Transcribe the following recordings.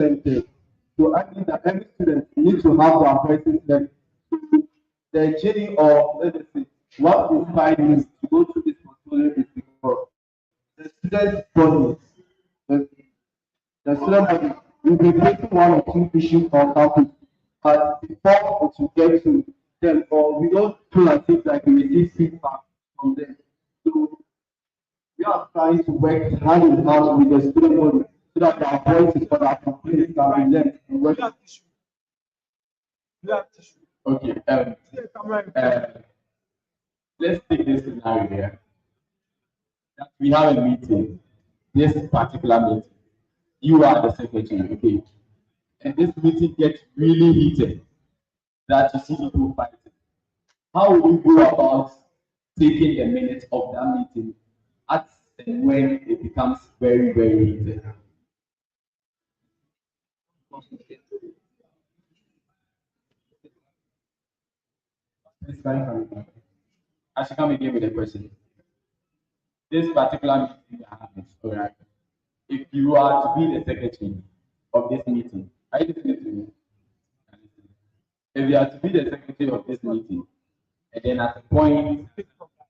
center. So I think that every student needs to have their voices heard. The journey of, let us say, what inspired me to go through this portfolio is because the student body, the, the student body will be facing one or two issues or topics, but before to get to them, or we don't feel as if like we receive feedback from them. So we are trying to work hand in hand with the student body so that their voices or their complaints can be learned and work. Okay. Let's take this scenario here. That we have a meeting, this particular meeting. You are the secretary, okay? And this meeting gets really heated. That you see people fighting. How will you go about taking the minutes of that meeting at and when it becomes very, very heated? Please, can you I should come again with a question. This particular meeting we are having, all right? If you are to be the secretary of this meeting, are you listening to me? If you are to be the secretary of this meeting, and then at a point,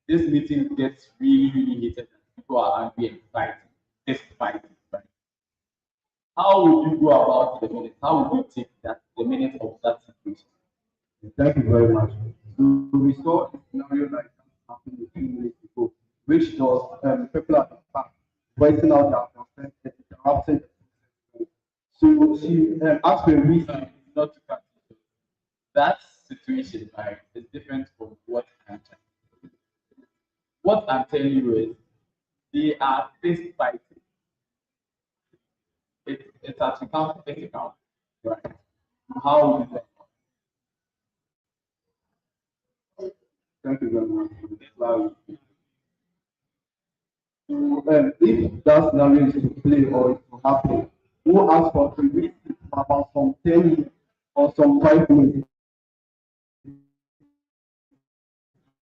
this meeting gets really, really heated, people are angry and fighting, just fighting, right? How would you go about the minutes? How would you take that the minutes of that situation? Thank you very much. So we saw a scenario like that happen a few minutes ago, which was people at the back voicing out their concerns and interrupting. So she asked for a reason. Not to cut you. That situation, right, is different from what I'm telling. What I'm telling you is they are fist fighting. It's has become physical, right? How would you Thank you very much. Wow. So, if that scenario is to play or is to happen, who ask for a reason about some 10 minutes or some 5 minutes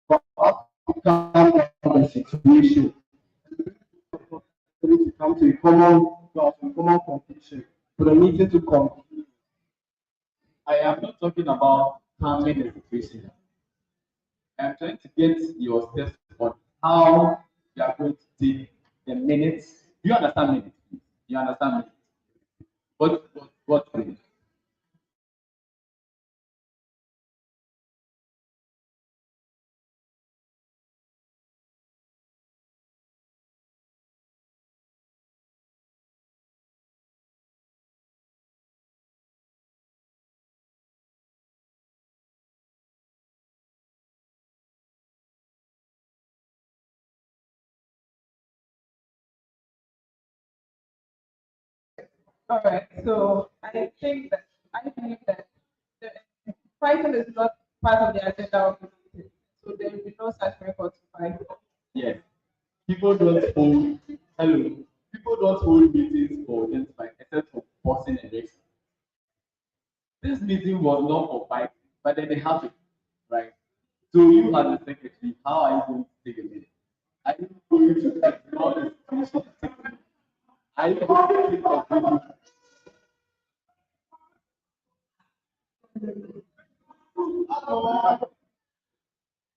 for us to calm down the situation, to come to a common conclusion for the meeting to conclude. I am not talking about calming the situation. I'm trying to get your steps on how you are going to take the minutes. Do you understand minutes? You understand minutes? What minutes? All right. So I believe that the fighting is not part of the agenda of the meeting. So there will be no such record to fight. Yes. People don't hold hello. People don't hold meetings for just like except for bossing and racing. This meeting was not for fighting, but then they have it, right? So you as the secretary, how are you going to take a minute? Are you going to ignore the situation? Are you going to take a minute?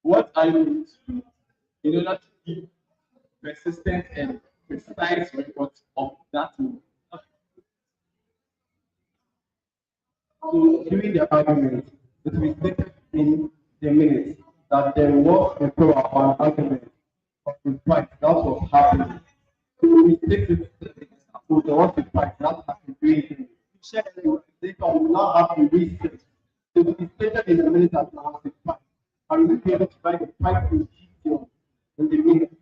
What are you going to do in order to keep persistent and precise records of that move? So during the argument, it will be stated in the minutes that there was a pro or an argument of the fight that was happening. So we state it, so there was a fight that happened during the later on we now have a reset. So it is stated in the minutes that there was a fight. And we will be able to find the fight in detail in the minutes.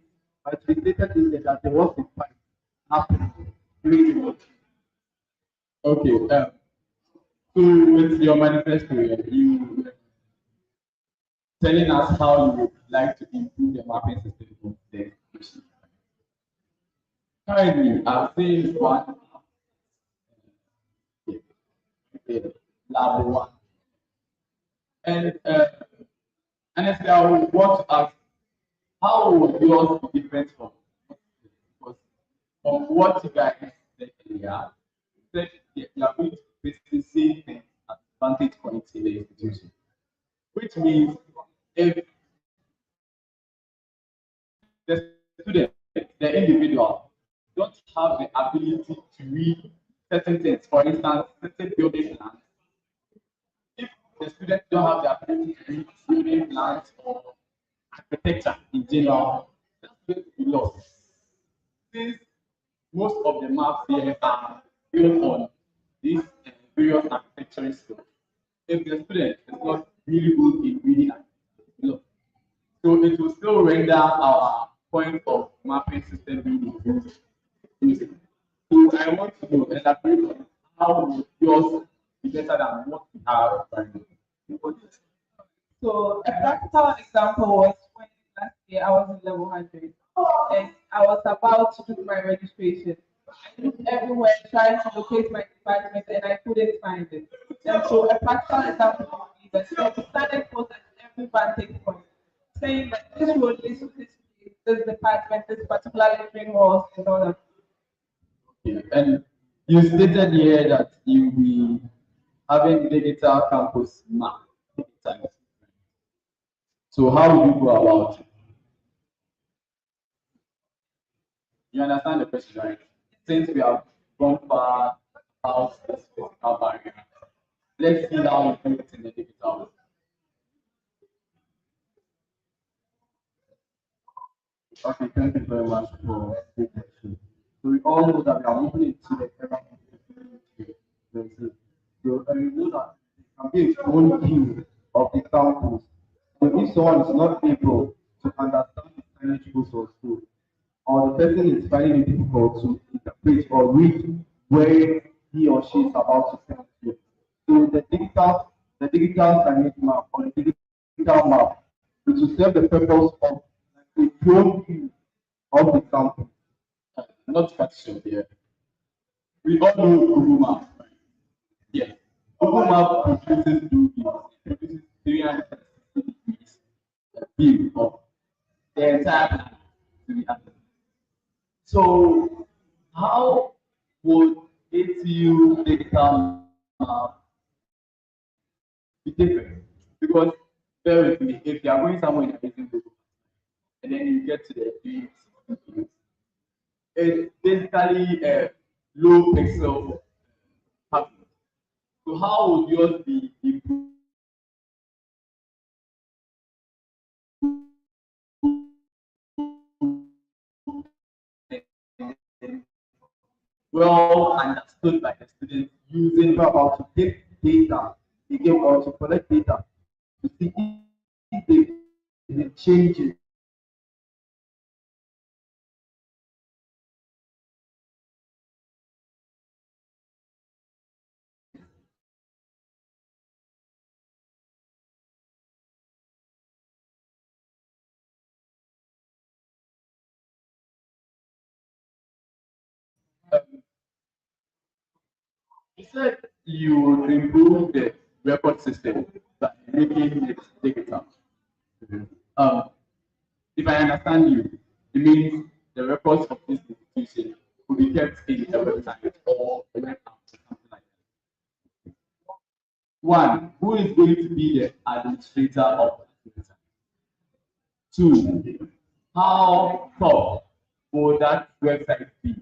But it is stated in there that there was a fight happening during the vote. Okay. So with your manifesto, you telling us how you would like to improve the mapping system for the education. Currently, I'm seeing one lab one, and honestly, I would want to ask, how would yours be different from because from what you guys said earlier? said you are going to basically see things at vantage points in the institution, which means if the student, the individual, don't have the ability to read certain things, for instance, certain building plans. If the student don't have the ability to read building plans or architecture in general, the student will be lost. Since most of the maps here are built on these various architectural skills, if the student is not really good in reading architecture, so it will still render our point of mapping system being useful. So I want to know elaborate on how would yours be better than what we have right now. So a practical example was when last year I was in level 100 and I was about to do my registration. I looked everywhere trying to locate my department and I couldn't find it. And so a practical example would be that so we started posting every vantage point saying that this road leads to this place, this department, this particular lecturing halls and all that. Okay. And you stated here that you will be having digital campus map. So how would you go about it? You understand the question, right? Since we have gone far out this physical barrier, let's see how we do it in the digital world. Okay, thank you very much for the question. So we all know that we are moving into the era of the so you know that it can be a own view of the campus. So if someone is not able to understand the signage rules or school, or the person is finding it difficult to interpret or read where he or she is about to send to. So the digital signage map or the digital map, it will serve the purpose of a drone view of the campus. Not to cut short here. We all know Google Maps, right? Yes. Google Map produces two views. It produces 360 degrees view of the entire planet to be accessed. So, how would ATU digital map be different? Because bear with me, if you are going somewhere in a using Google and then you get to the 360 views, it's basically a low pixel pattern. So how would yours be improved? Well understood by the students using about to get data again or to collect data to see if the changes You said you would improve the record system by making it digital. Um, if I understand you, it means the records of this institution will be kept in a website or a web app or something like that. One, who is going to be the administrator of the website? Two, how top will that website be?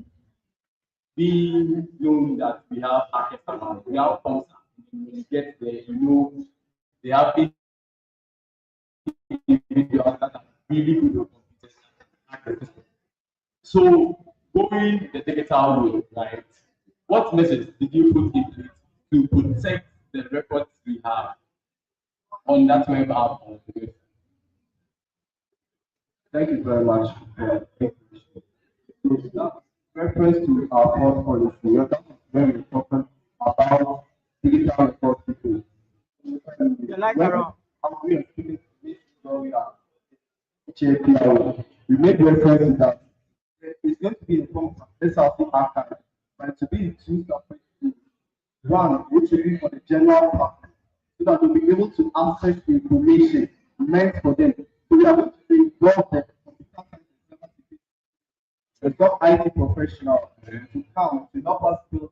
Being known that we have access around, we have concerts. When you get there, you know they have individuals that are really good at computers. So going the digital way, right? What message did you put in place to protect the records we have on that web app or the website? thank you very much for the question. So that reference to our health policy, we are talking very important about digital record keeping. The lights are on. How we are keeping this story up. HAPI, we made reference to that. It's going to be in form of SRC archive, but to be in two separate things. One, which will be for the general public, so that we'll be able to access the information meant for them. So we are going to involve the computer science and IT professional to come to help us build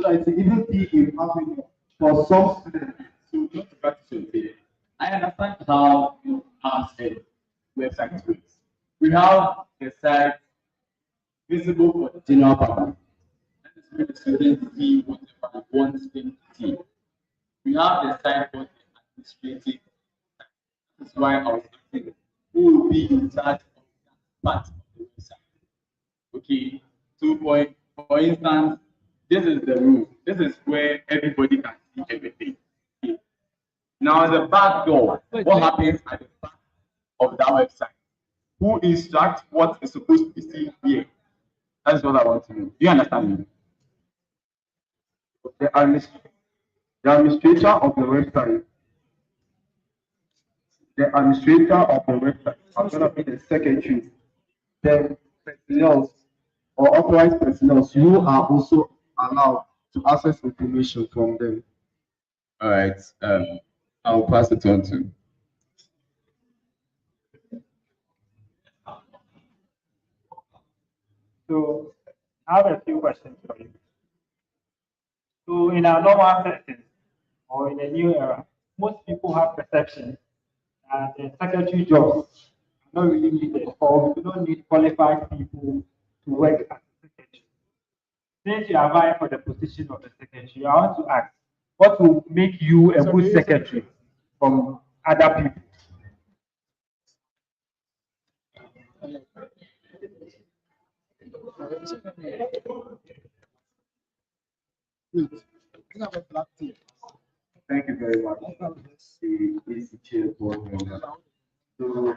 so that it will even be a avenue for some students. So not to practice your faith. I understand how you ask a website works. We have the site visible for the general public. That is where the students see whatever they want them to see. We have the site for the administrative. That is why I was asking who will be in charge of that part of the website. Okay, 2 point. For instance, this is the room. This is where everybody can see everything. Okay. Now the back door, what happens at the back of that website? Who instructs what is supposed to be seen here? That's what I want to know. Do you understand me? The, admis- the administrator of the website, the administrator of the website are going to be the secretary, the personnel or authorized personnel who are also allowed to access information from them. All right. I'll pass it on to. So I have a few questions for you. So in our normal settings or in a new era, most people have perception that the secretary jobs are not really needed, or we don't need qualified people to work as a secretary. Since you are vying for the position of the secretary, I want to ask, what will make you a good secretary from other people? Thank you very much. The AC chair board member. So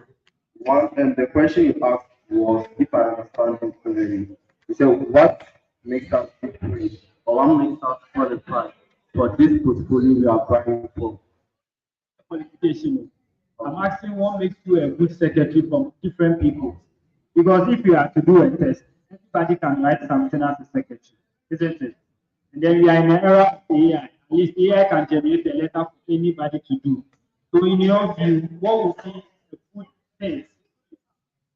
one and the question you asked was, if I understand it clearly, you said what makes us different or what makes us qualified for this portfolio we are applying for? Qualification. I'm asking what makes you a good secretary from different people. Because if you are to do a test, everybody can write something as a secretary, isn't it? And then we are in an era of AI. At least AI can generate a letter for anybody to do. So in your view, what would be a good test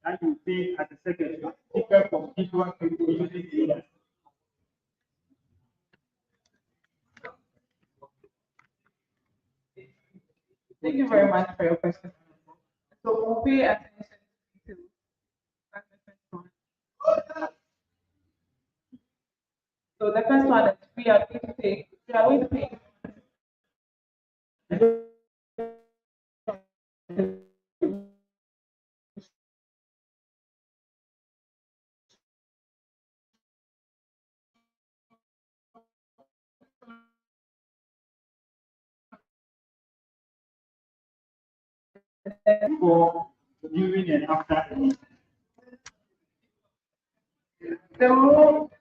that you think as a secretary, different from different people using AI? Thank you very much for your question. So we'll pay attention to that's the first one. So the first one is we are going to take For during and after. the role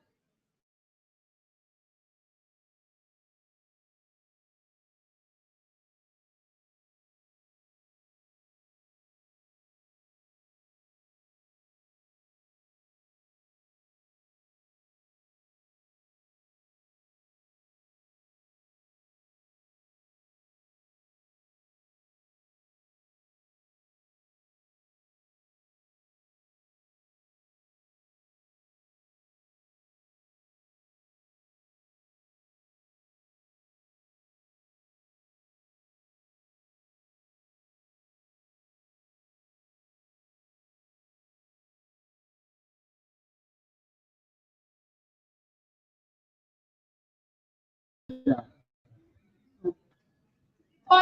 Before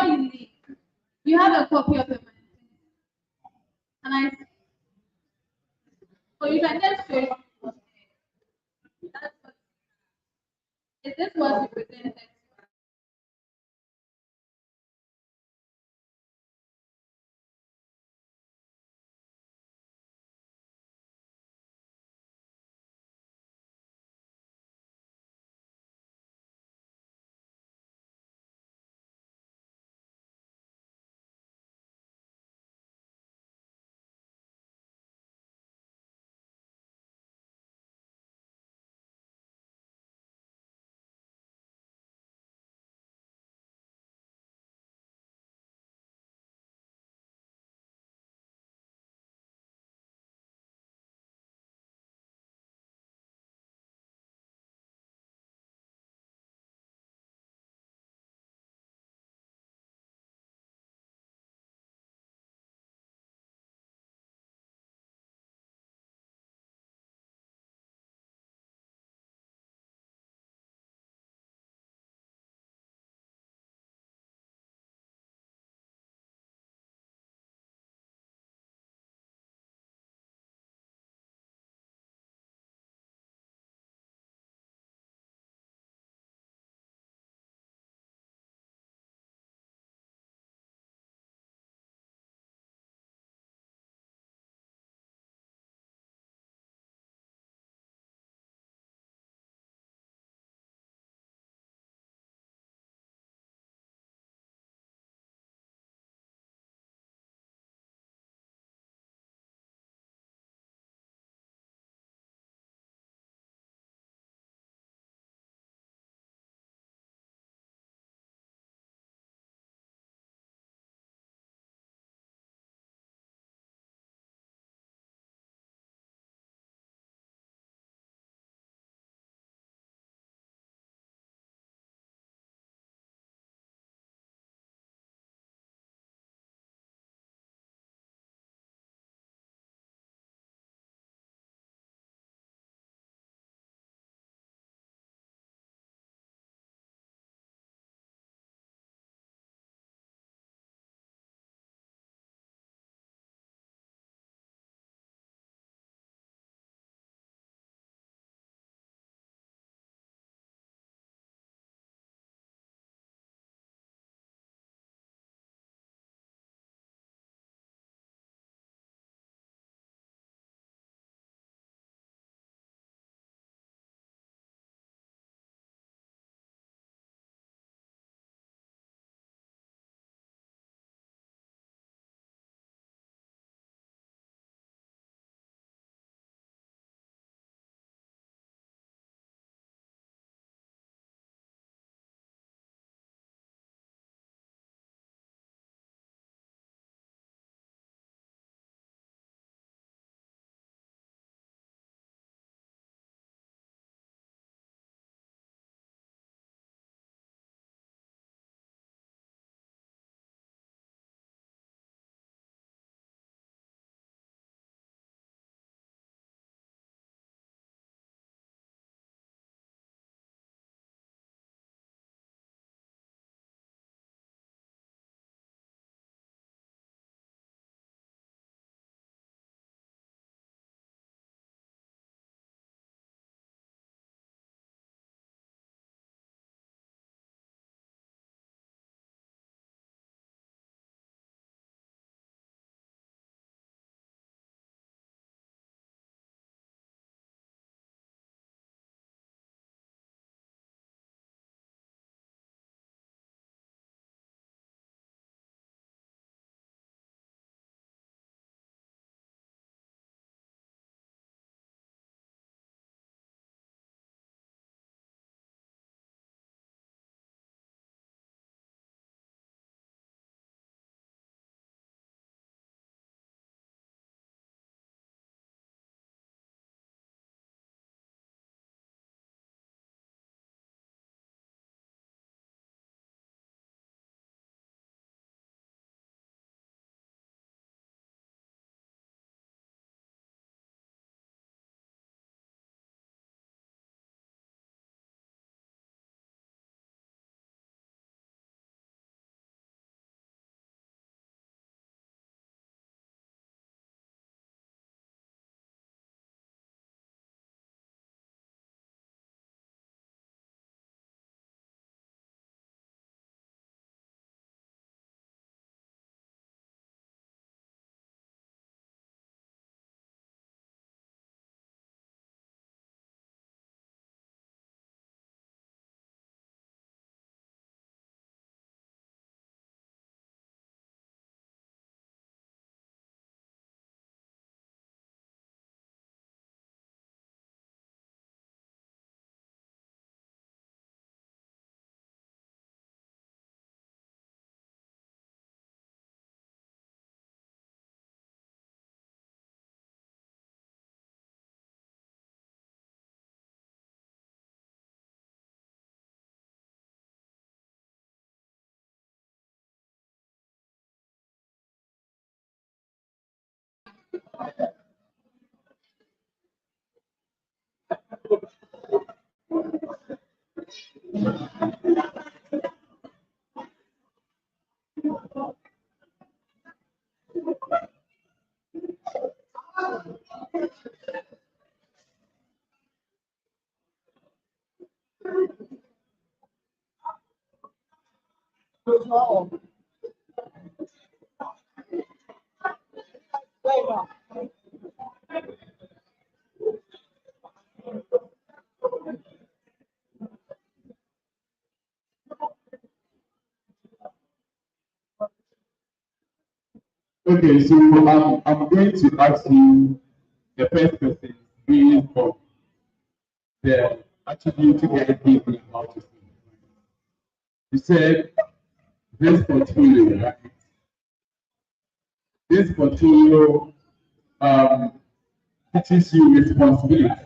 you leave, you have a copy of the manifesto. And I so you can just show it. That's what, is this what you presented? Okay, so I'm going to ask you the first question based on the attribute you guys gave me about yourself. You said this portfolio, right? This portfolio teaches you responsibility,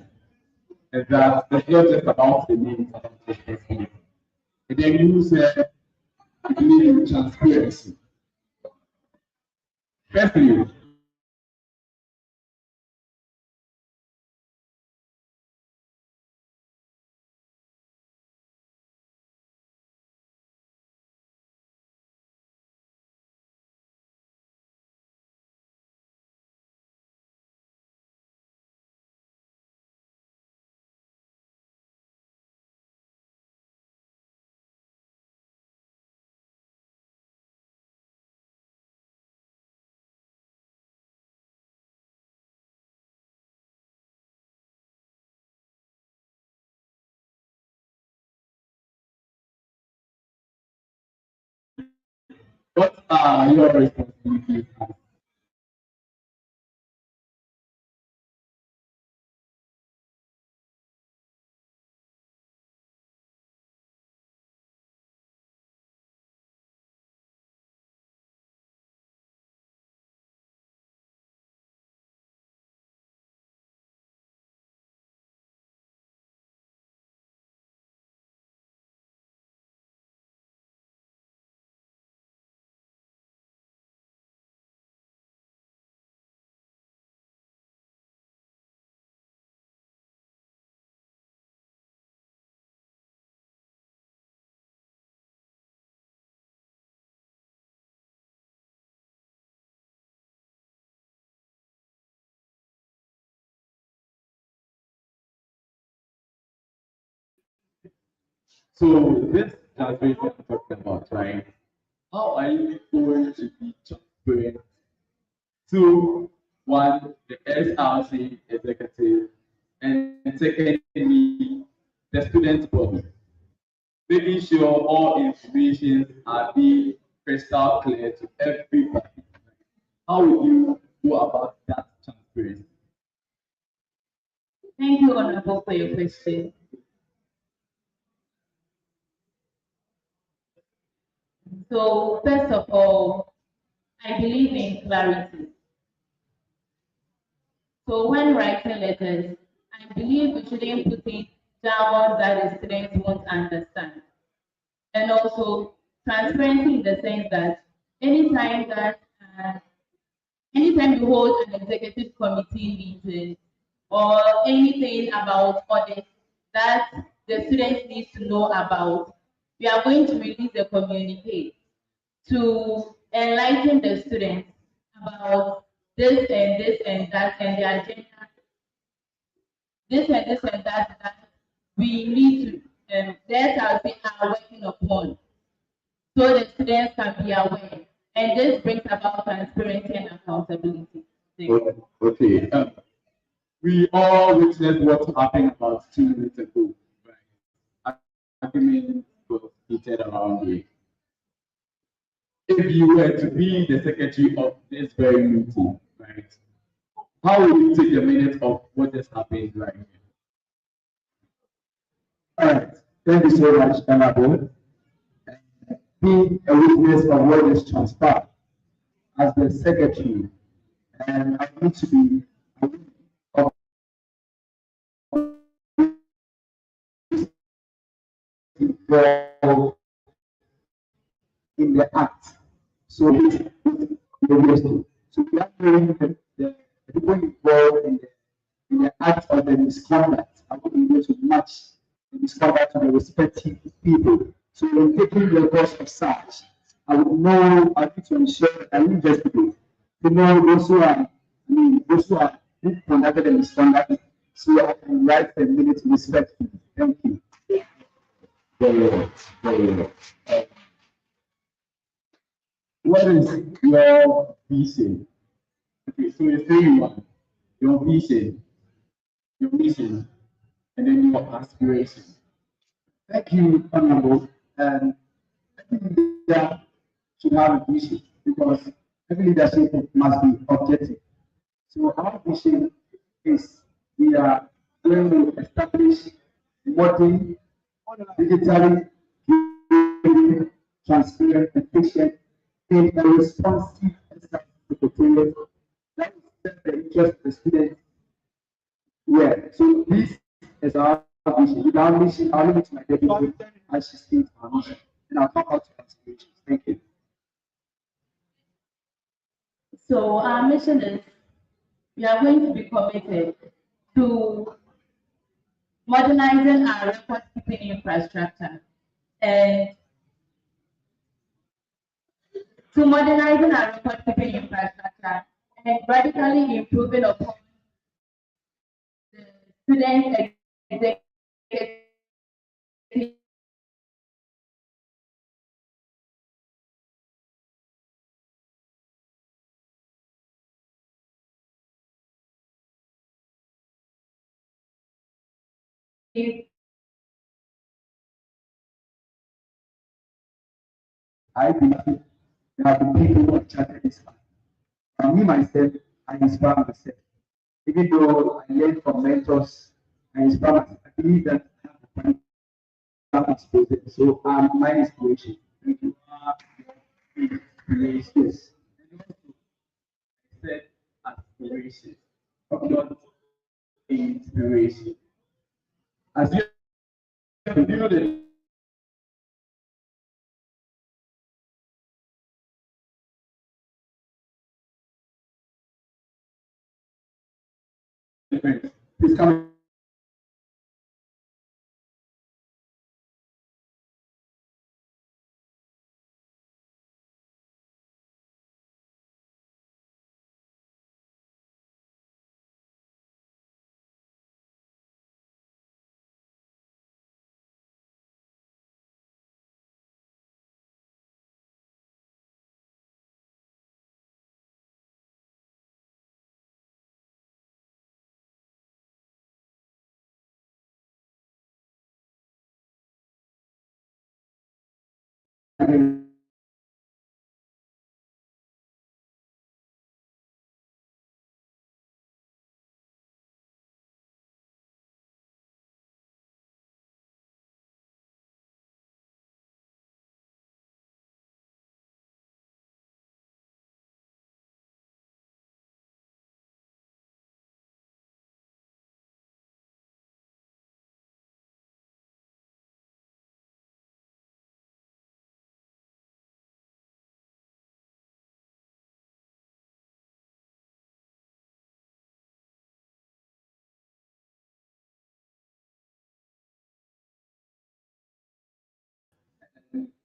and that it's not just about the name, it's about responsibility. And then you said you believe in transparency. Firstly, what are your responsibilities? So this transparency I'm talking about, right? How are you going to be transparent to one, the SRC executive, and secondly, the student body, making sure all information are being crystal clear to everybody. How will you go about that transparency? Thank you, Honorable, for your question. So, first of all, I believe in clarity. So, when writing letters, I believe we shouldn't put in jargon that the students won't understand. And also, transparency in the sense that anytime that anytime you hold an executive committee meeting or anything about audit that the students need to know about, we are going to release a communique to enlighten the students about this and that and the agenda, this and that we need to that we are working upon so the students can be aware. And this brings about transparency and accountability. Okay. We all witnessed what happened about 2 minutes ago. Right? Argument was heated around here. If you were to be the secretary of this very meeting, right? How would you take the minutes of what just happened right here? All right. Thank you so much, Honorable. Be a witness of what is transpired as the secretary, and I need to be of involved in the act. So the So we are hearing the the people involved in the act of the misconduct are going to be able to match the misconduct to the respective people. So in taking the course of search, I would know, I need to ensure that I investigate to know those who are, those who are who conducted the misconduct, so I can write the minute respectfully. Thank you. Very well. Very well. What is your vision? Okay, so you say you want your vision, and then your aspiration. Thank you, Honorable. And every leader should have a vision because every leadership must be objective. So our vision is we are going to establish modern, digitally transparent, efficient, and a responsive secretariat that will serve the interest of the students well. So this is our vision. With our mission, I'll leave it to my deputy as she states our mission. And I'll talk out to aspirations. Thank you. So our mission is we are going to be committed to modernizing our record keeping infrastructure and radically improving upon the student executive I believe there have been people who have charted this path. And me myself, I inspire myself. Even though I learn from mentors, I inspire myself. I believe that I have the exposure. So my inspiration. Thank you. Yes. I said aspiration, not inspiration. As you know the difference. Please come.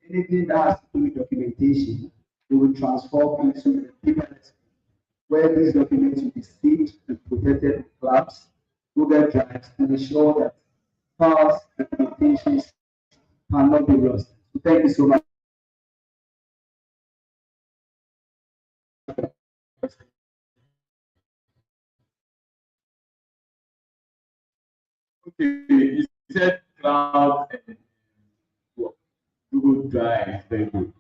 Anything that has to do with documentation, we will transform into a paperless where these documents will be saved and protected in clouds, Google Drives, and ensure that files and documentations cannot be lost. So thank you so much. okay, you said cloud and Google Drive, very good.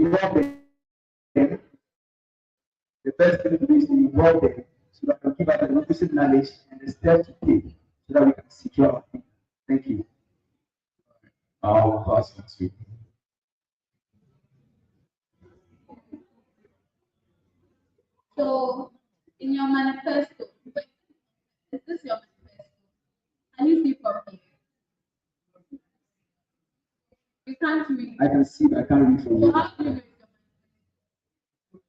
involve them. The best thing to do is to involve them so that we give us the requisite knowledge and the steps to take so that we can secure our thing. Thank you. I'll pass it to. So, in your manifesto, is this your manifesto? Can you see from here? You can't read. I can see, but I can't read from So, here. how do you know it's your manifesto?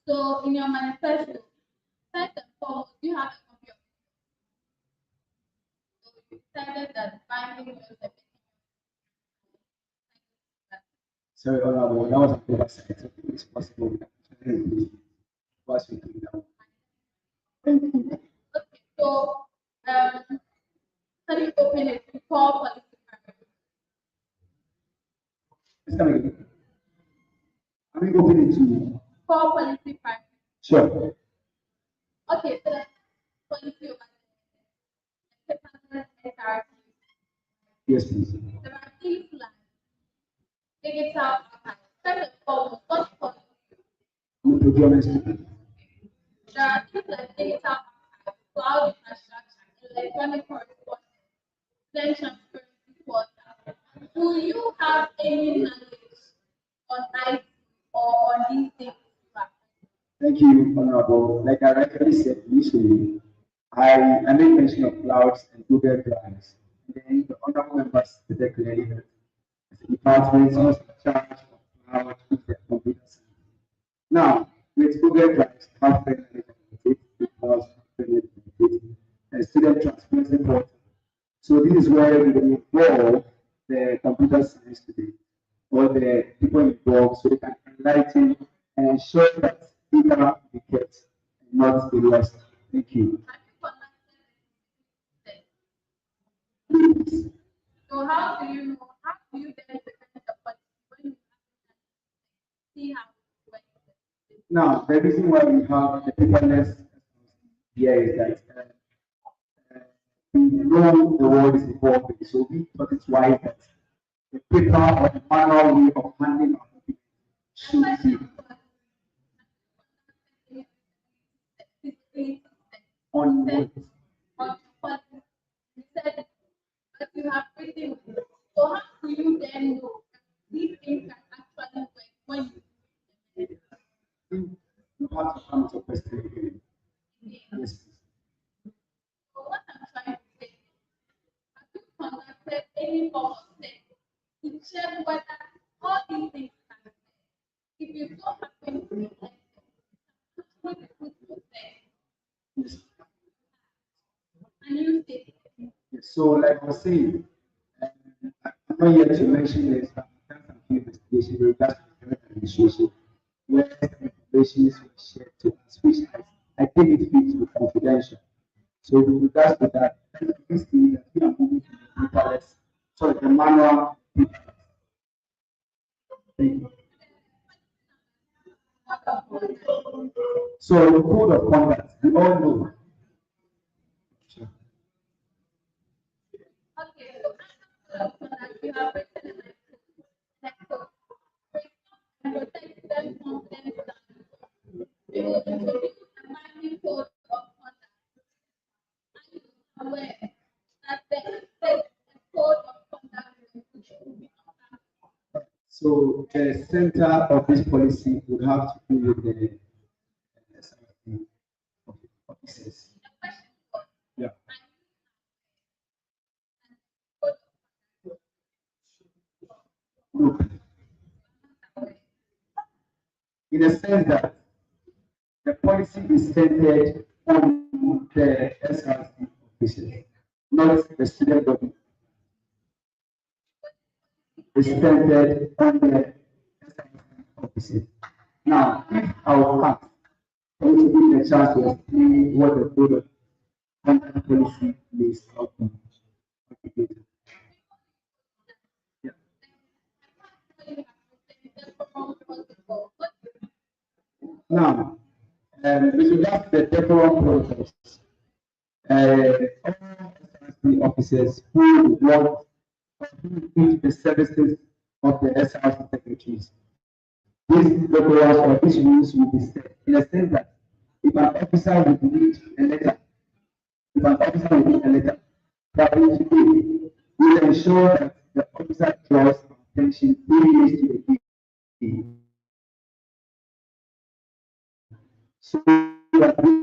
So, in your manifesto, first and foremost, you have a copy of it. So, you decided that finding yourself. Sorry, Honorable, that was an oversight. I think it's possible we can actually pass it down. Thank you. Okay, so, can you open it before policy paragraph? Let's come again. Can we open it to? For policy paragraph. Sure. Okay, so let's policy over the SRC. Yes, please. There are things like digital archive. First and foremost, what's policy? I'm a procurement student. There are things like digital archive, cloud infrastructure, electronic correspondence, then transparency portal. Do you have any knowledge on IT or on these things? Thank you, Honorable. Like I rightly said initially, I made mention of clouds and Google Drives. Then the honorable members stated clearly that the department is in charge of cloud with the computer science. Now, with Google Drives, have fair knowledge of it because have fair knowledge of it, and student transparency portal. So this is where we involve the computer science today, or the people involved, so they can enlighten and ensure that data be kept and not be lost. Thank you. So how do you know? How do you then present the policy when you see how it works? Now, the reason why we have the paperless here is that we know the world is evolving, so we thought it's wise that the paper or the manual way of handling our documents should be on what? On policy. You said that you have written. So how do you then know that these things can actually work when You have to come to a question again. you Yes, please. So what I'm trying to say is, have you conducted any form of test to check whether all these things can work? If you don't happen to be elected, what put your test Yes. and you say, Yes. So, like I was saying, I'm not yet to mention this, but I've done some few investigations in regards to the current administration, where some information is shared to us, which I think it needs to be confidential. So, with regards to that, please see that we are moving to the paperless, sorry, the manual paperless. Thank you. So, the code of conduct, we all know. Sure. okay, so that you have written in my code, and protect them from them. You will introduce a binding code of conduct. Are you aware that there is a code of conduct which will be So the center of this policy would have to do with the SRC officers. Yeah. Look, in a sense that the policy is centered on the SRC officers, not the student body. It's centered on the SRC officers. Now, if I will ask, I want to give the chance to explain what the code of conduct policy means out of yeah. Now, with regard to the decorum protocols, all SRC officers who work who do the services of the SRC secretaries. These documents or these rules will be set in a sense that if an officer would need a letter, if an officer would need a letter, that will ensure that the officer draws attention 3 days to a day. So that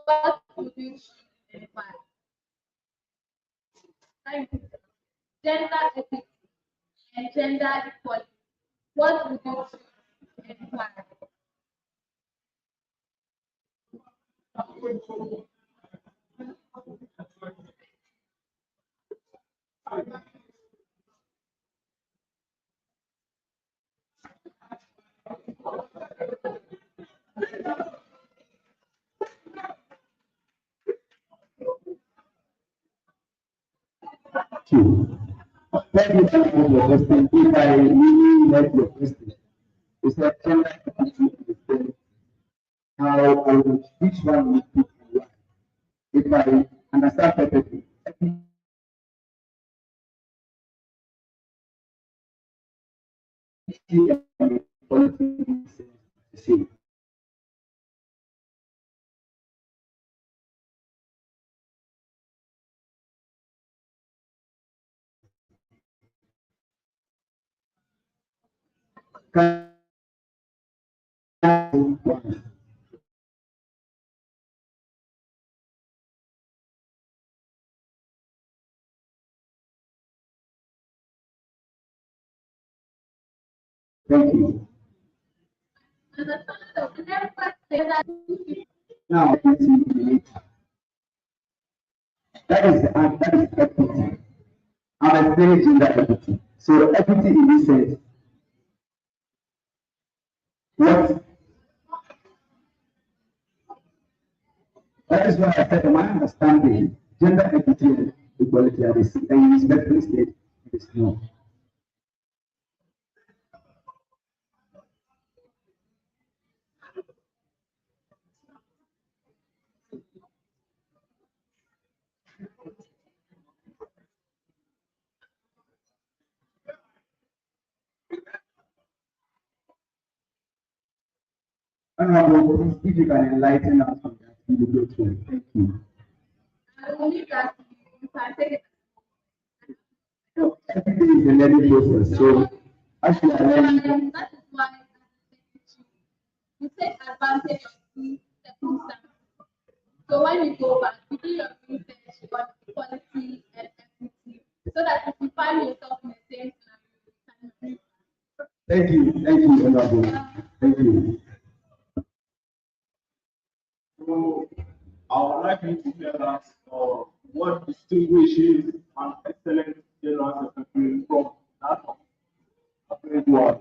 what would you identify? Gender equity and gender equality. What would you identify? Two. Thank you for your question. If I really like your question, you said gender equity is the how and which one we put in line. If I understand perfectly, equity and equality is the same. Thank you. Now, equity, that is equity. I'm explaining gender equity. So equity in this sense, what that is why I said in my understanding, gender equity and equality are the same. And respectfully state it is no. Honorable, if you can enlighten us on that, we will go through it. Thank you. I will leave that to you. You can take it. So, everything is a learning process. So actually, I learned That is why you take advantage of these circumstances. So when you go back, you do your research on equality and equity, so that if you find yourself in the same scenario, you thank you, Honorable. Thank you. So I would like you to tell us what distinguishes an excellent general secretary from that of a great one.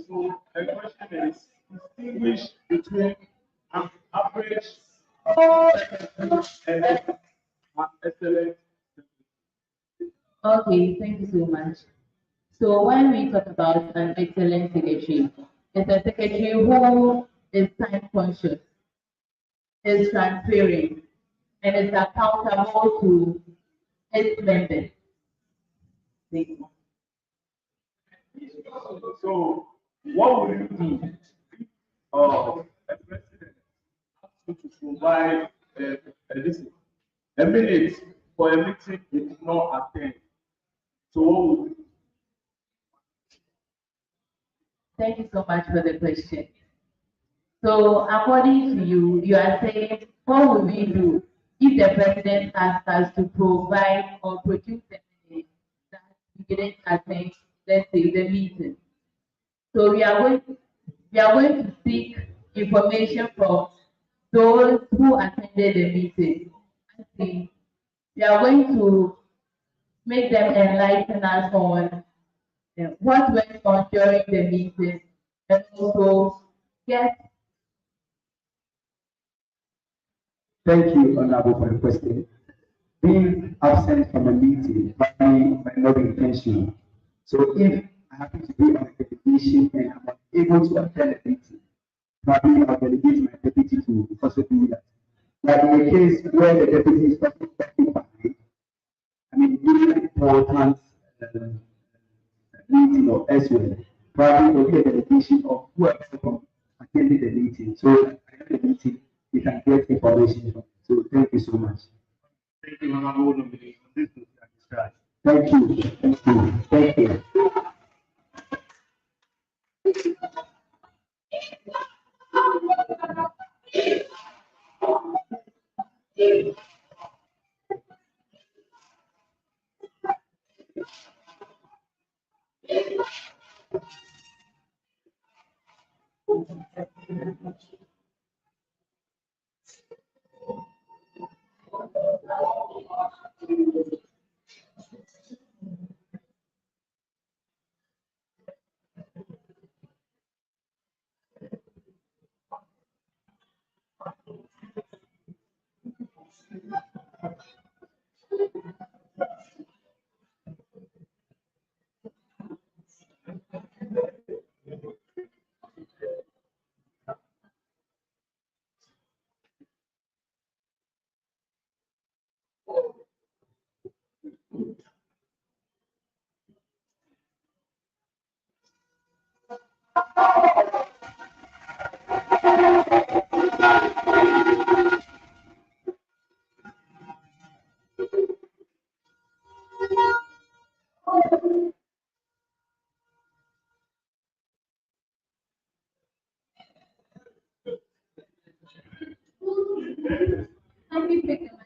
So the question is distinguish between an average secretary and an excellent. Okay, thank you so much. So when we talk about an excellent secretary, it's a secretary who is time conscious, is transparent, and is accountable to its members. Thank you. So what will you do if a president asks you to provide a minute for a meeting you did not attend? So what would you do? Thank you so much for the question. So according to you, you are saying, what will we do if the president asks us to provide or produce a minute that we didn't attend, let's say, the meeting? So we are going to seek information from those who attended the meeting. And see, we are going to make them enlighten us on what went on during the meeting, and also get. Thank you, Honorable, for the question. Being absent from a meeting might not be intentional. So if I happen to be on a delegation and I'm unable to attend the meeting, probably I'll delegate my deputy to also do that. But in a case where the deputy is not occupied, I mean, really important meeting or elsewhere. Probably there'll be a delegation of whoever attending the meeting. So at the end of the meeting, you can get information from it. So thank you so much. Thank you, Honorable Nominee. This is described. Thank you. Thank you. Thank you. Can we pick them?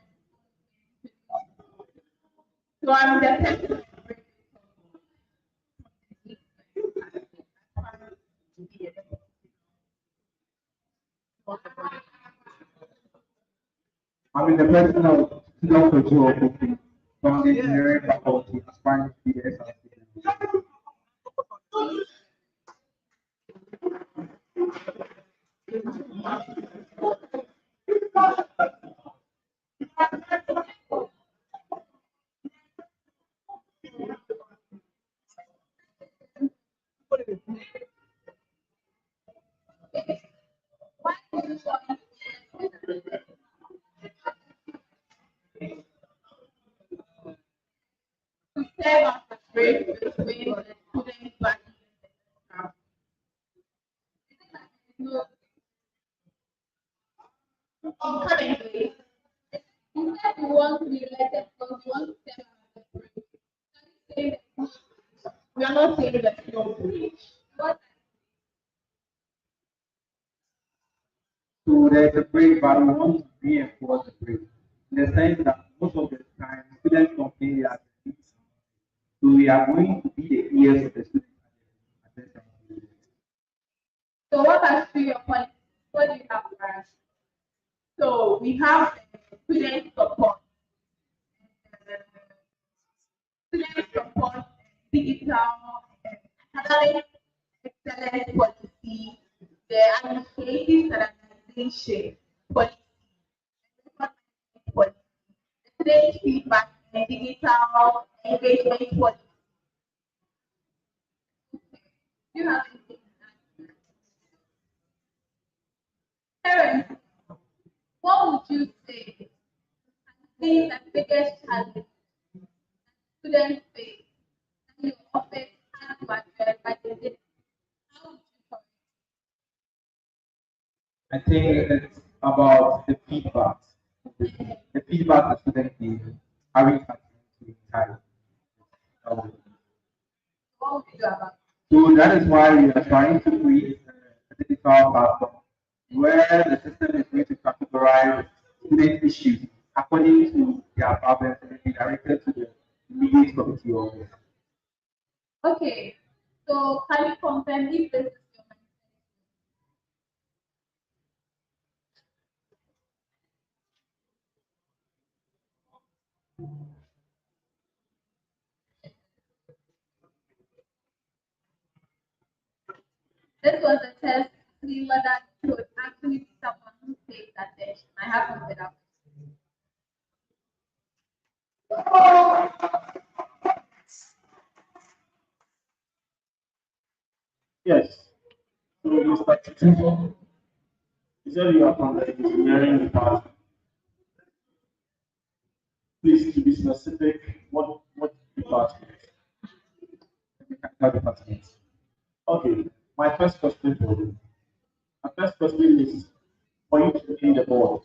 So I'm the I'm in the person of Dr. Joe from the engineering faculty, aspiring to be the SRC. Why do you want to serve as a bridge between the student body and the staff. Currently, you said you want to be elected because you want to serve as a president? Can you say that? we are not saying that you don't bridge. What So there's a break, but we want to reinforce the break. In the sense that most of the time, students complain that so we are going to be the ears of the students at this time. so what has to your point? What do you have for us? So we have student support, digital academic excellence policy, the administrative standardization policy, policy, student feedback, and digital engagement policy. You have anything? Parents, what would you say has been the biggest challenge students face in your office and to address by the day? How would you solve I think it's about the feedback. The feedback the students give, having to time. it? What would you do about it? So that is why we are trying to create a digital platform where the system is going to categorize student issues according to their problems and be directed to the immediate committee office. Okay, so can you confirm if this is your mindset? This was a test to see whether you would actually be someone who pays attention. I have to without. Yes. So, Mr. Chitungo, you said you are from the engineering department. Please, to be specific, what department? mechanical department. Okay, my first question for you. My first question is for you to name the board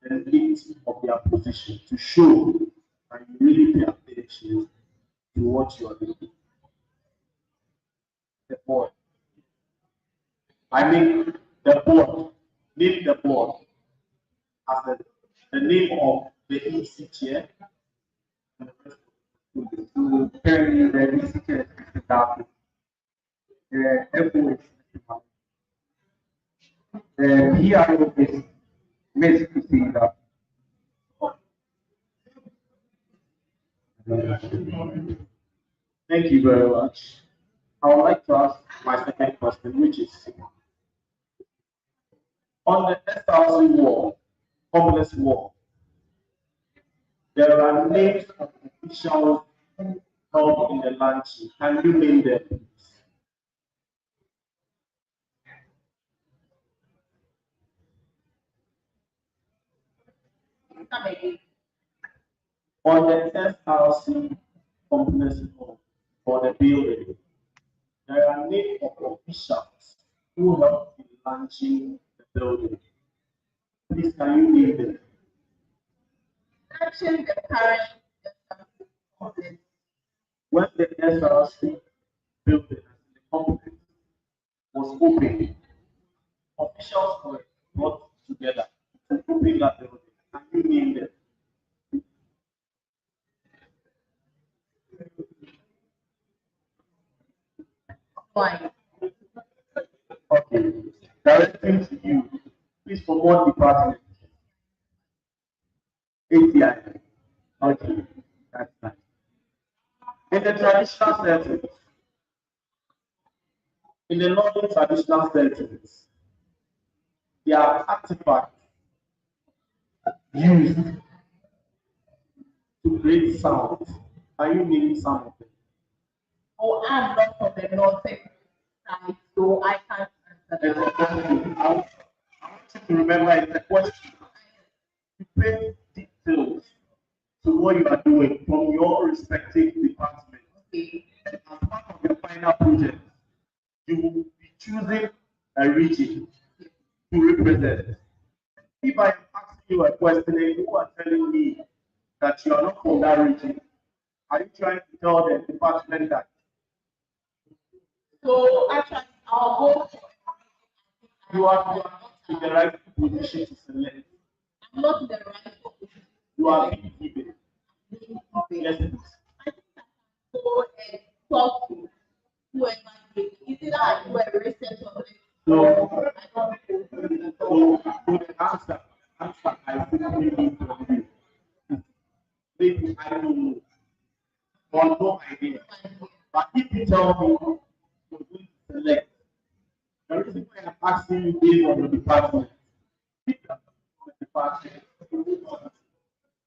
and limit of their position to show that you really pay attention to what you are doing. The board. I mean the board. Name the board as the name of the EC chair. So currently the visitor is Mr. The FO is Mr. The PRO is Ms. Christina. Thank you very much. I would like to ask my second question, which is on the SRC wall, complex wall, there are names of officials held in the lunch. Can you name them, please? On the SRC complex wall for the building, there are names of officials who helped in launching the building. Please, can you name them? Actually, the current office. When the SRC building and the complex was opened, officials were brought together to open that building. Can you name them? Why? Okay. Directing to you, please, from what department? ATI. Okay, that's nice. In the traditional settings, in the northern traditional settings, there are artifacts used to create sound. Can you name some of them? Oh, I'm not from the northern side, so I can't answer that. I want you to remember it's a question. You pay details to what you are doing from your respective department. Okay. And as part of your final project, you will be choosing a region to represent. If I am asking you a question and you are telling me that you are not from that region, are you trying to tell the department that? So actually, I'll go. You are not in the right position to select. I'm not in the right position. You are being given. Yes, please. I think I can go and talk to whoever is it that I do a research on it? So, I don't know. so the answer I simply need from you. Maybe I don't know, or no idea. But if you tell me you're going to select, the reason why I'm asking you based on the department, if you are from the department,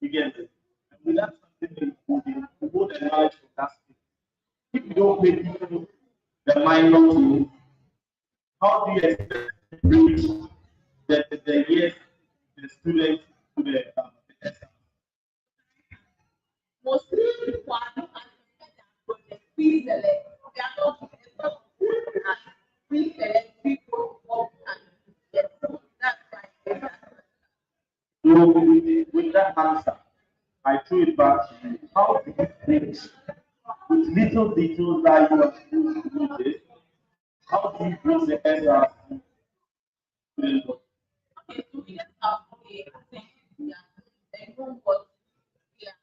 you get it. And without something you hold the knowledge of that thing. If you don't pay people the minor things, how do you expect to reach the years the students to the exam? Mostly people are not project. We select. We are not we select people up and yes. That's why. So with that answer, I throw it back to you. How do you think, with little details that you are supposed to do this, how do you bring the SRC to the law? Okay, so we just have a thing and know what we are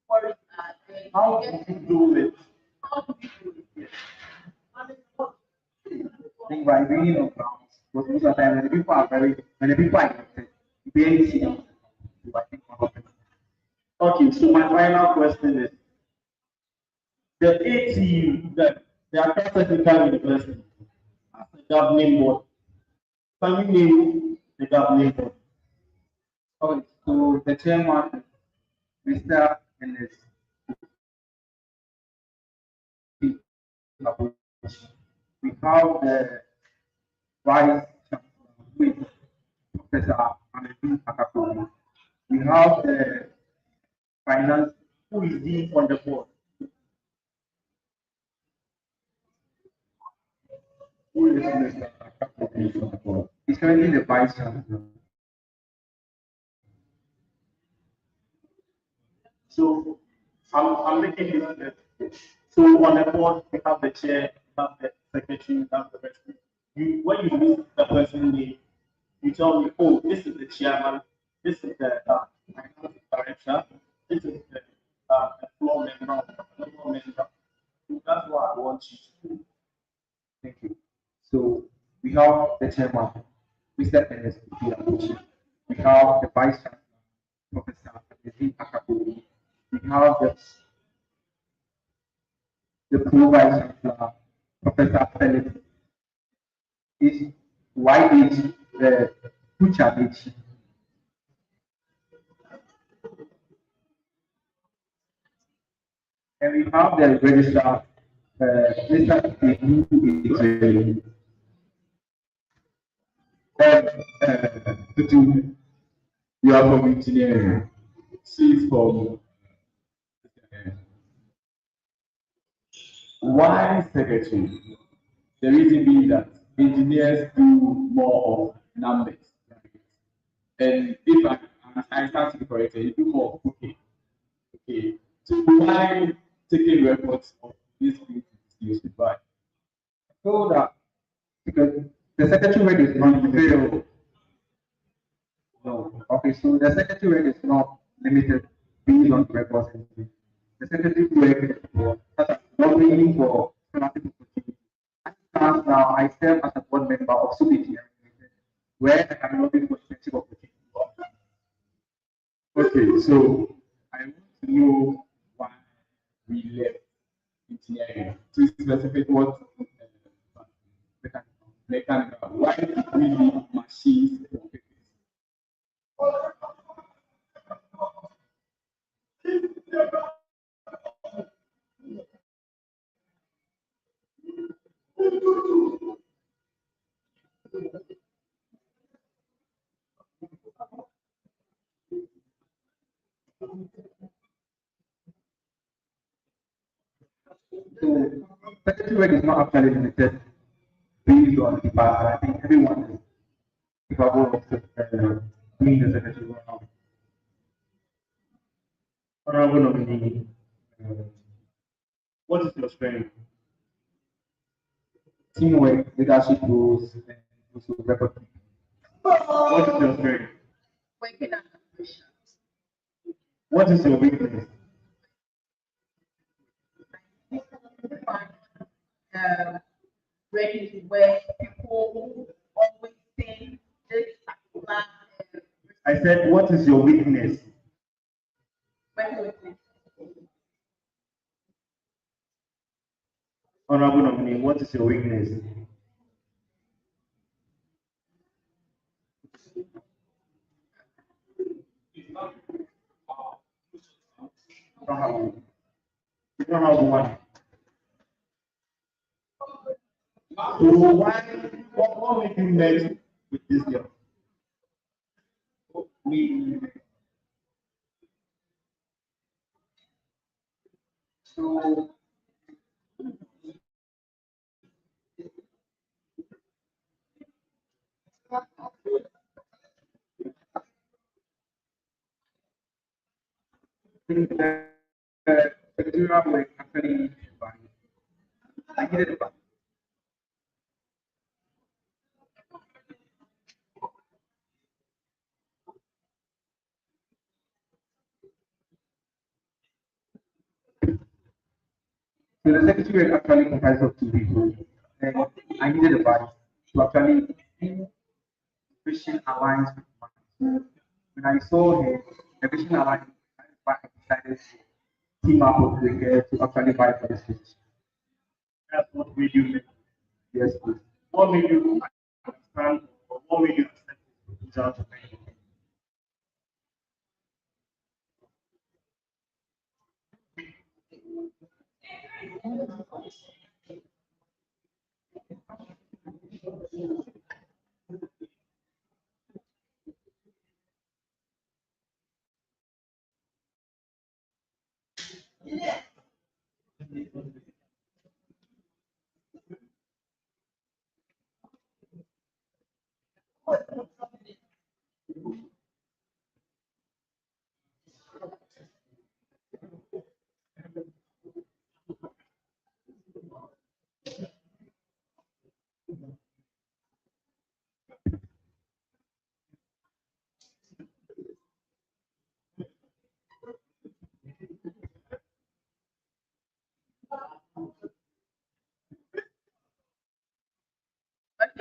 worried about. How do you do it? How do we do it? I think by bringing on ground, because most of the time when the people are when the people are connected, they see them. So I think one of them. Okay, so my final question is the ATU, the Accra Technical University, as the governing board, can you name the governing board? Okay, so the chairman, Mr. Enes, we have the vice chancellor, Professor Amedu Akakoni. We have the finance, who is the on the board. Who is Mr. Akapo? He's currently the vice chancellor. So I'm making this. So on the board, we have the chair, we have the secretary, we have the president. When you list the person name, you tell me, oh, this is the chairman, this is the director, this is the floor member, the floor member. So that's what I want you to do. Thank you. So we have the chairman, Mr. Ernest Ipiamuchi. We have the vice chancellor, Professor Ezi Akapo. We have the pro vice chancellor, Professor Felix. Is YH Kuchabichi. And we have the registrar, Mr. Ibu. Tutu, you are from engineering. She's from Why secretary? The reason being that engineers do more of numbers. And if I start to correct it, you do more of cooking. Okay. So why taking records of these things? Why? So that because the secretary rate is not very no. Okay, so the secretary rate is not limited based on records. The secretary rate for such as lobbying for scholarship opportunities. As it stands now, I serve as a board member of SUBIT, where I can lobby for scholarship opportunities. Okay, so I want to know why we left engineering. To specific what mechanical. Why did we leave machines? So secretary rate is not actually limited based on the past. I think everyone is capable of being the secretary role. Honorable nominee, what is your strength? Teamwork, leadership roles, and also record keeping. What is your strength? Working on ambition. What is your weakness? Ready to where people always think this particular I said, what is your weakness? working with me. Honorable nominee, what is your weakness? You don't have one. So what made you met with this girl? We so the secretarial work actually I needed a So the secretary actually comprises of two people. And I needed a body to actually be Christian alliance with mine. When I saw her, the Christian alliance, I decided to team up with her to actually buy for this position. That's what made you met. Yes, please. What made you understand or what made you accept this proposal to make?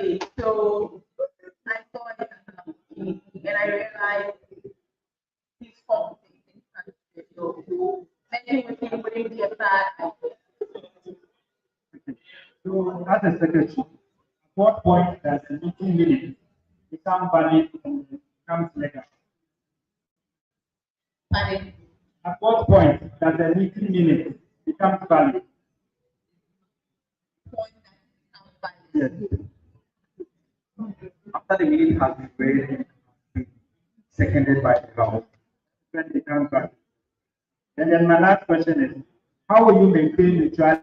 Okay, so I saw it and I realized his form so making with him wouldn't be a bad idea. So, as a secretary, at what point does the meeting minutes become valid and becomes legal? Pardon? At what point does the meeting minutes become valid? Point that Yes. After the meeting has been read and seconded by the House, When it becomes valid. And then my last question is, how will you maintain neutrality?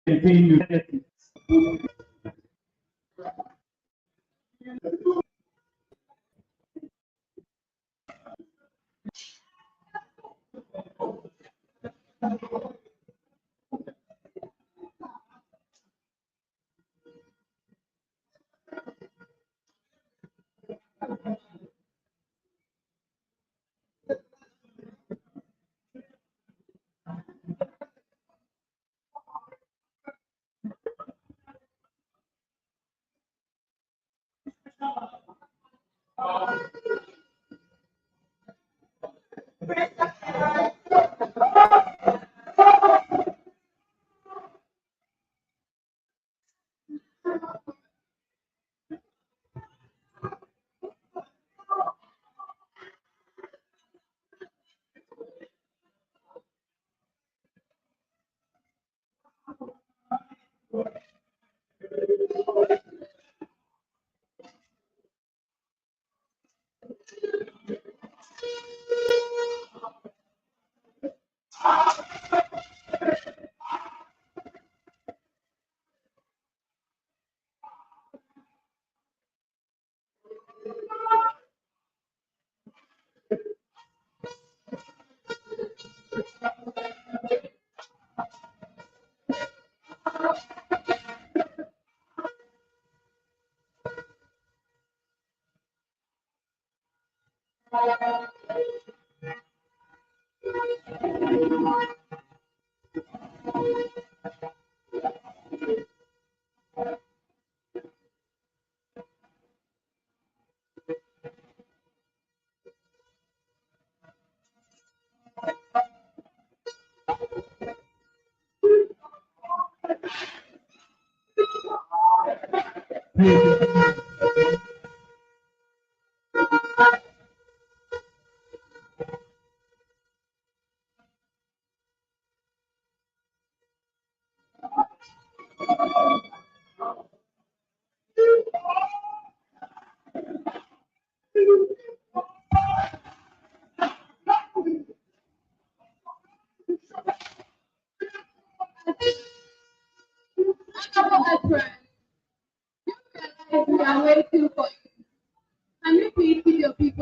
Maintain neutrality.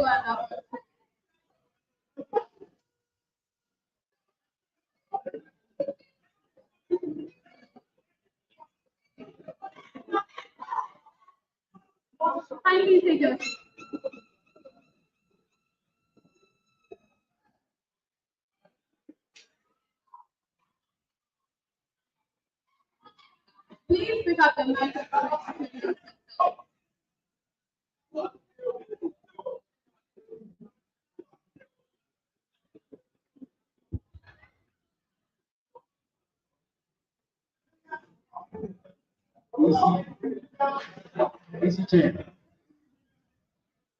go and kindly take your seat. Please pick up the microphone. Mr. Chair.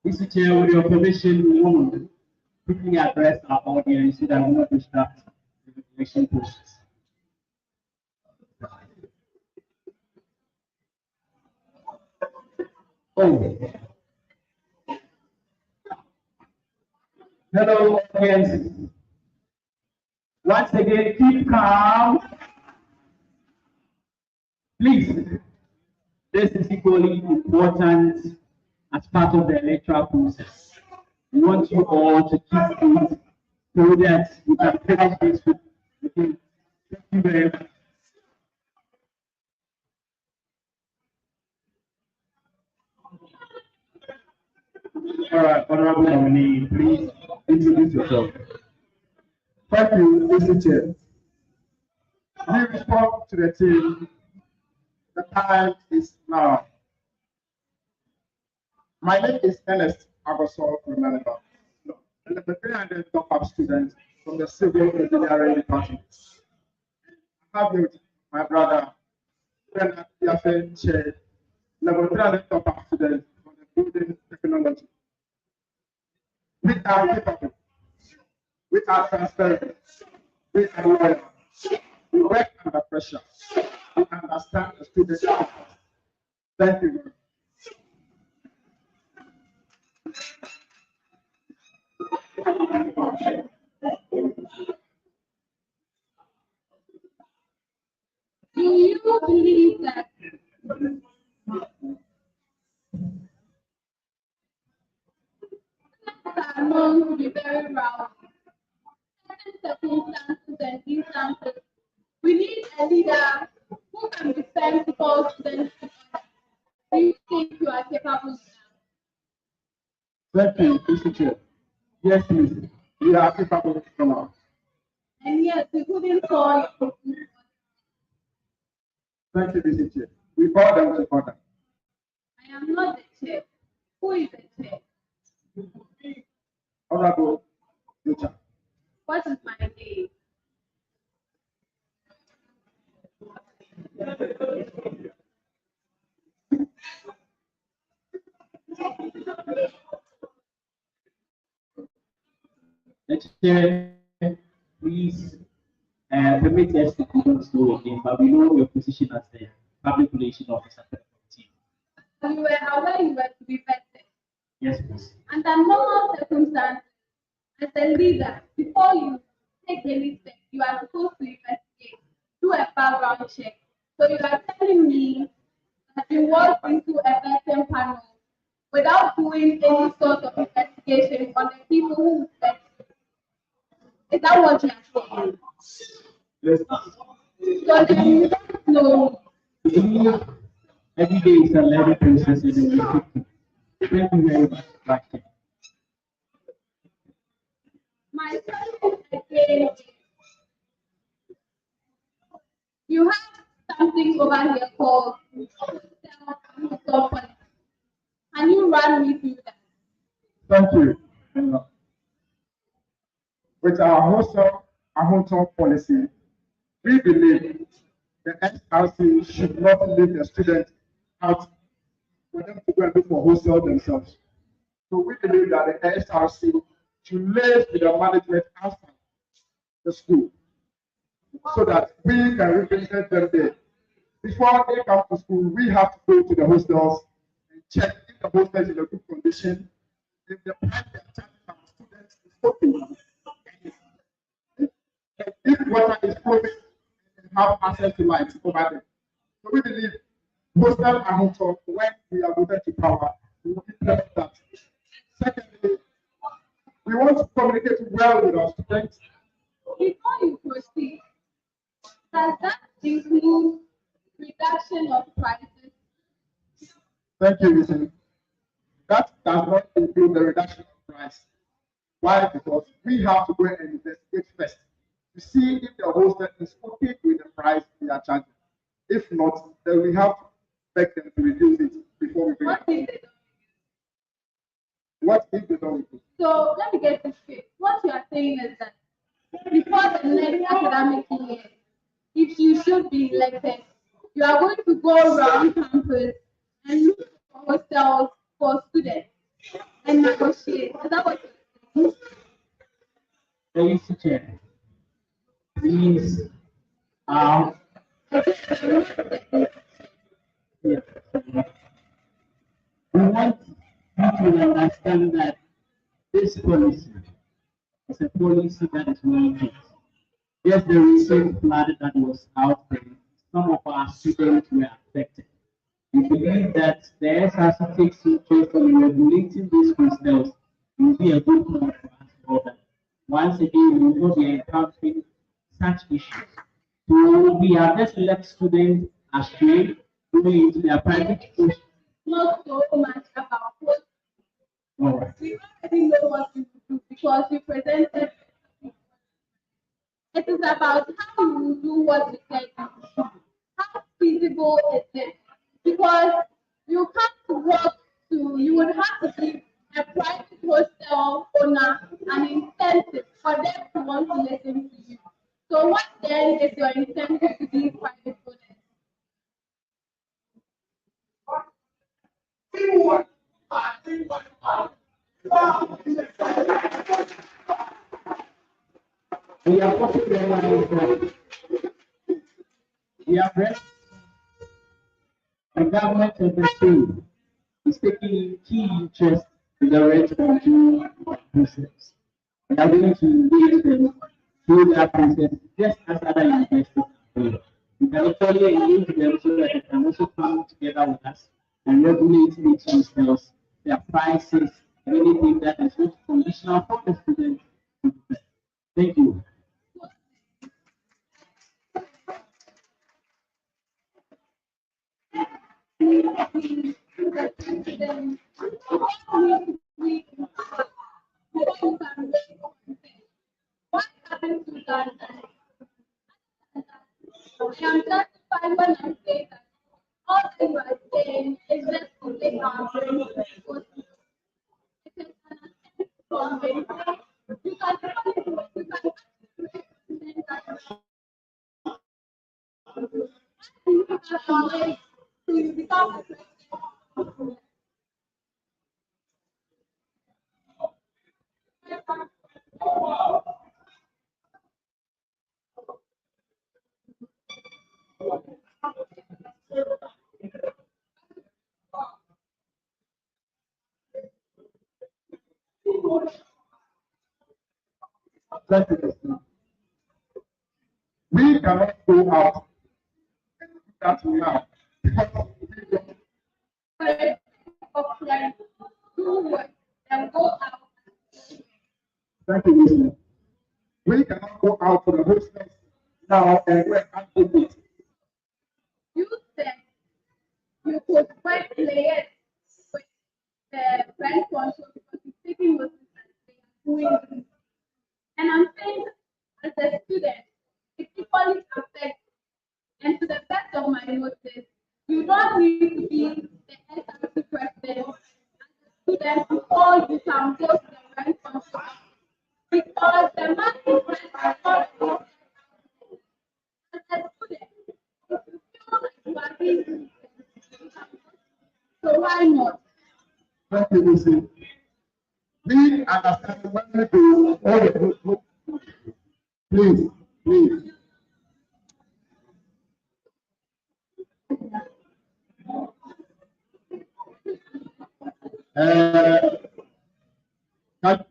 Mr. Chair, with your permission, we want to quickly address our audience so that we will not distract the election process. Oh. Hello, audience. Once again, keep calm. Please, this is equally important as part of the electoral process. We want you all to keep things so that we can finish this with you. Thank you very much. All right, Honorable nominee, please introduce yourself. Thank you, Mr. Chair. We respond to the team. The time is now. My name is Ernest Agosol Remember, and I'm a 300 top-up student from the Civil Engineering Department. I have with my brother, Bernard Yafen Che, level 300 top-up student from the Building Technology. We are capable. We are transparent. We are loyal. We work under pressure. We understand the students. Thank you very much. Do you believe that are known to be very rowdy? Certain circumstances and instances, we need a leader who can be sensible students. Do you think you are capable? Thank you, Mr. Chair. Yes, please. We are capable from us. And yet, we couldn't call you. Thank you, Mr. Chair. We call them to order. I am not the chair. Who is the chair? Honorable Richard. What is my name? Next Chair, please permit us to continue slow again, but we know your position as the public relations officer for the committee. You were aware you were to be vetted. Yes, please. Under normal circumstances, as a leader, before you take any step, you are supposed to investigate, do a background check. So you are telling me that you walked into a vetting panel without doing any sort of investigation on the people who vet. Is that what you are saying? Yes. So then you don't know. Every day is a learning process and we thank you very much. Back to you. My question again is, you have something over here called self-policy. Can you run me through that? Thank you. With our hostel policy, we believe the SRC should not leave the students out for them to go and look for hostel themselves. So we believe that the SRC should liaise with the management outside the school so that we can represent them there. Before they come to school, we have to go to the hostels and check if the hostel is in a good condition, if the price they are charging our students is okay. If water is flowing and have access to light over there. So we believe hostel and hotel, when we are voted to power, we will implement that. Secondly, we want to communicate well with our students. Before you proceed, does that include reduction of prices? Thank you, Listen. That does not include the reduction of price. Why? Because we have to go and investigate first to see if the hostel is okay with the price we are charging. If not, then we have to beg them to reduce it before we bring What it. if they don't? What if they don't reduce? So let me get this straight. What you are saying is that before the next academic year, if you should be elected, you are going to go around campus and look for hostels for students and negotiate. Is that what you're saying? Mr. Chair, please, yeah. We want you to understand that this policy is a policy that is warranted. Yes, the recent flood that was out there, some of our students were affected. We believe that the SRC takes interest in regulating these hostels. It will be a good point for us all that once again we will not be encountering such issues. So we have just let students astray going into their private schools. Not so much about what All right. we already know what you do because you presented. It is about how you do what you said you do. How feasible is it? Because you can't work you would have to give a private hostel owner an incentive for them to want to listen to you. So what then is your incentive to these private owners? We are also realizing that we have read the government of the state is taking key interest in the rent control process. We are going to engage them through that process just as other investors do. We can actually engage them so that they can also come together with us and regulate each hostels, their prices, and anything that is not conditional for the students. Thank you. What happened to that? I am justified when I say that all that you are saying is just to make our brains work. It is an attempt to convince us. You can represent that you have a way to become a president. Thank you. We cannot go out and do that now because we don't. Of like do work and go out. Thank you, Listen. We cannot go out to the hostels now and go and activate. You said you could find players with the brand control because you're taking notice that they are doing this. And I'm saying as a student, it equally affects. And to the best of my notice, you don't need to be the SRC president as a student before you can go to the brand control. Because the money is not as a student. If you feel like you are being so why not? Thank you, Listen. We understand when we do all the good. Please, please. Can,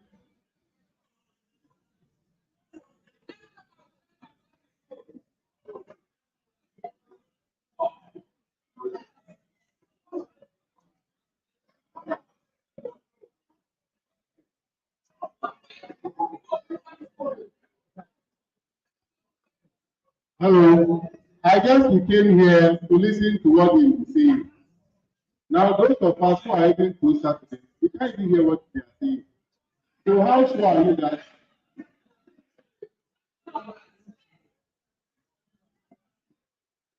Hello. I guess we came here to listen to what they were saying. Now, those of us who are even closer to them, we can't even hear what they are saying. So, how sure are you that?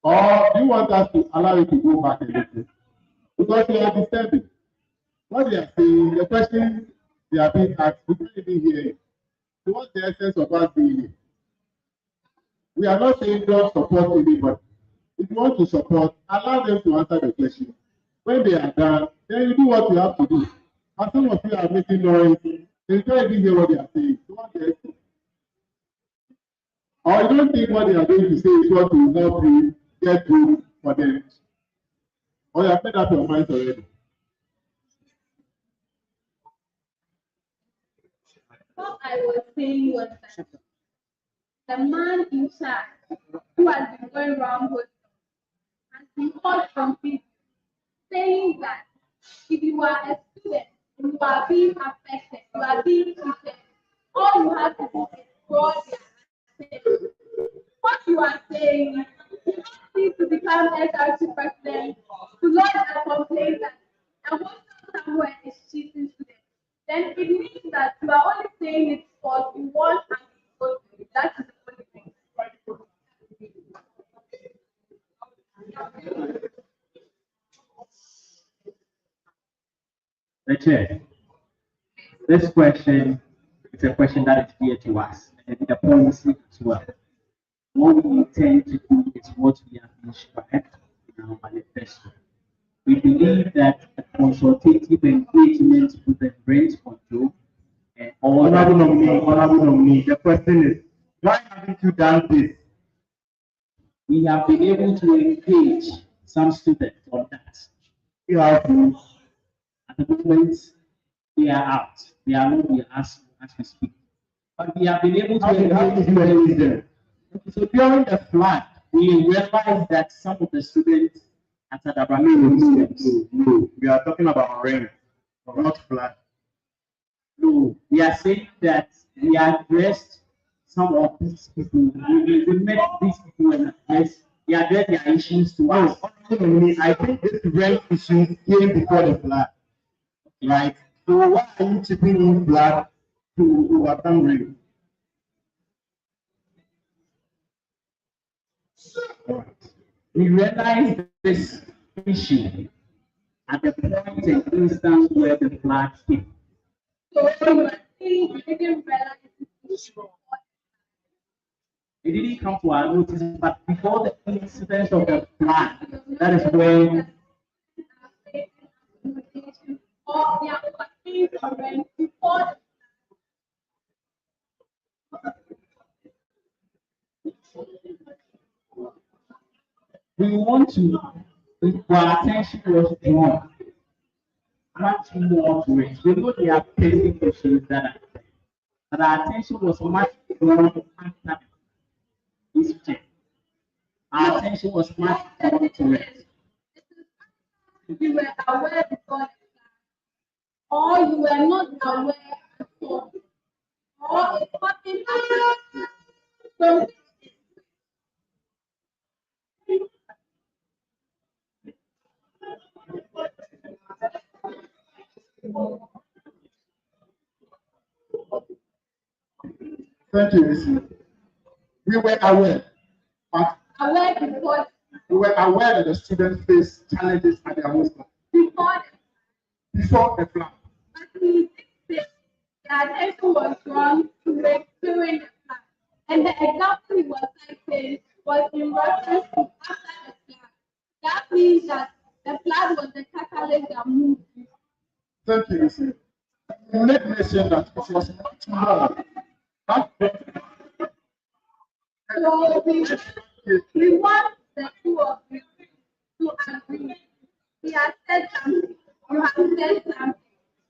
Or do you want us to allow you to go back a little? Because you are disturbing. What they are saying, the questions they are being asked, we can't even hear it. So, what's the essence of us being here? We are not saying don't support anybody. If you want to support, allow them to answer the question. When they are done, then you do what you have to do. And some of you are making noise, they can't even hear what they are saying. So what they are saying. Or you don't think what they are going to say is what will help you get through for them. Or you have made up your mind already. What I was saying was that the man in charge who has been going around with has been called from people saying that if you are a student and you are being affected, you are being treated, all you have to do is draw their attention. What you are saying is you don't need to become SRC president to lodge a complaint that a hostel somewhere is cheating students. Then it means that you are only saying it's for you want and you that is the only thing. The chair. This question is a question that is dear to us and the policy as well. What we intend to do is what we have described in our manifesto. We believe that a consultative engagement with the rent control and all Honorable nominee, the question is, why haven't you done this? we have been able to engage some students on that. You have to. At the moment, they are out. They are not here as we speak. But we have been able to engage them. So during the flood, we realized that some of the students at Adabami No, we are talking about rain, not flood. No, we are saying that we addressed some of these people. We met these people and they addressed their issues to us. I think this rain issue came before the flood, right? So why are you chipping in flood to overcome rain? We realized this issue at the point and instance where the flood came. So you are saying you didn't realize this issue. It didn't come to our notice, but before the incident of the flood, that is when Or they are paying for rent before we want to, our attention was drawn much more to it. We know there are pending issues that are there, but our attention was much drawn after this check. Our attention was much drawn to it. you were aware before the plan, or you were not aware at all, or it happened after. So Thank you, Isi. We were aware, but aware before we were aware that the students face challenges at their hostel before before the flood. but we did say the attention was drawn to it during the plan. And the example he was citing was in reference to after the flood. That means that the flood was the catalyst that moved you. Thank you, Isi. You made mention that it was much more. So we want the two of you to agree. He has said something, you have said something.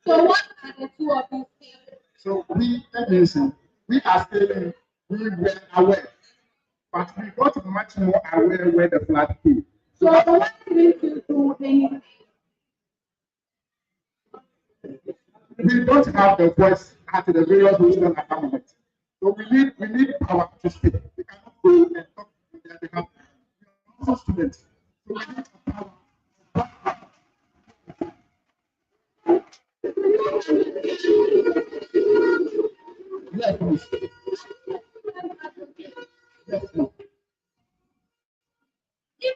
So what are the two of you saying? So we are saying we were aware, but we got much more aware when the flood came. So what didn't you do anything? We don't have the voice at the various regional governments. So we need power to speak. We cannot go and talk with their behalf. We are also students. So we need power. Yes, please. Yes, please. If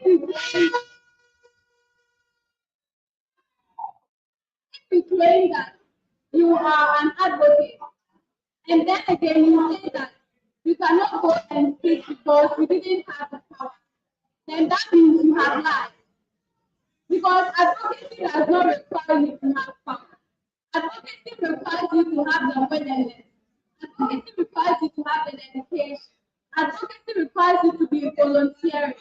you claim that you are an advocate, and then again you say that you cannot go and speak because you didn't have the power, then that means you have lied. Because advocacy does not require you to have power. Advocacy requires you to have the willingness. Advocacy requires you to have an education. Advocacy requires you to be volunteering.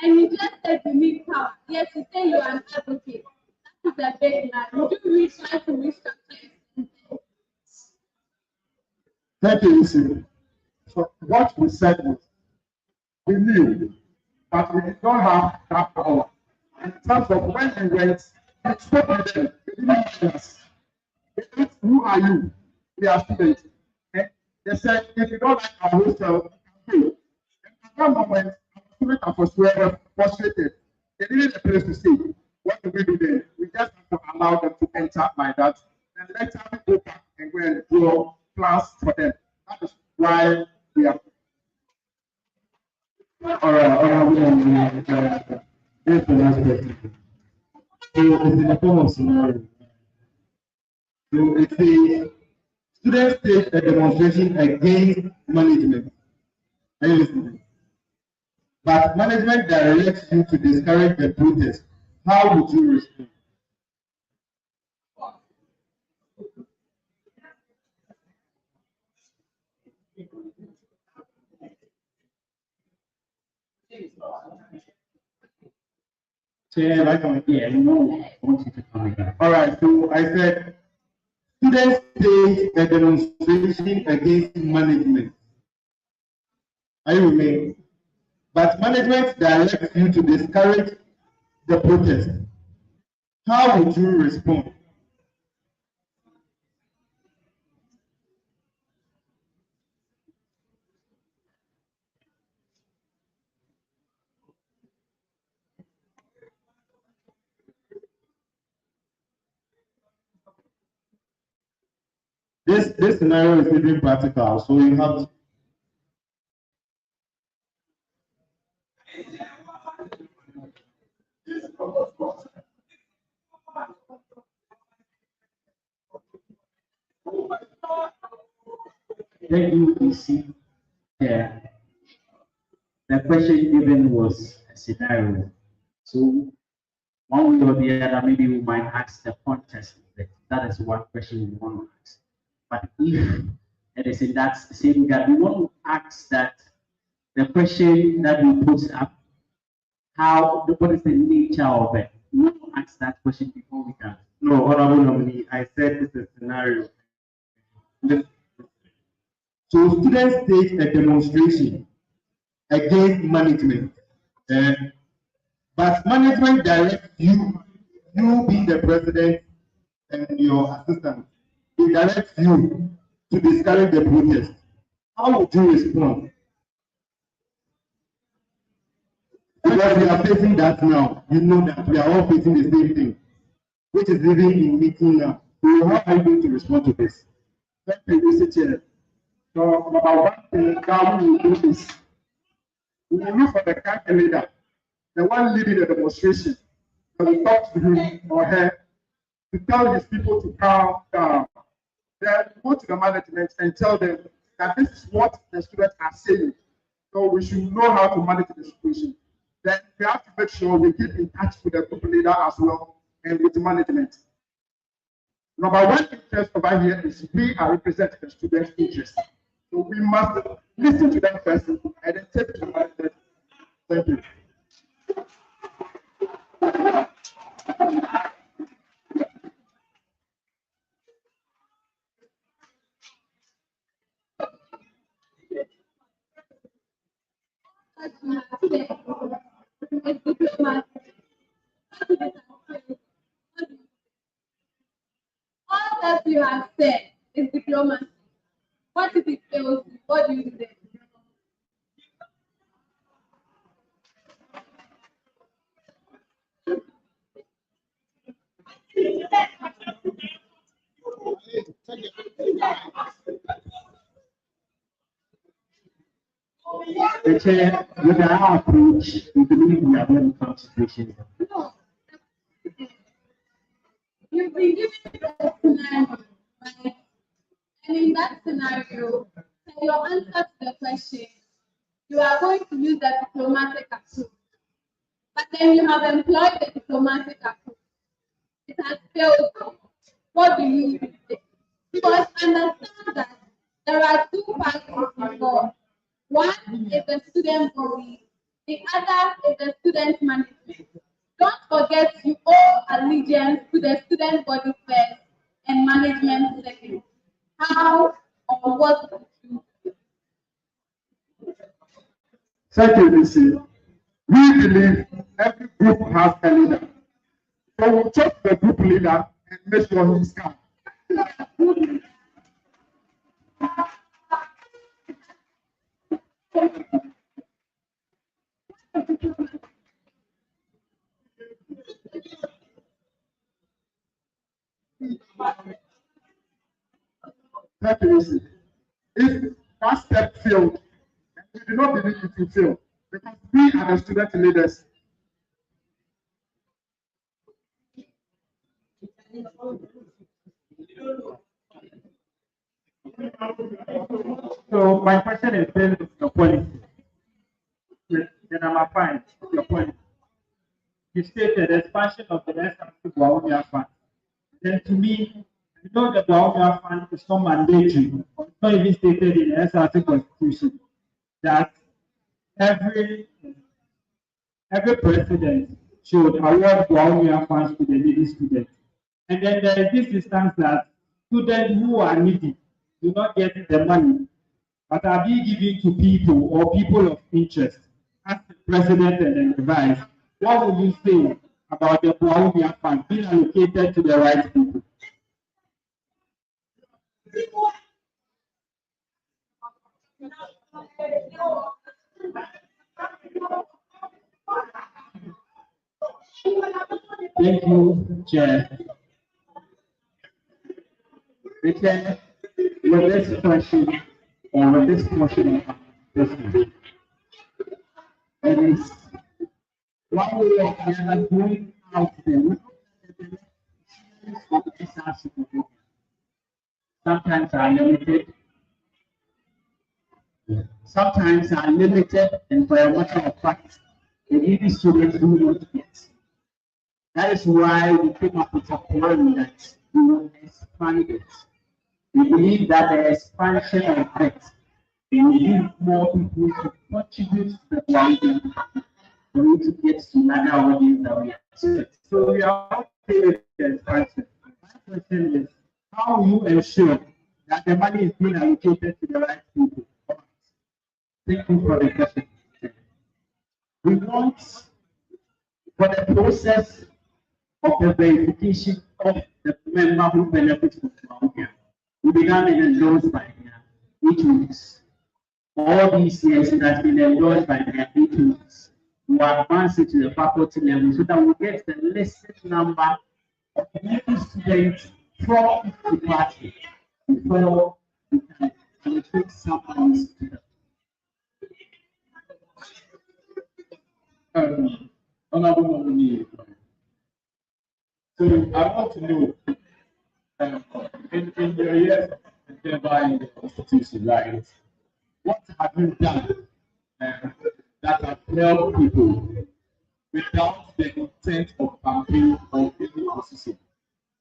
And you just said you need power. Yes, you say you are an advocate. That is a big lie. Would you really try to restructure? Thank you, Lucy. So what we said was we knew that we did not have that power. In terms of when we went, we spoke with them, they didn't know us. They asked, who are you? We are students. And they said, if you don't like our hostel, you can go. And at that moment, our students are frustrated. They didn't have a place to stay. What do we do then? We just have to allow them to enter like that. And later we go back and go and draw plans for them. That is why we are. All right, here's the last question. So it's in the form of scenario. So it's the students take a demonstration against management. Are you listening? But management directs you to discourage the protest. How would you respond? Chair, I come here. I want you to come again. All right. So I said, students take a demonstration against management. Are you with me? But management directs you to discourage the protest. How would you respond? This scenario is really practical, so you have to. Then you see there, the question given was a scenario. So one way or the other, maybe we might ask the contest. That is one question we want to ask. But if it is in that same regard, we want to ask that the question that we put up, what is the nature of it? We want to ask that question before we can. No, honorable nominee, I said it's a scenario. So students take a demonstration against management, but management directs you being the president and your assistant, they direct you to discourage the protest. How would you respond? Because we are facing that now. You know that we are all facing the same thing, which is living in meeting now. So how are you going to respond to this? Thank you, Mr. Chair. So number one thing that we will do is we will look for the country leader, the one leading the demonstration, and we talk to him or her to tell his people to calm down. Then go to the management and tell them that this is what the students are saying. So we should know how to manage the situation. Then we have to make sure we keep in touch with the group leader as well and with the management. Number one interest over here is we are representing the students' interest. So we must listen to them first and then take it to the management. Thank you. All that you have said is diplomacy. What if it fails you? What do you do then? The chair, with our approach, we believe we are doing some situations. No. You've been given a scenario, right? And in that scenario, your answer to the question, you are going to use the diplomatic approach. But then you have employed the diplomatic approach. It has failed. What do you do? Because understand that there are two parties involved. One is the student body, the other is the student management. Don't forget you owe allegiance to the student body first and management second. How or what would you do? Thank you, Lucy. We believe every group has a leader. So we check the group leader and make sure he's calm. Thank you, Lucy. If that step failed, we do not believe it will fail because we are the student leaders. So my question is based on your policy. The number 5, your policy. You stated the expansion of the SRC Bawumia Fund. Then to me, you know the Bawumia Fund is not mandatory. It's not even stated in the SRC Constitution that every president should award Bawumia funds to the needy students. And then there is this instance that students who are needy do not get the money, but are being given to people or people of interest. As the president and the vice, what would you say about the Bawumia fund being allocated to the right people? Thank you, Chair. Richard, with this question or with this motion of this it is one way or another going out there. Sometimes are limited. Sometimes are limited, and for a matter of fact, the needy students do not get. That is why we came up with a plan that we will expand it. We believe that the expansion of it will need more people to contribute to the plan for me to get to other audience that we expect. So we are okay with the expansion. My question is, how will you ensure that the money is being allocated to the right people? Thank you for the question. We want for the process of the verification of the member who benefits from Colombia. We began in endorsed by each weeks. All these years it has been endorsed by the each weeks. We advance it to the faculty level so that we get the listed number of new students from each department before we can allocate some funds to them. Honorable nominee. So I want to know, in your years in the institution, right? What have you done that have helped people without the intent of campaign or any position?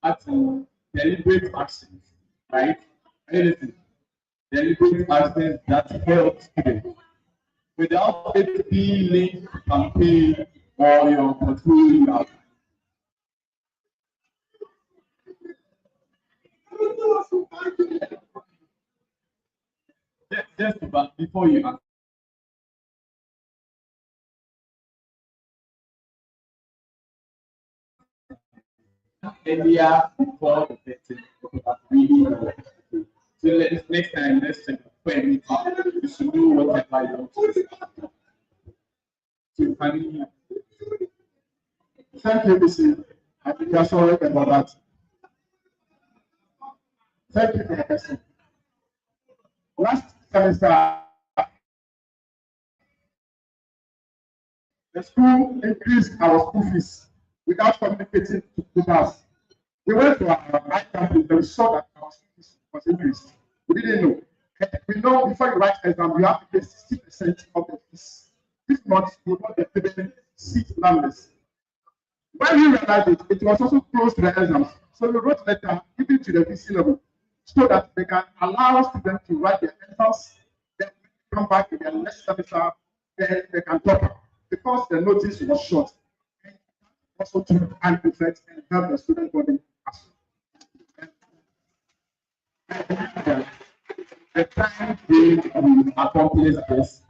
That's deliberate actions, right? Anything. Deliberate actions that help students without it being linked to campaign or your portfolio. Just before you answer. Earlier before the 13th, So next time, let's check for a meeting. You should know whatever you want to say. So finally, Thank you, Mr. I think that's all right about that. Thank you for the question. Last semester, the school increased our school fees without communicating with us. We went to our right campus and we saw that our school fees was increased. We didn't know. And we know before you write exam, you have to pay 60% of the fees. If not, you will not get paid seat numbers. When we realized it, it was also close to the exams. So we wrote a letter even to the VC level so that they can allow students to write their exams, then come back in their next semester, then they can top up. Because the notice was short. And also to aggravate and help the student body as well. the time we accomplished this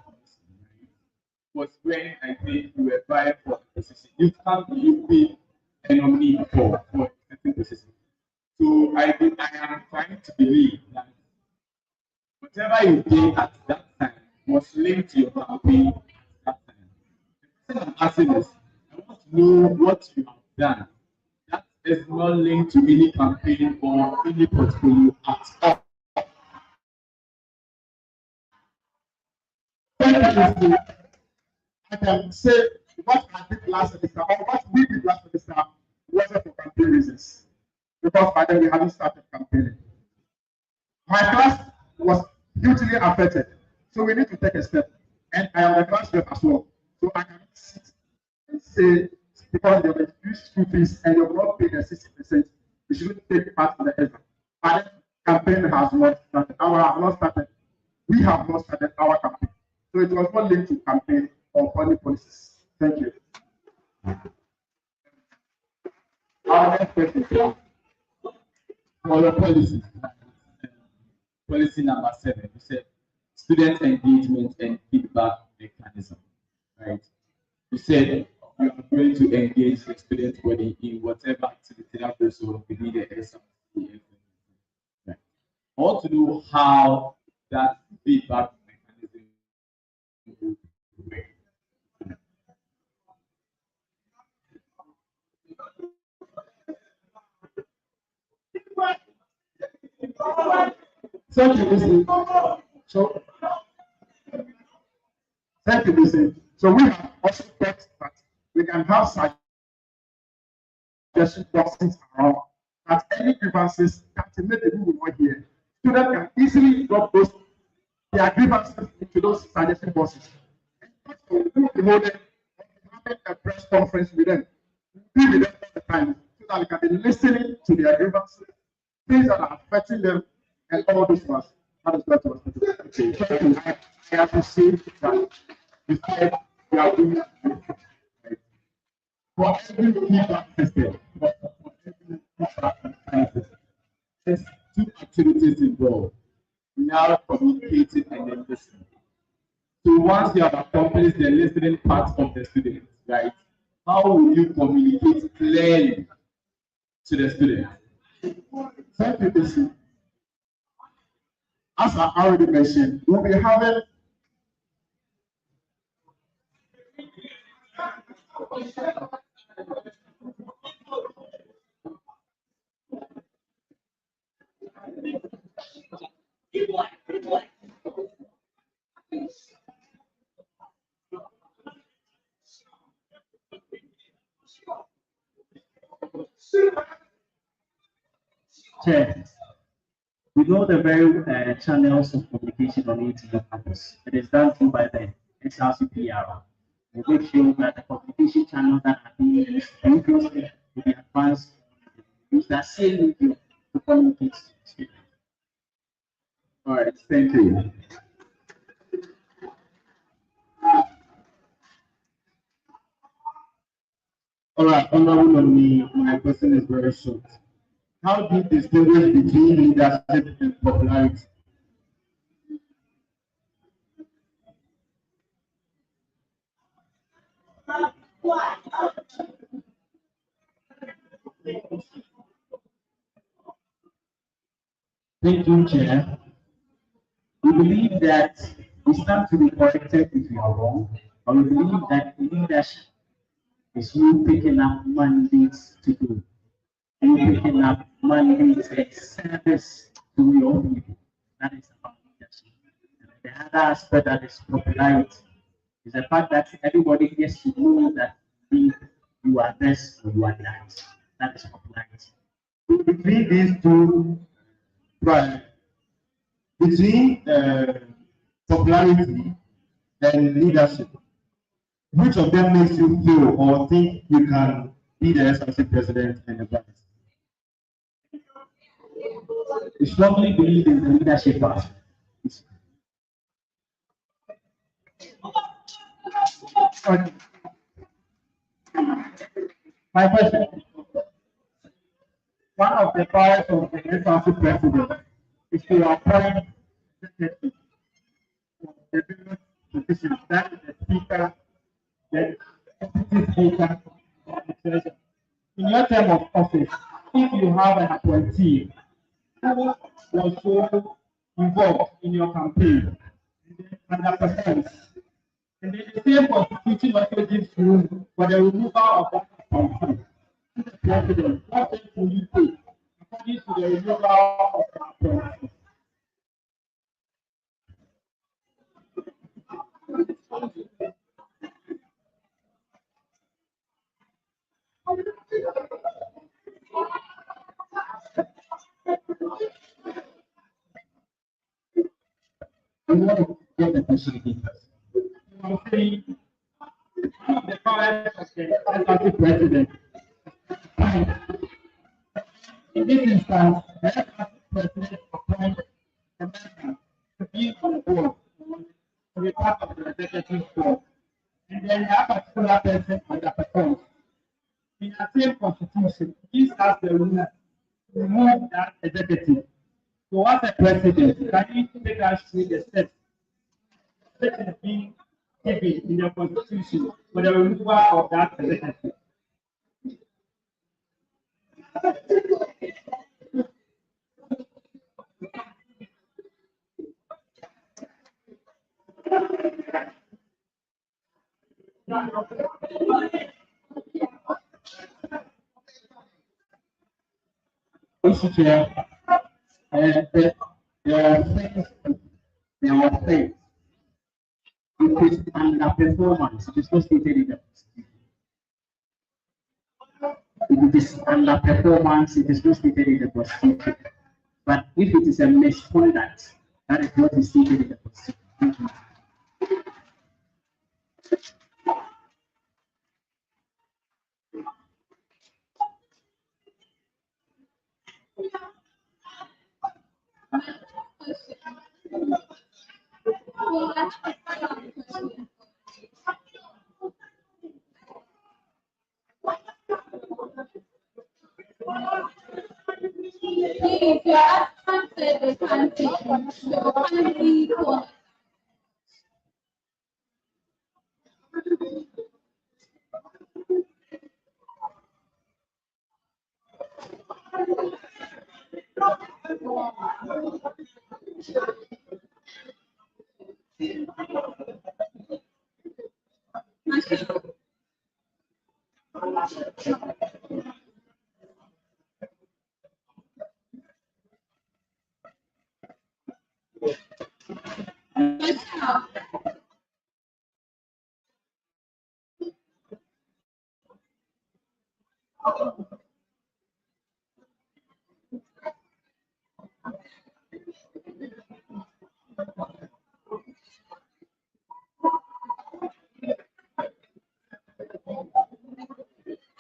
was when I think we were vying for the position. You can't be a nominee for a certain position. So I am trying to believe that whatever you did at that time was linked to your campaign at that time. The reason I'm asking is, I want to know what you have done that is not linked to any campaign or any portfolio at all. I can say what I did last semester or what we did last semester wasn't for campaign reasons. Because by then we hadn't started campaigning. My class was hugely affected. So we need to take a step. And I am the class rep as well. So I can sit and say, because they will use school fees and they will not pay the 60%, we shouldn't take part in the exam. But the campaign has not started. We have not started our campaign. So it was not linked to campaign or money policies. Thank you. Our next question is for the policy. Policy number 7. You said student engagement and feedback mechanism. Right? You said you are going to engage the student body in whatever activity that goes on within the SRC. Right? I want to know how that feedback mechanism will work. Thank you, Mr. So, thank you, Mr. So we have also thought that we can have suggestion boxes around that any grievances that maybe we will not hear. Students can easily drop those their grievances into those suggestion boxes. And we will be holding having a press conference with them. Be with them all the time so that we can be listening to their grievances, things that are affecting them, and all those ones. That is what was okay. Thank you. I appreciate that you said we are doing it for every feedback system. For every feedback system. There's 2 activities involved. Now communicating and then listening. So once you have accomplished the listening part of the student, right? How will you communicate clearly to the student? Thank you, Bisi. As I already mentioned, we'll be having Chair, we know the very channels of communication on ATU campus. It is done through by the SRC PR. We make sure that the communication channels that are being used previously will be advanced. Use that same medium to communicate to students. All right, thank you. All right, honorable nominee, my question is very short. How do you distinguish between leadership and popularity? Thank you, Chair. We believe that we stand to be corrected if we are wrong, but we believe that leadership is you picking up mandates to do, you picking up mandates and service to your people. That is about leadership. And the other aspect that is popularity is the fact that everybody gets to know that you are this or you are that. That is popularity. Between these two, right, between popularity and leadership, which of them makes you feel or think you can be the SRC president and the vice? We strongly believe in the leadership part. Okay. My question. One of the powers of the SRC president is to appoint the different positions. That is the speaker, the deputy speaker, and the treasurer. In your term of office, if you have an appointee who was so involved in your campaign and underperforms, and then the same constitution also gives room for the removal of that appointee to the president, what step will you take according to the removal of the appointee? We want to get the facility first. You see, one of the powers of the SRC president. In this instance, the SRC president appoints a member to be on the board, to be part of the executive board, and then that particular person underperforms. In the same constitution, gives us the room to remove that executive. So, as a president, can you take us through the steps that is being given in the constitution for the removal of that executive? Mr. Chair, there are things, if it's underperformance, it is not stated in the constitution. If it is underperformance, it is not stated in the constitution. But if it is a misconduct, that is what is stated in the constitution. If your husband said they can't take you, you can't leave for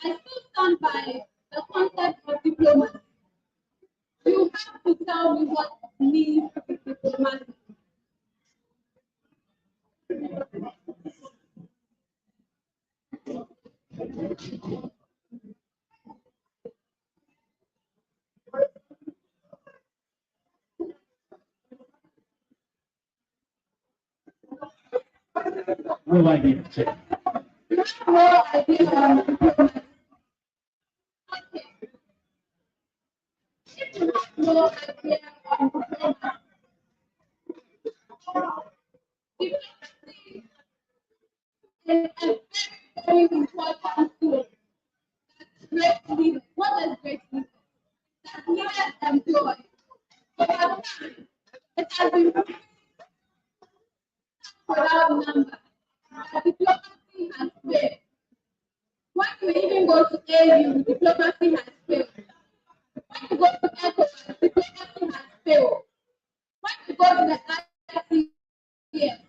I still stand by the concept of diplomacy. You have to tell me what means diplomacy. No idea, Chair. No idea on diplomacy. Okay. If you have no idea on diplomacy, Diplomacy is a very important tool. Great leaders. What is great leaders? That leaders employ over time. It has been proven without number that diplomacy has failed. When you even go to AU, diplomacy has failed. When you go to ECOWAS, diplomacy has failed. When you go to the ICS,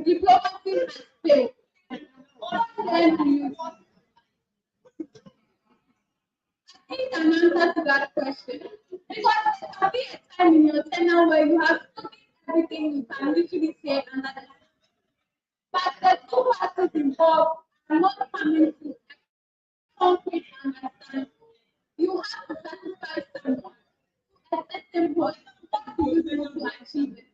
diplomacy has failed. Then you need an answer to that question. Because there will be a time in your tenure where you have spoken everything you can literally say under the sun. But the two parties involved are not coming to a concrete understanding. You have to satisfy someone at a certain point. What do you do to achieve it?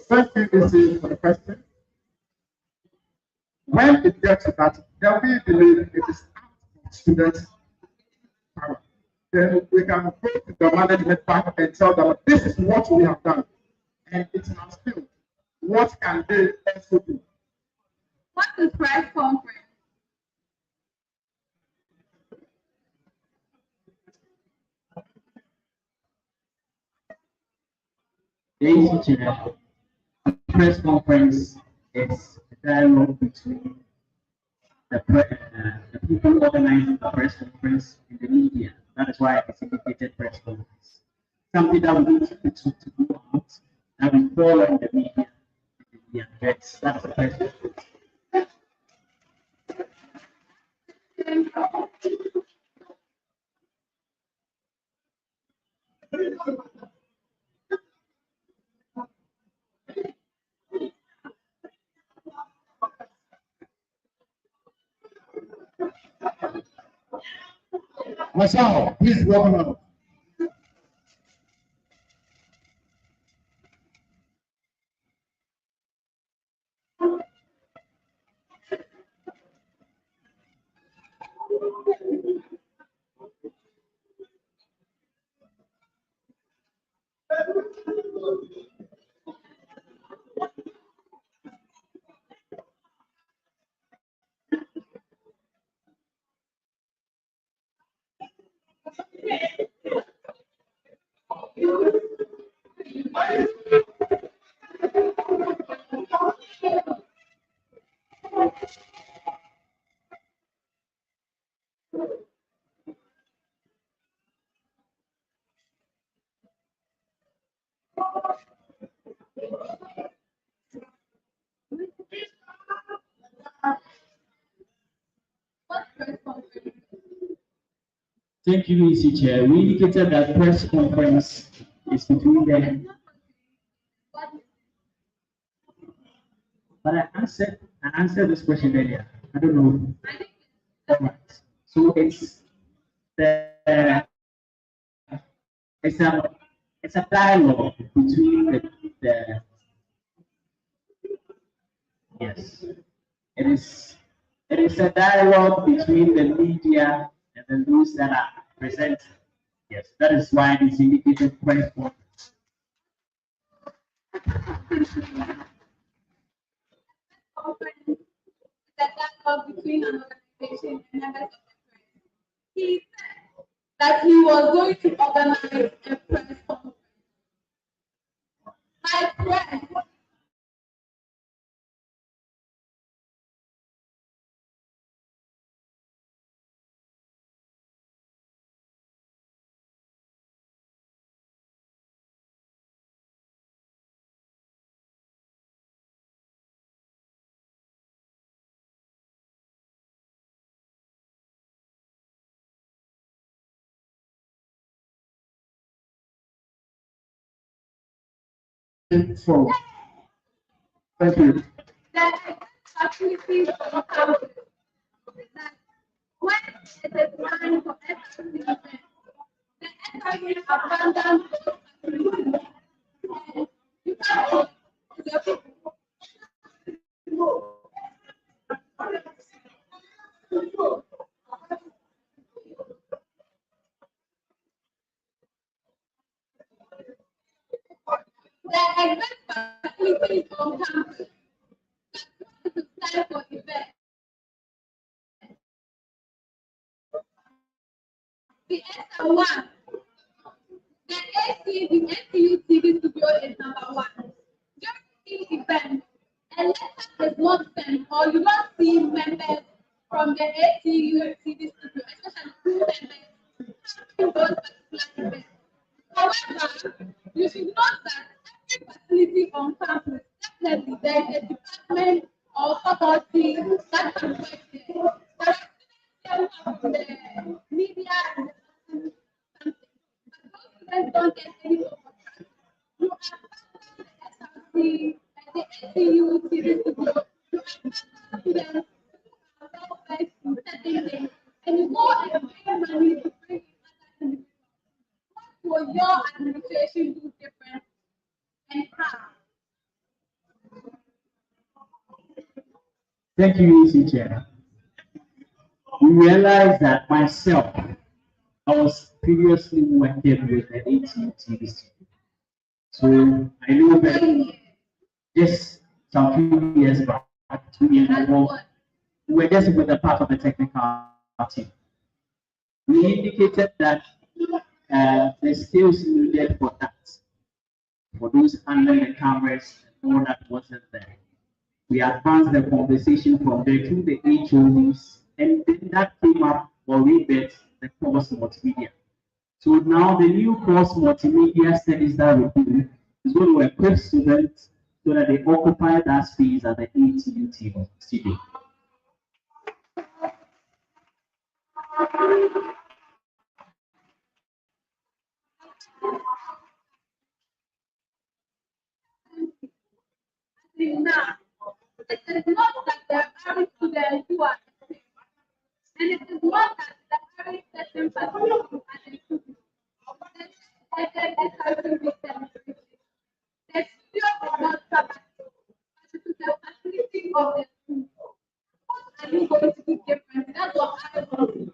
Thank you, Lucy, for the question. When it gets to that, then we believe it is out of students' power. Then we can go to the management back and tell them this is what we have done, and it has failed. What can they also do? What is press conference? The Chair, a press conference is a dialogue between the people organizing the press conference and the media. That is why it's indicated press conference. Something that we need to go out, that we follow in the media. That's the press conference. Marshall, please welcome up. Thank you, Mr. Chair. We indicated that press conference is between them. But I answered this question earlier. I don't know. All right. So it's a dialogue between the yes. It is a dialogue between the media and the news that are presented. Yes, that is why it is indicated press conference. That dialogue between an organization and members of the press. He said that he was going to organize a press conference. My friend, So, thank you. that activities of campus, that when it is time for SRC events, the SRC abandons those activities. And you can't event facilities on campus. To stand for events. The S1, the ATU TV studio is number one. During the event, a letter is not sent or you don't see members from the ATU TV studio, especially crew members, having those particular events. However, you should note that every facility on campus, definitely there is a department or faculty that can work there. There are from the media and something, but those students don't get any overtime. You are part of the SRC and the ATU TV studio. You are part students who are well-versed in certain things, and you go and pay money to bring in other individuals. What will your administration do different and how? Thank you, Mr. Chair. We realized that myself, I was previously working with the ATU TV studio. So I know that just some few years back, 2 years ago, we were just with a part of the technical team. We indicated that the skills needed for that, for those handling the cameras and all that wasn't there. We advanced the conversation from there to the HODs, and then that came up or rebate the course multimedia. So now the new course multimedia studies that we do is going to equip students so that they occupy that space at the ATU TV studio. Now, it is not that there are students who are sick, and it is not that there are certain facilities at the studio. The studio is not covered, but it is the facility of the school. What are you going to do different? That's what I want to do.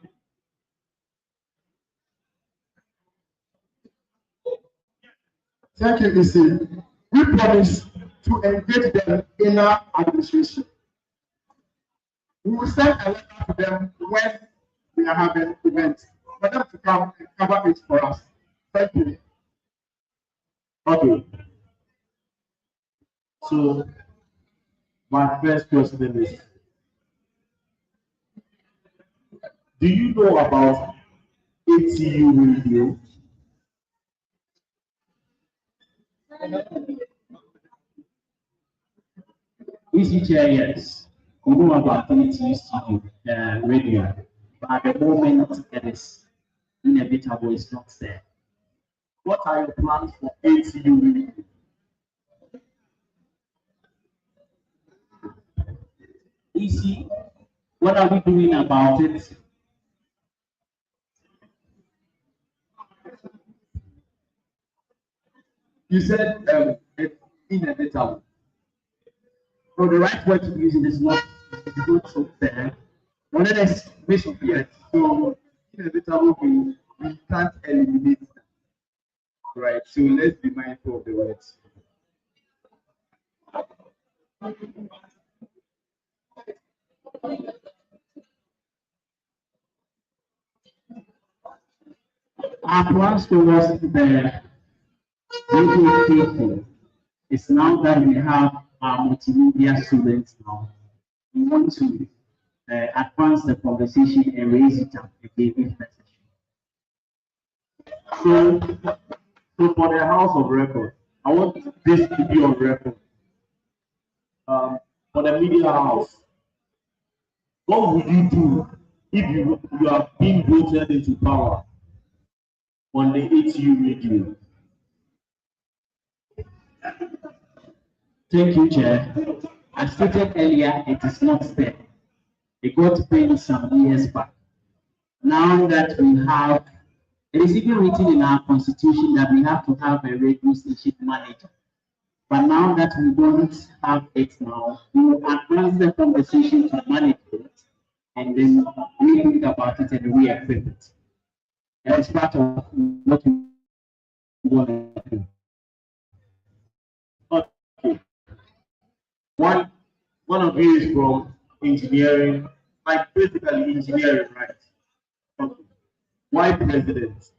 Thank you, Isi. We promise to engage them in our administration. We will send a letter to them when we are having events for them to come and cover it for us. Thank you. Okay. So my first question is, do you know about ATU radio? Easy Chair, yes. We know about ATU studio, radio, but at the moment it is inevitable, it's not there. What are your plans for ATU radio? Easy, what are we doing about it? You said it's inevitable. So the right word to use it is not there. One of the mission, Yes, so inevitable we can't eliminate that. Right, so let's be mindful of the words. our plans towards the radio station is now that we have our multimedia students now. We want to advance the conversation and raise it up again if necessary. So for the House of Record, I want this to be on record. For the media house, what would you do if you are being voted into power on the ATU radio? Thank you, Chair. As stated earlier, it is not there. It got paid some years back. Now that we have, it is even written in our constitution that we have to have a radio station manager. But now that we don't have it now, we will advance the conversation to manage it and then we think about it and we equip it. And it's part of what we want to do. one of you is from engineering, like basically engineering, right? Okay. Why president?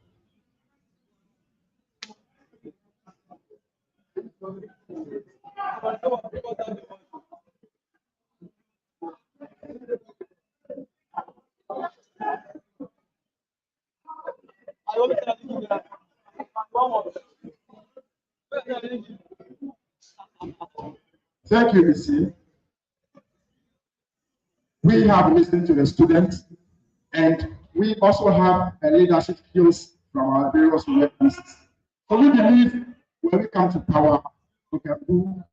Thank you, BC. We have listened to the students, and we also have a leadership skills from our various workplaces. So we believe when we come to power, we can do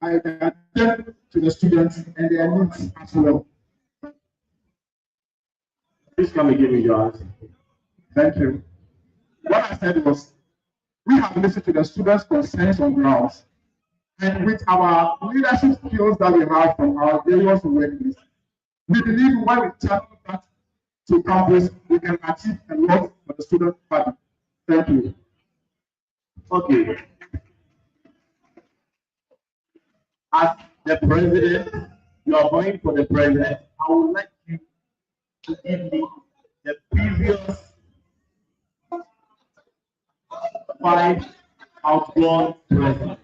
I can attend to the students and their needs as well. Please come and give me your answer. Thank you. What I said was, we have listened to the students' concerns on grounds, and with our leadership skills that we have from our various workplaces, we believe when we channel that to campus, we can achieve a lot for the student body. Thank you. Okay. As the president, you are going for the president. I would like you to give me the previous 5 outgone presidents.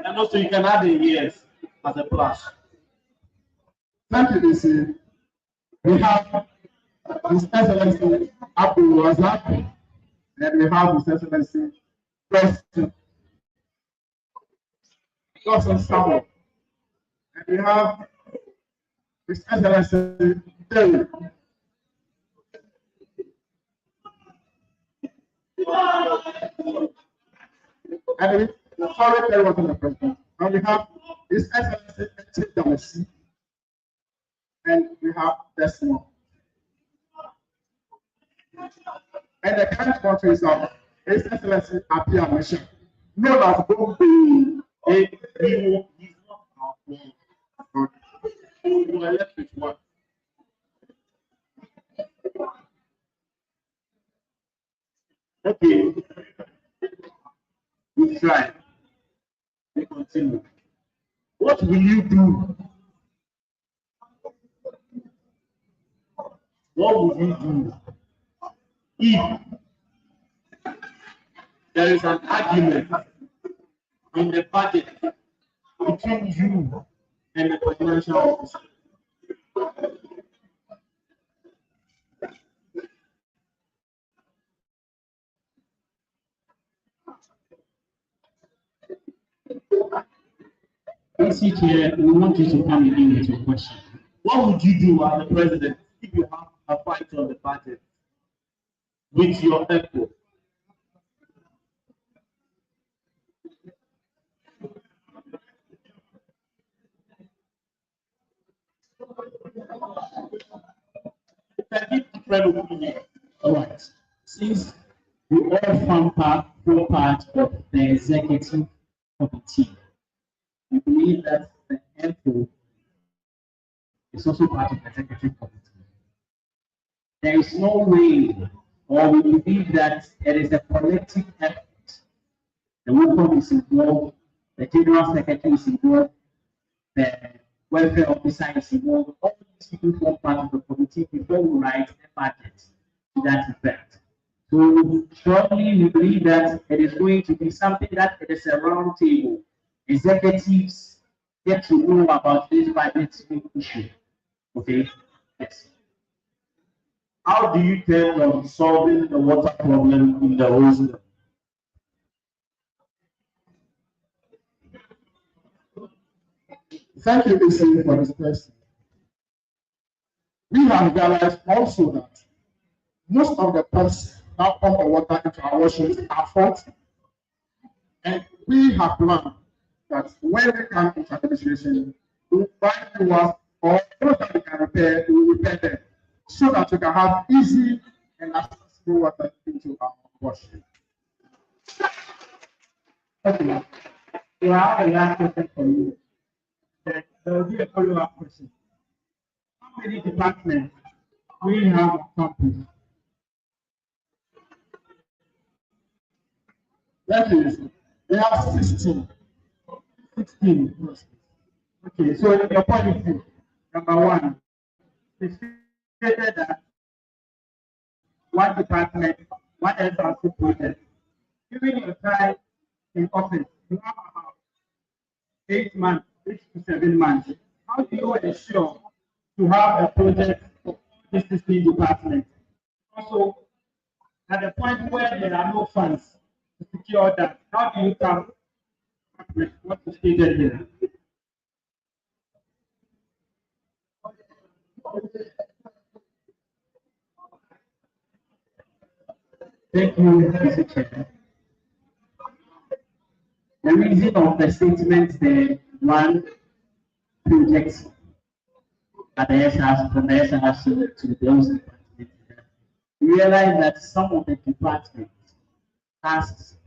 And also you can add the years as a plus. Thank you, DC. We have His Excellency Atu Src, and we have His Excellency President Dr. Samuel, and we have His Excellency Terry. And we sorry, Terry wasn't the president. And we have His Excellency Damasi, and we have Desmond. And the current country is His Excellency Apia Mission, known as Bombay. He's not outgone. You are left with one. Okay. We try. We continue. What will you do? What would you do if there is an argument in the budget between you and the financial officer? AC Chair, we want you to come in with your question. What would you do as the president if you have a fight on the budget with your ECO? All right. Since we all form part of the executive committee, we believe that the ECO is also part of the executive committee. There is no way, or we believe that it is a collective effort. The WOCOM is involved, the general secretary is involved, the welfare officer is involved. All these people form part of the committee before we write a budget to that effect. So surely we believe that it is going to be something that it is a round table. Executives get to know about this budget issue. Okay? Yes. How do you tell on solving the water problem in the Rosendale? Thank you, BC, for this question. We have realized also that most of the pumps that pump the water into our washrooms are faulty. And we have planned that when we come into administration, we will buy new ones or those that we can repair, we will repair them so that we can have easy and accessible water into our washroom. Okay. We have a last question for you. There will be a follow-up question. how many departments we have on campus? That is, we have 16. 16. Okay, so in your policy, number one, it stated that one department, one SRC project. During your time in office, you have about 8 months, 8 to 7 months. How do you ensure to have a project for this 16 departments? Also, at the point where there are no funds to secure that, how do you come up with what is stated here? Thank you, Mr. Chair. The reason of the statement, the one project at the SRC, from the SRC to those departments, we realize that some of the departments has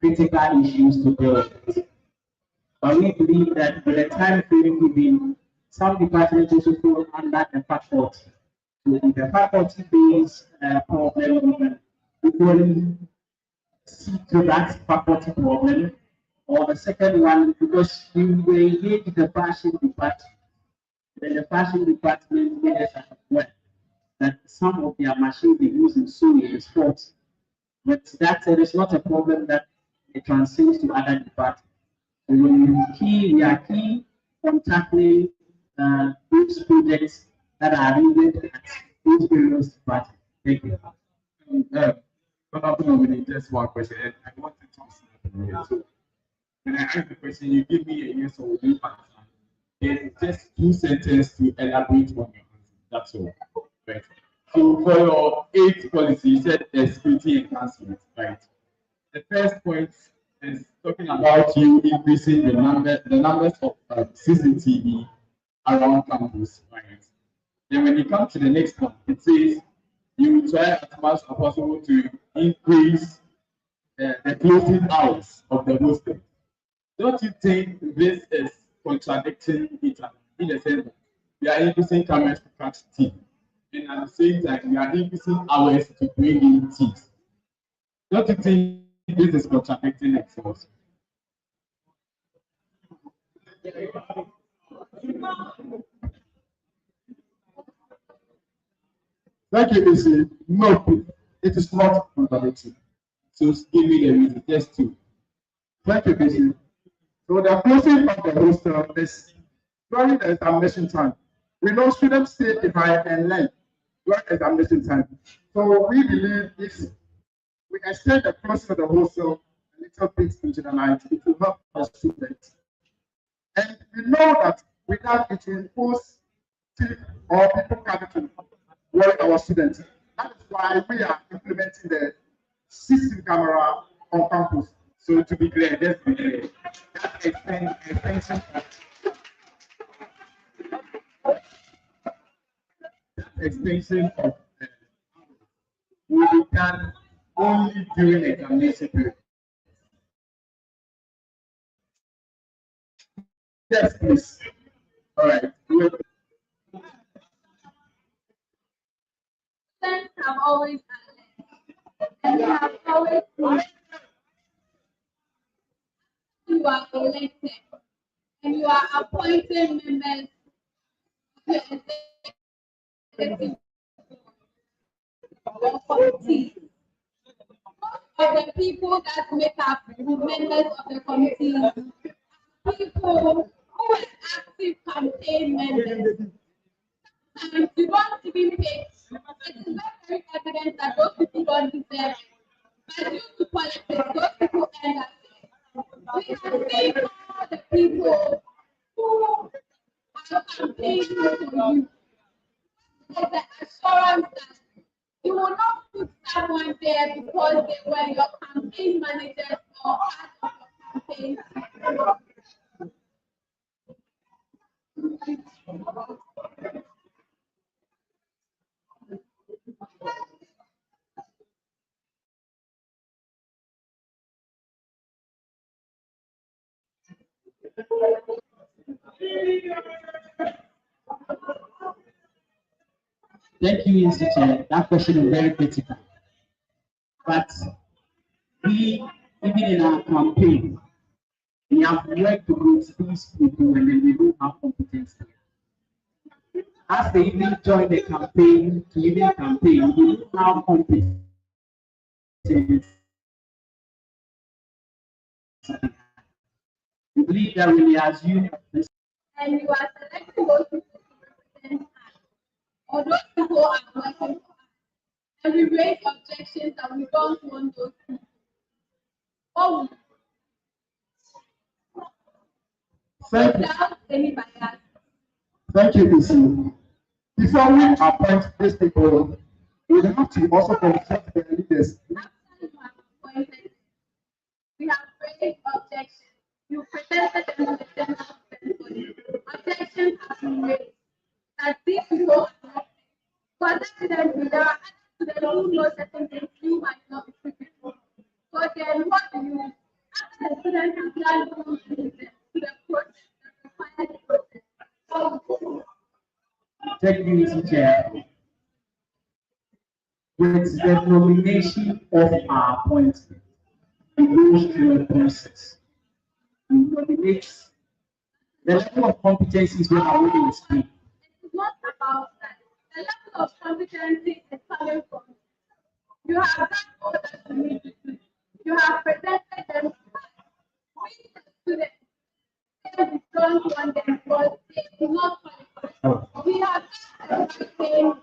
critical issues to deal with. But we believe that with the time frame given, some departments also fall under the faculty. So if the faculty-based problem, we will see to that faculty problem, or the second one, because we will engage the fashion department. Then the fashion department made us aware that some of their machines they use in sewing is fault. But that is not a problem that it transcends to other departments. So we are key on tackling those projects that are needed at those various departments. Thank you. Just one question. I wanted to ask you. So when I ask the question, you give me a yes or no answer. It's just 2 sentences to elaborate on your answer. That's all. Right. So for your 8th policy, you said security enhancement, right? The first point is talking about you increasing the numbers of CCTV around campus, right? Then when you come to the next one, it says you try as much as possible to increase the closing hours of the hostel. Don't you think this is contradicting each other in the sense that we are increasing cameras to catch tea, and at the same time we are increasing hours to bring in tea? Don't you think this is contradicting itself? Thank you, Missy. No, it is not contradicting. So give me the reason, just two. Thank you, Missy. So the closing of the hostel is during the examination time. We know students stay behind and learn during examination time. So we believe if we extend the closing of the hostel a little bit into the night, it will help the students. And we know that without it will impose thief or people coming to worry our students. That is why we are implementing the CCTV camera on campus. So to be clear, let's be clear. That extension of will be done only during examination period. Yes, please. All right. Students have always and they have always you are elected and you are appointing members to executive committee. Of the people that make up members of the committee, people who are active campaign members, and you don't even pay. It is very evident that those people don't deserve it. But due to politics, those people end up there. We have seen all the people who are campaigning for you. There's the assurance that you will not put someone there because they were your campaign managers or part of your campaign. Thank you, Mr. Chair. That question is very critical. But we, even in our campaign, we have worked with these people and then we don't have competence. As they even join the campaign, to even campaign, we don't have competence. We believe that when we assume this. And you are selecting those people to represent us, or those people are working for us. And we raise objections that we don't want those people. Oh, without any bias. Thank you, DC. Before we appoint these people, we have to also consult their leaders. After you have appointed, we have raised objections. You presented them with the assembly. Objections have been raised that these people are not. But evidently, there are others to the who know certain things you might not be privy to. So then, what do you do? After the students have done to the process, the required process. Thank you, Mr. Chair. With the nomination of our appointment, it goes through the process. We nominate the level of competencies we are willing to speak. It's not about that. The level of competency is coming from you have done all that you need to do. You have presented them. We the students, we don't want them because they do not qualify. We have done everything.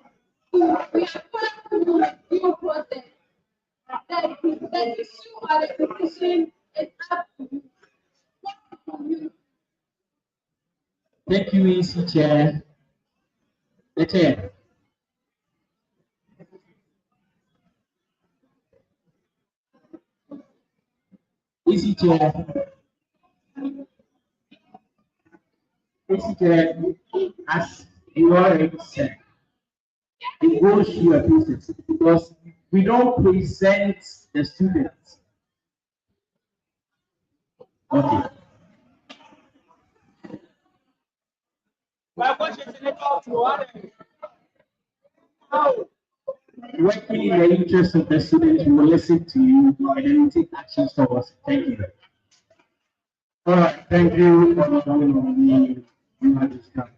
We have gone through the due process. The issue or the decision is up to you. What do you? Thank you, EC Chair. The Chair. EC Chair. EC Chair, as you already said, it goes through a process because we don't present the students. Okay. Working in the interest of the students, we will listen to you and then we take actions towards it. Thank you. All right, thank you for coming on. You have this time.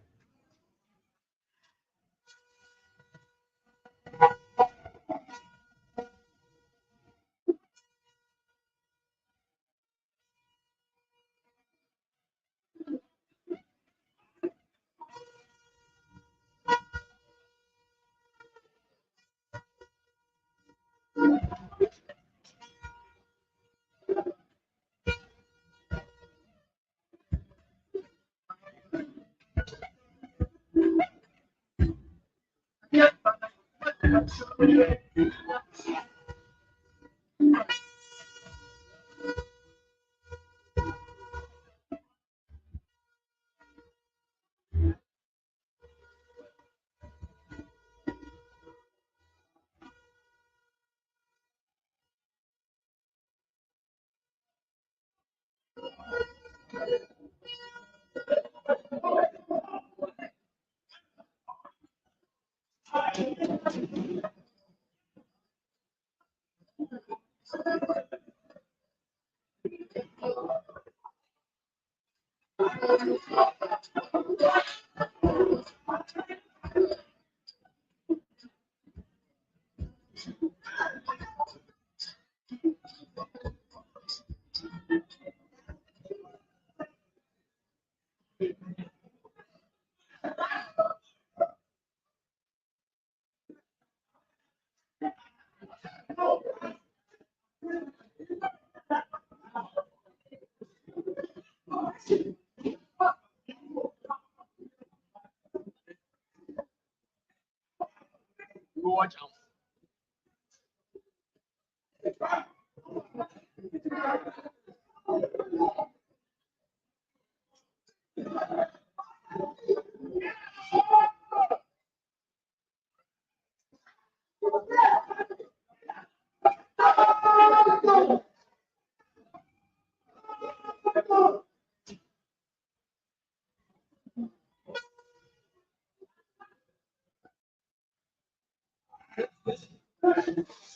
Introduce.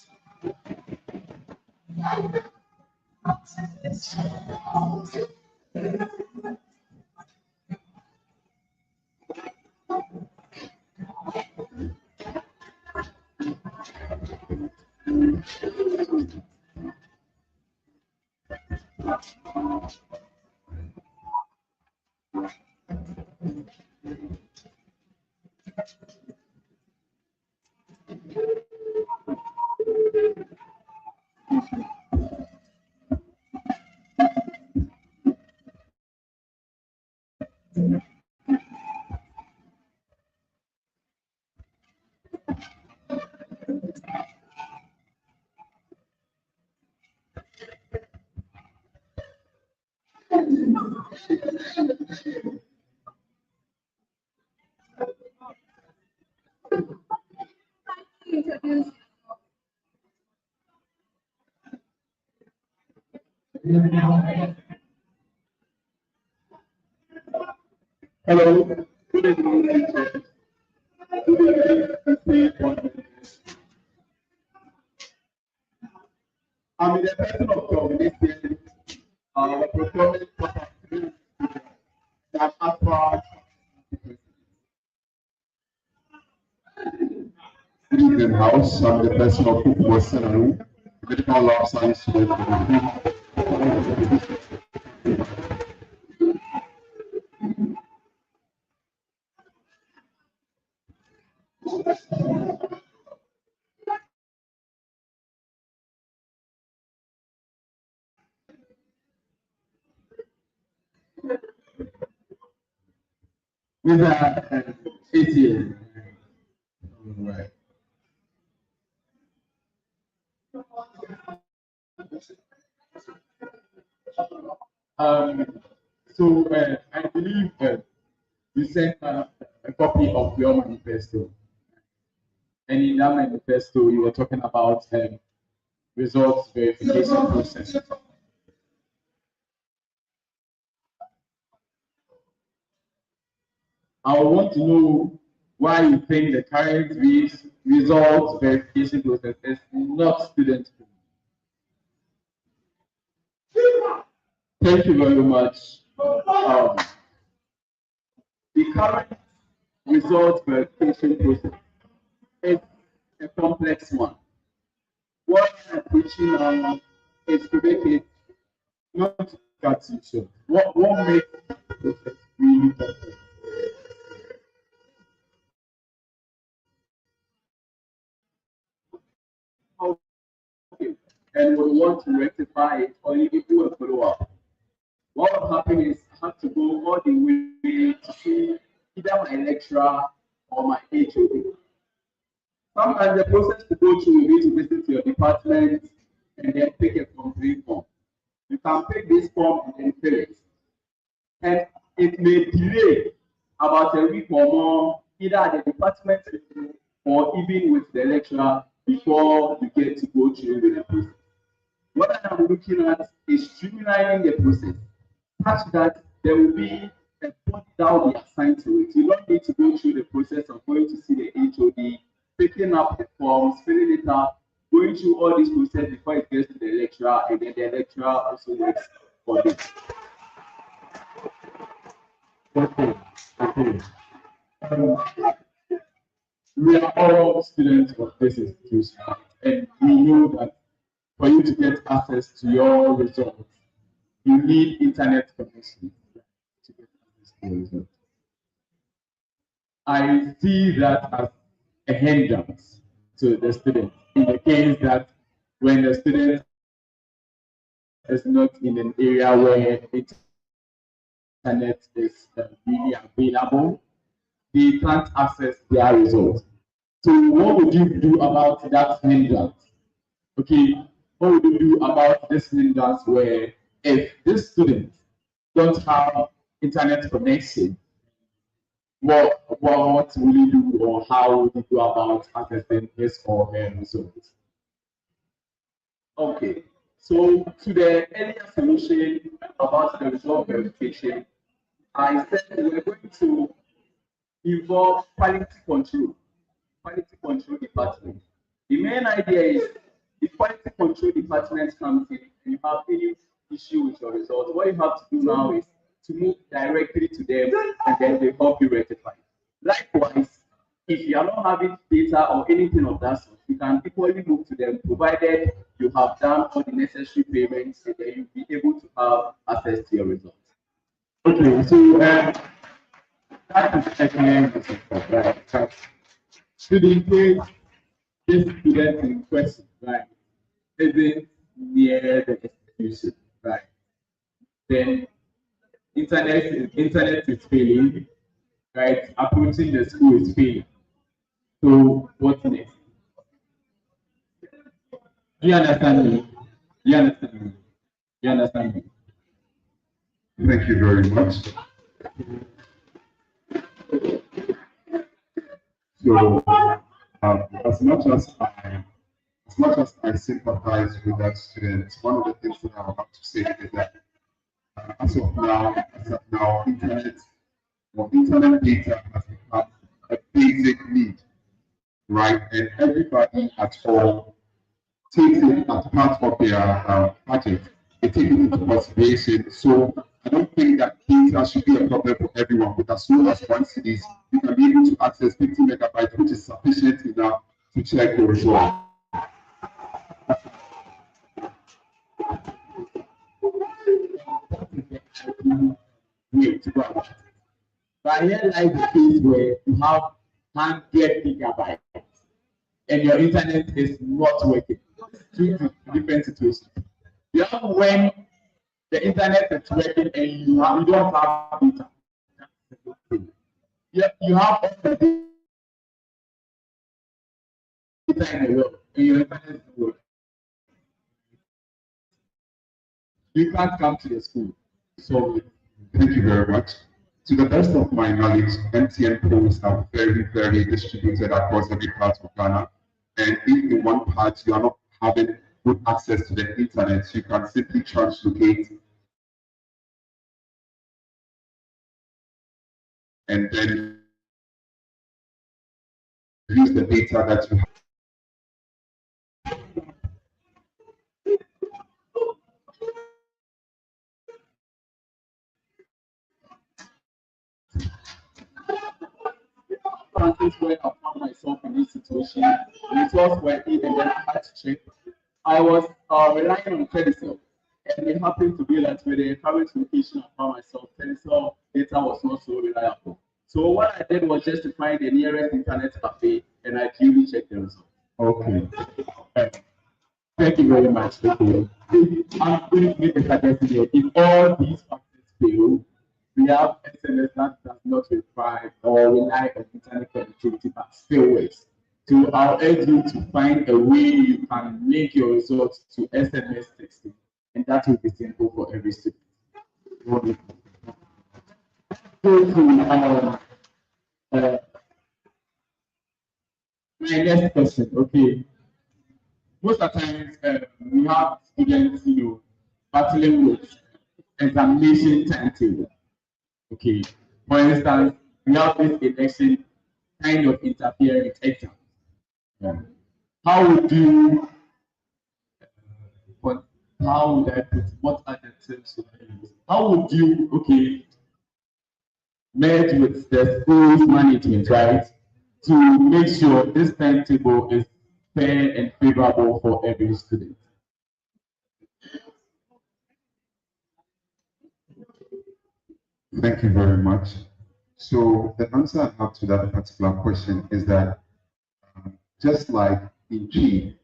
Hello. Good evening, teachers. I'm in the person of communication, performing capacity that as far good evening, house. I'm the person of football salary, medical lab science student. With that, ATU. Right. Um, I believe you sent a copy of your manifesto, and in that manifesto, you were talking about results verification process. I want to know why you think the current results verification process is not student friendly. Thank you very much. The current result verification process is a complex one. What I'm preaching on is to make it not cut you short. What makes the process really complex? Okay. And we want to rectify it or even do a follow-up. What will happen is I have to go all the way to see either my lecturer or my HOD. Sometimes the process to go through, you need to visit your department and then pick a complete form. You can pick this form and then fill it. And it may delay about a week or more, either at the department or even with the lecturer before you get to go through the process. What I am looking at is streamlining the process such that there will be a body that will be assigned to it. You don't need to go through the process of going to see the HOD, picking up the forms, filling it up, going through all this process before it gets to the lecturer, and then the lecturer also works for it. Okay. We are all students of this institution, and we know that for you to get access to your results, you need internet connection to get access to your results. I see that as a hindrance to the student in the case that when the student is not in an area where internet is really available, they can't access their results. So what would you do about that hindrance? Okay, what would you do about this hindrance where if this student don't have internet connection, what will you do or how would you go about accessing his or her results? Okay, so to the earlier solution about the result verification, I said we're going to involve quality control department. The main idea is the quality control department comes in and you have any issue with your results. What you have to do now is to move directly to them and then they help you rectify. Likewise, if you are not having data or anything of that sort, you can equally move to them provided you have done all the necessary payments and then you'll be able to have access to your results. Okay, so that is a clear message, right? So, student case, this student in question, right, isn't near the institution, right? Then internet is failing, right? Approaching the school is failing. So what's next? Do you understand me? Do you understand me? Do you understand me? Thank you very much. So, as much as I sympathize with that student, one of the things that I would have to say is that as of now, internet data has become a basic need, right? And everybody at home takes it as part of their budget. They take it into consideration. So I don't think that data should be a problem for everyone. But as soon as one cities, you can be able to access 50 megabytes, which is sufficient enough to check your result. Way to go about it. But here lies the case where you have 100 gigabytes and your internet is not working. Two different situations. You have when the internet is working and you don't have data. You have all the data in the world and your internet is not working. You can't come to the school. So Thank you very much. To the best of my knowledge, MTN poles are very, very distributed across every part of Ghana. And if in one part you are not having good access to the internet, you can simply translocate and then use the data that you have. instances where I found myself in this situation, results were in and then I had to check. I was relying on Telecel, and it happened to be that with the current location I found myself, Telecel data was not so reliable. So what I did was just to find the nearest internet cafe, and I clearly checked the results. Okay. Thank you very much. I'm going to make a suggestion here. If all these factors fail, we have SMS that does not require or rely on internet connectivity but still works. So I'll urge you to find a way you can make your results to SMS texting, and that will be simple for every student. Go to my next question. Okay. Most of the times we have students, battling with examination timetable. Okay. For instance, we have this election kind of interfere with exams. How would you, how would I put, what are the terms should I use? How would you, merge with the school's management, right, to make sure this timetable is fair and favorable for every student? Thank you very much. So the answer I have to that particular question is that just like in G,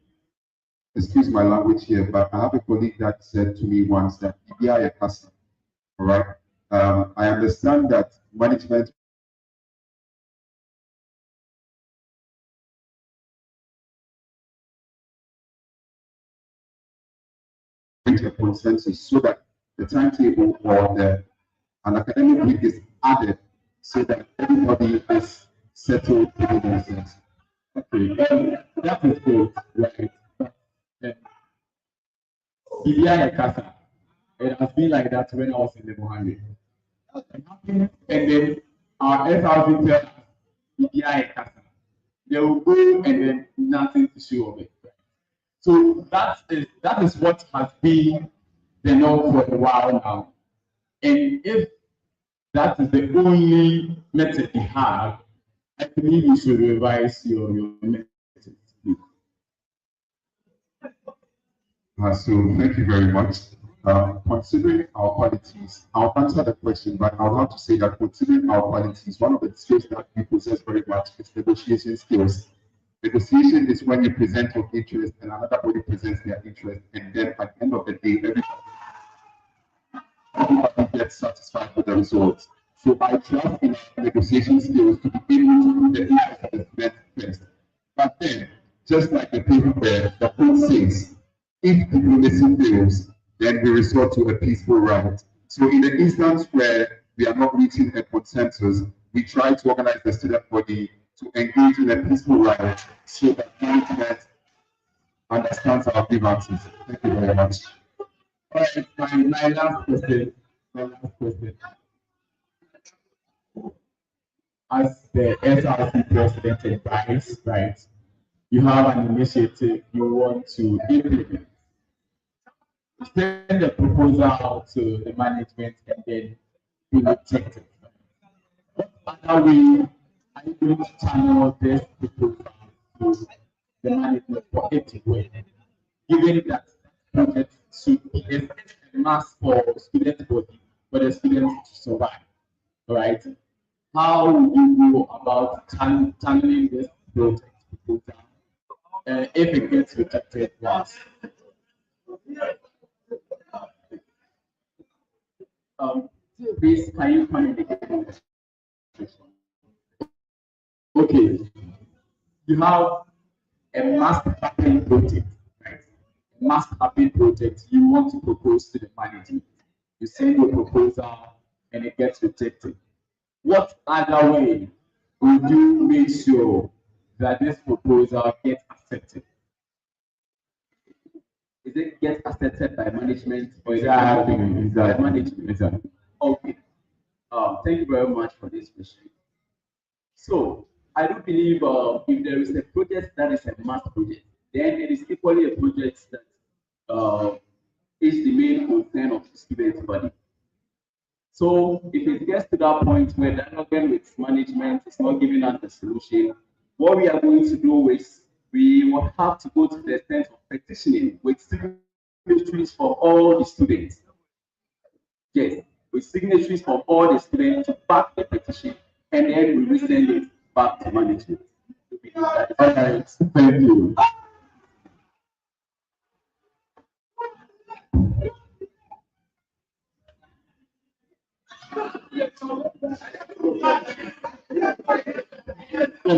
excuse my language here, but I have a colleague that said to me once that yeah, all right. I understand that management reach a consensus so that the timetable or an academic week is added so that everybody is settled within themselves. Okay, that is good, right? BBI Casa, it has been like that when I was in level 100. And then our SRC tells us BBI Casa. they will go and then nothing to show of it. So that is what has been the norm for a while now. And if that is the only method you have, I believe you should revise your method. So thank you very much. Considering our qualities, I'll answer the question, but I would have to say that considering our qualities, one of the skills that we possess very much is negotiation skills. Negotiation is when you present your interest and another body presents their interest, and then at the end of the day, everybody gets satisfied with the results. So I trust in negotiation skills to be able to put the interest of the student first. But then, just like the paper where the code says, if diplomacy fails, then we resort to a peaceful route. So in the instance where we are not reaching a consensus, we try to organize the student body to engage in a peaceful route so that management understands our grievances. Thank you very much. All right, my last question. As the SRC president advised, right? You have an initiative you want to implement. Send the proposal out to the management and then be rejected. What other way are you going to channel this proposal to the management for it to work? Given that project should be a mass for student body, for the students to survive, right? How will you go about channeling this project proposal if it gets rejected once? Please, can you communicate? Okay, you have a must happen project, right? A must happen project you want to propose to the management. You send your proposal and it gets rejected. What other way would you make sure that this proposal gets accepted? Is it get accepted by management or is it by management? Exactly. Okay. Thank you very much for this question. So I do believe if there is a project that is a mass project, then it is equally a project that is the main concern of the student body. So if it gets to that point where dialogue with management is not giving us the solution, what we are going to do is we will have to go to the extent of petitioning with signatories from all the students. Yes, with signatories from all the students to back the petition, and then we will send it back to management. All right, thank you.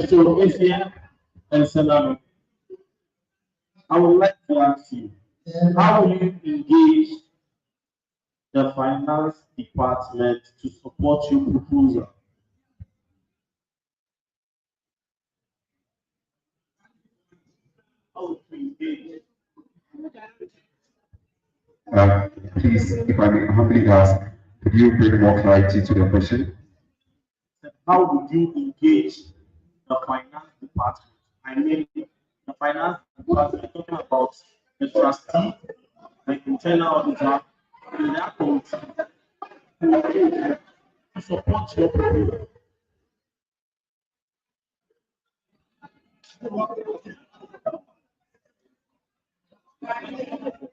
So, Asia and Salam, I would like to ask you, how will you engage the finance department to support your proposal? How will you engage? Please, if I may humbly ask, could you bring more clarity to the question? How would you engage the finance department? I mean, the finance department, talking about the trustee, the internal auditor, and that committee to support your proposal.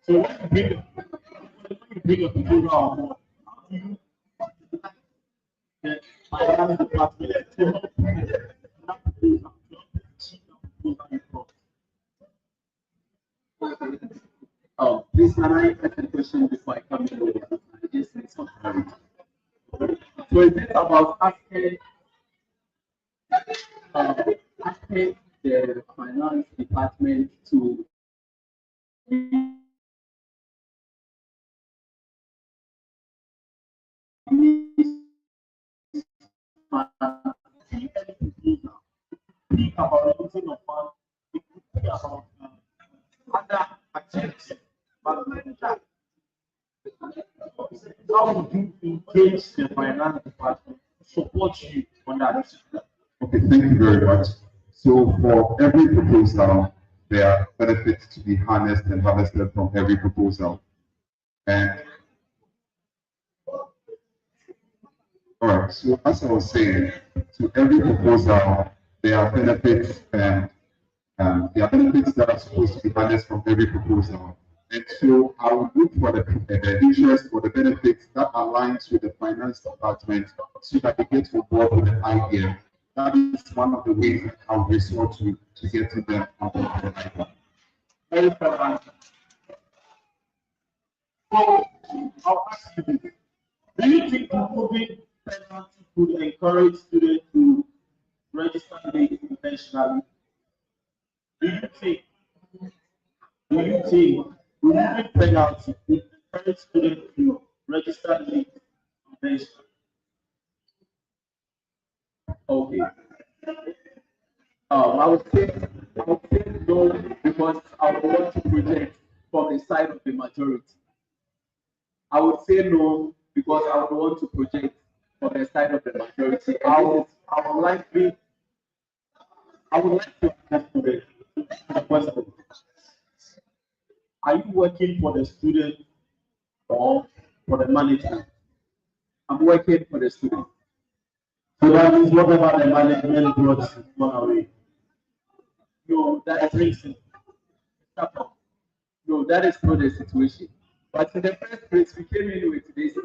So when you bring a proposal on, how do you the finance department to help you with that proposal, to help you achieve that proposal you brought? Please, can I ask a question before I come in with the just need some clarity. So is it about asking the finance department to Think about the using of funds, it could be about other activities. But how would you engage the finance department to support you on that? Okay, thank you very much. So for every proposal, there are benefits to be harnessed and harvested from every proposal. And all right, so as I was saying, to every proposal, there are benefits and there are benefits that are supposed to be harnessed from every proposal. And so I will look for the interest or the benefits that aligns with the finance department so that they get on board with the idea. That is one of the ways I will resort to getting them on board with the idea. Very fair answer. So I'll ask you this. Do you think removing penalty could encourage students to register late intentionally? Do you think removing penalty could encourage students to register late intentionally? Okay. I would say no because I would want to project from the side of the majority. I would say no because I would want to project from the side of the majority. I would like to ask students a question. Are you working for the student or for the management? I'm working for the student. So that means whatever the management brought is gone away. No, that is no, that is not the situation. But in the first place, we came in with this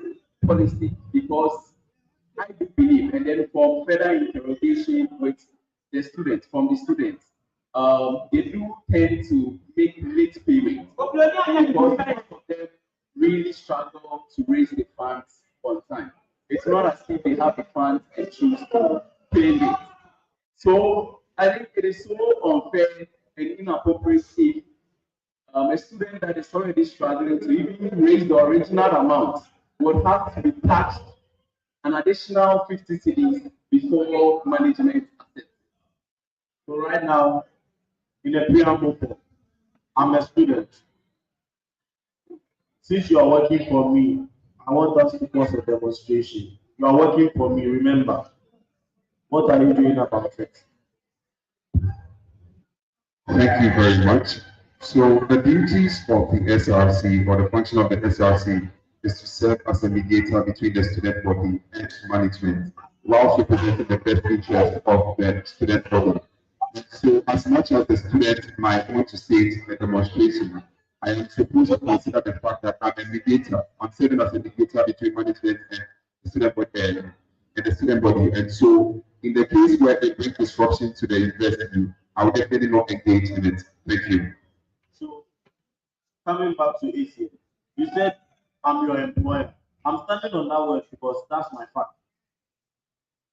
policy because I do believe, and then for further interrogation with the students, from the students, they do tend to make late payments because most of them really struggle to raise the funds on time. It's not as if they have the funds and choose to pay late. So I think it is so unfair and inappropriate if a student that is already struggling to even raise the original amount would have to be taxed an additional 50 cedis before management accepts. So right now, in the preamble form, I'm a student. Since you are working for me, I want us to pause a demonstration. You are working for me, remember. What are you doing about it? Thank you very much. So the duties of the SRC or the function of the SRC is to serve as a mediator between the student body and management, whilst representing the best interest of the student body. So as much as the student might want to say it in the demonstration, I am supposed to consider the fact that I'm a mediator. I'm serving as a mediator between management and the student body. And so in the case where it brings disruption to the university, I will definitely not engage in it. Thank you. So, coming back to ACA, you said I'm your employer. I'm standing on that word because that's my fact.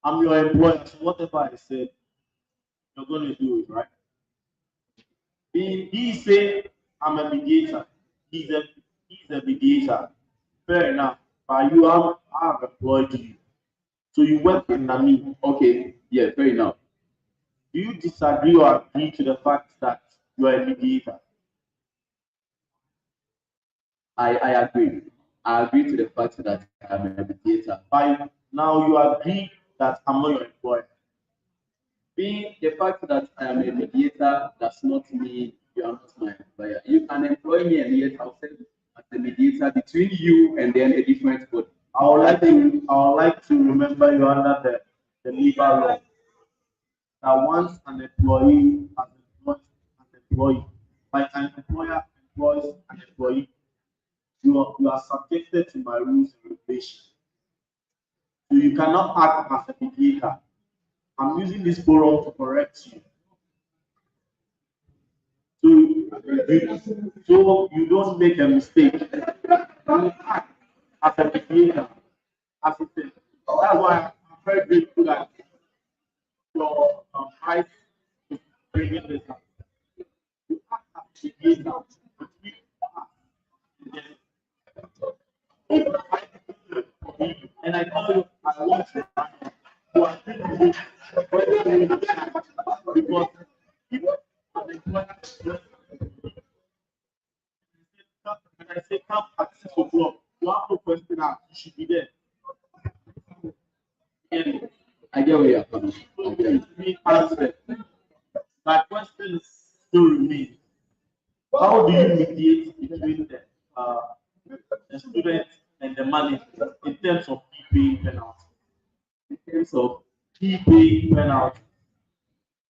I'm your employer, so whatever I said, you're going to do it, right? He said I'm a mediator. He's a mediator. Fair enough. But I have employed you. So you work under me. Okay, yeah, fair enough. Do you disagree or agree to the fact that you are a mediator? I agree. I agree to the fact that I'm a mediator. By now you agree that I'm not your employer. Being the fact that I am a mediator does not mean you are not my employer. You can employ me and yet I'll serve as a mediator between you and then a different body. I would like to remember you under the labor law that once an employee has employed an employee, like an employer employs an employee, you are subjected to my rules and regulations. So you cannot act as a mediator. I'm using this forum to correct you. So you don't make a mistake. You act as a mediator. As it is. That's why I'm very grateful that your eyes is bringing this up. You act as a mediator between us. And I tell you, I want to agree with you because if an employer when I say come at 6 o'clock, you have to question out, you should be there. I get where you're coming. Be answered. how do you mediate between the student and the manager in terms of fee paying penalty? In terms of fee paying penalty.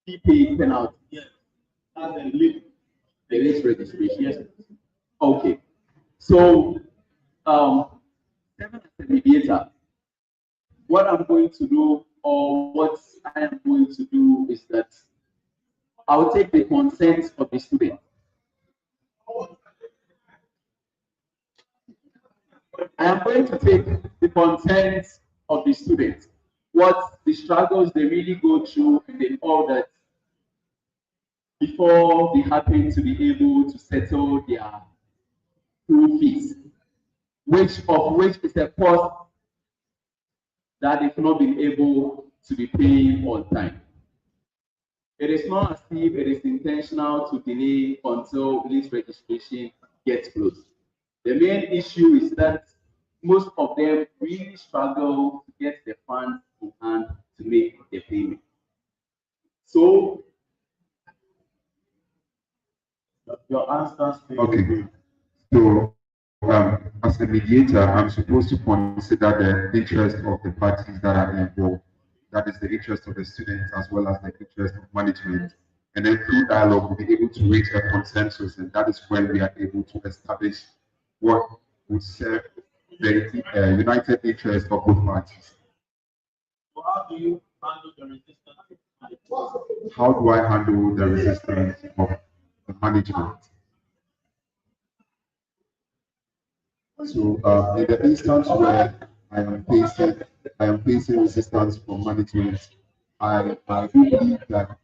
Fee paying penalty. Yes. That's the limit. The late registration. Yes. Okay. So, as a mediator, what I'm going to do, or what I am going to do, is that I'll take the consent of the student. I am going to take the consent of the student, what the struggles they really go through, and then all that, before they happen to be able to settle their school fees, which is a cost that they've not been able to be paying on time. It is not as if it is intentional to delay until list registration gets closed. The main issue is that most of them really struggle to get the funds in hand to make the payment. So, your answer stays. Okay. So, as a mediator, I'm supposed to consider the interest of the parties that are involved. That is the interest of the students as well as the interest of management. And then through dialogue, we'll be able to reach a consensus, and that is when we are able to establish what would serve the united interest of both parties. So how do you handle the resistance? How do I handle the resistance of the management? So, in the instance where I am facing resistance from management, I do believe that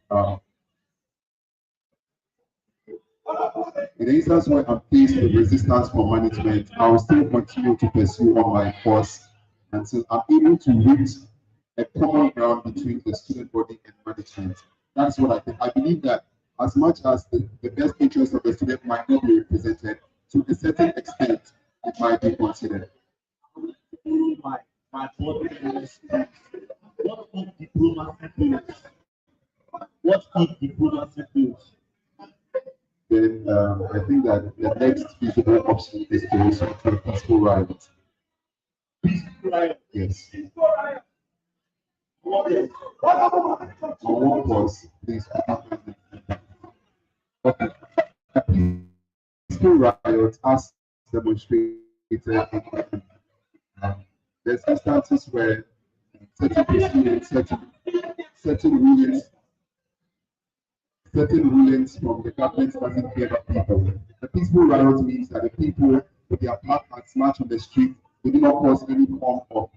in the instance where I'm faced with resistance from management, I will still continue to pursue on my course until I'm able to reach a common ground between the student body and management. That's what I think. I believe that as much as the best interest of the student might not be represented, to a certain extent, it might be considered. My body is what if diplomacy fails? What if diplomacy fails? Then I think that the next feasible option is to resort to a peaceful riot. Peaceful riot. Yes. What else? On one pause, please. Okay. A peaceful riot as demonstrated in there's instances where certain proceedings, certain rulings from the government doesn't favor people. The peaceful riot means that the people with their placards march on the street. They do not cause any form of,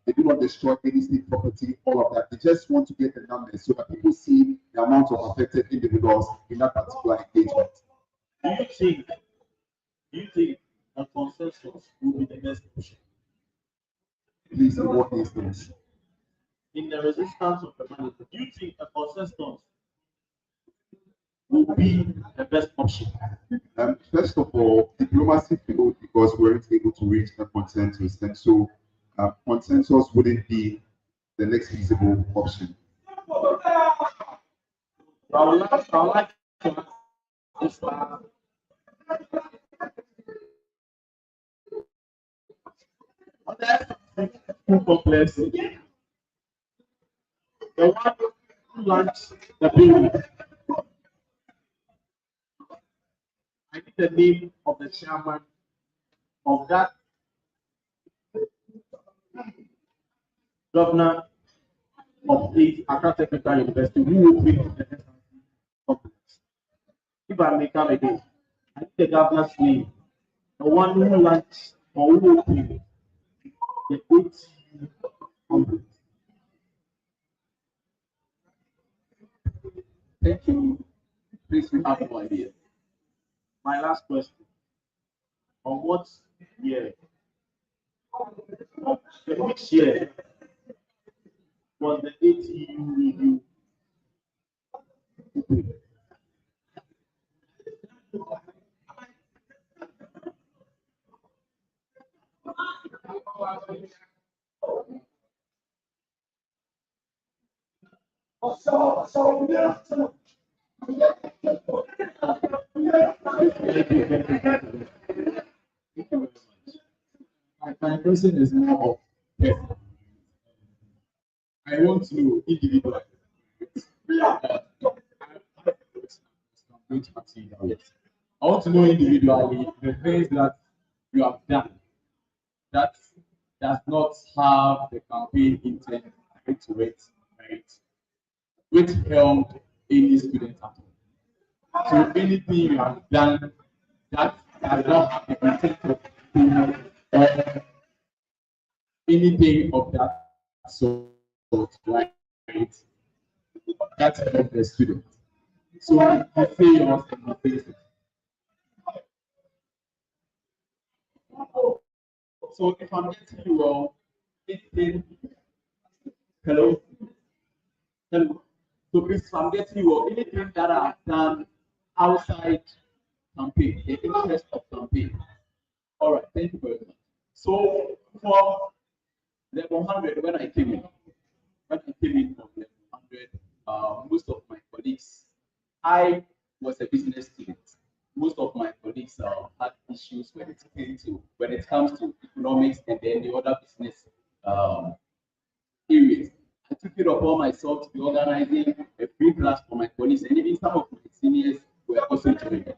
they do not destroy any state property, all of that. They just want to get the numbers so that people see the amount of affected individuals in that particular engagement. Do you think a consensus will be the best option? Please, in what instance? In the resistance of the manager, do you think a consensus will be the best option? First of all, diplomacy failed because we weren't able to reach a consensus, and so consensus wouldn't be the next feasible option. I would like to ask this too complex. The one who launched the bill, I need the name of the chairman of that governor of the Accra Technical University who will bring the SRC complex. If I may come again, I need the governor's name, the one who launched or who opened the ATU complex. Thank you. Please, we have no idea. My last question. On what year? Which year was the ATU review? My question is more of personal. I want to know individual. I'm going to ask you that. Yes. I want to know individually the things that you have done that does not have the campaign intent tied to it, right? Which helped any student at all. So anything you have done that does not have the intent of campaign or anything of that sort, right? That helped the student. So you say yours and you face it. So if I'm getting you well, anything, hello, hello. So if I'm getting you well, anything that I've done outside campaign, the interest of campaign. All right, thank you very much. So from level 100, when I came in from level 100, most of my colleagues, I was a business student. Most of my colleagues had issues when it comes to economics and then the other business areas. I took it upon myself to be organizing a free class for my colleagues, and even some of my seniors were also joining.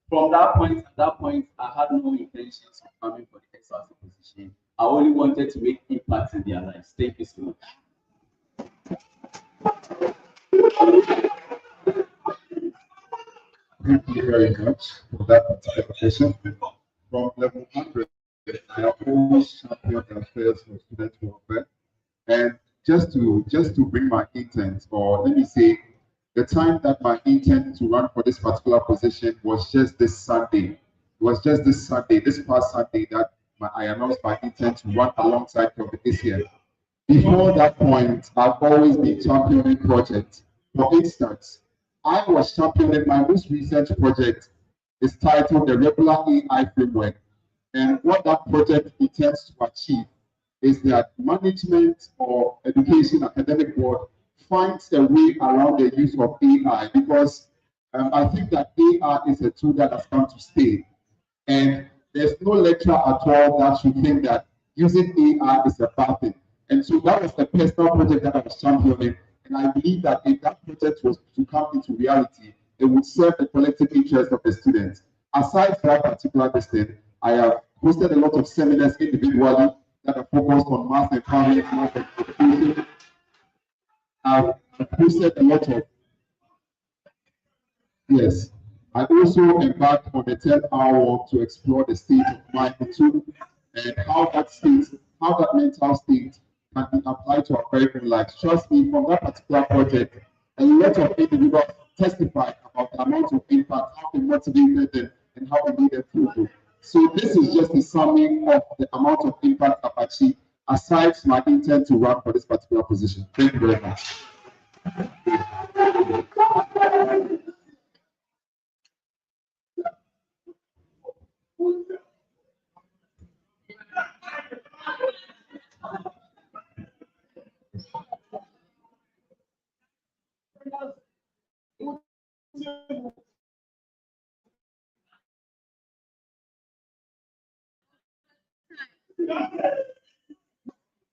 From that point, I had no intentions of coming for the SRC position. I only wanted to make impact in their lives. Thank you so much. Thank you very much for that particular question. From level 100, I have always championed the affairs of student welfare. And just to bring my intent, or let me say, the time that my intent to run for this particular position was just this Sunday. It was just this Sunday, this past Sunday, that I announced my intent to run alongside Prophet ACN. Before that point, I've always been championing projects. For instance, I was championing my most recent project is titled the Regular AI Framework. And what that project intends to achieve is that management or education academic board finds a way around the use of AI, because I think that AI is a tool that has come to stay. And there's no lecturer at all that should think that using AI is a bad thing. And so that was the personal project that I was championing. And I believe that if that project was to come into reality, it would serve the collective interest of the students. Aside from that particular distance, I have hosted a lot of seminars individually that are focused on math empowerment, math education. I've hosted a lot of, yes. I also embarked on a 10-hour walk to explore the state of mind too, and how that mental state can be applied to our curriculum lives. Trust me, from that particular project, a lot of individuals testified about the amount of impact, how they motivated them, and how they made them feel. So this is just a summary of the amount of impact I've achieved, aside my intent to run for this particular position. Thank you very much.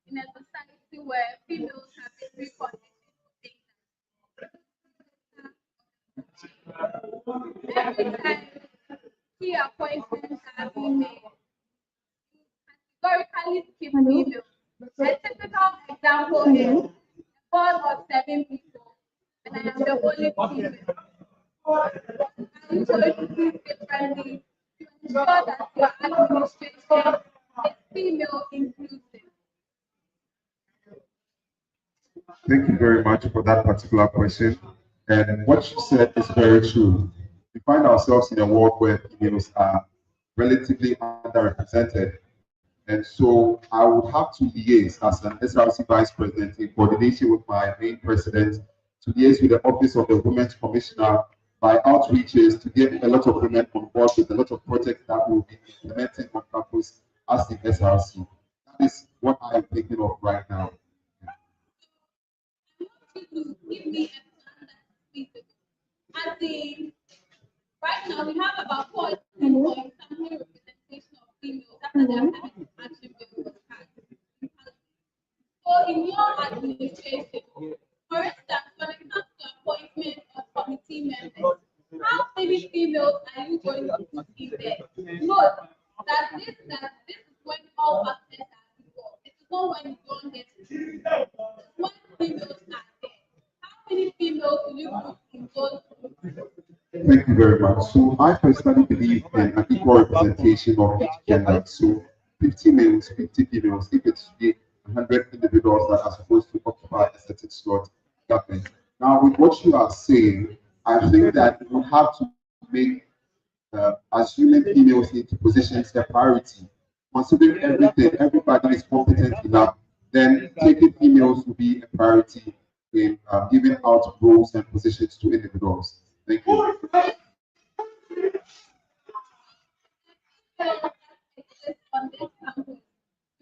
In a society where females have been reconnected to every time key appointments have been made, historically skip females. A typical example is a board of 7 people, and I am the only female. Are you going to do differently to ensure that your administration is female inclusive? Thank you very much for that particular question. And what you said is very true. We find ourselves in a world where females are relatively underrepresented. And so I would have to liaise as an SRC Vice President in coordination with my main president to liaise with the Office of the Women's Commissioner by outreaches to get a lot of women on board with a lot of projects that will be implementing on campus as the SRC. That is what I am thinking of right now. Give me a plan that's feasible. As in, right now we have females do you put in those? Thank you very much. So I personally believe in an equal representation of each gender. So 50 males, 50 females, if it's 100 individuals that are supposed to occupy a certain slot, that thing. Now, with what you are saying, I think that we have to make assuming females into positions a priority. Considering everything, everybody is competent enough, then taking females will be a priority in giving out roles and positions to individuals. Thank you. On this campus, you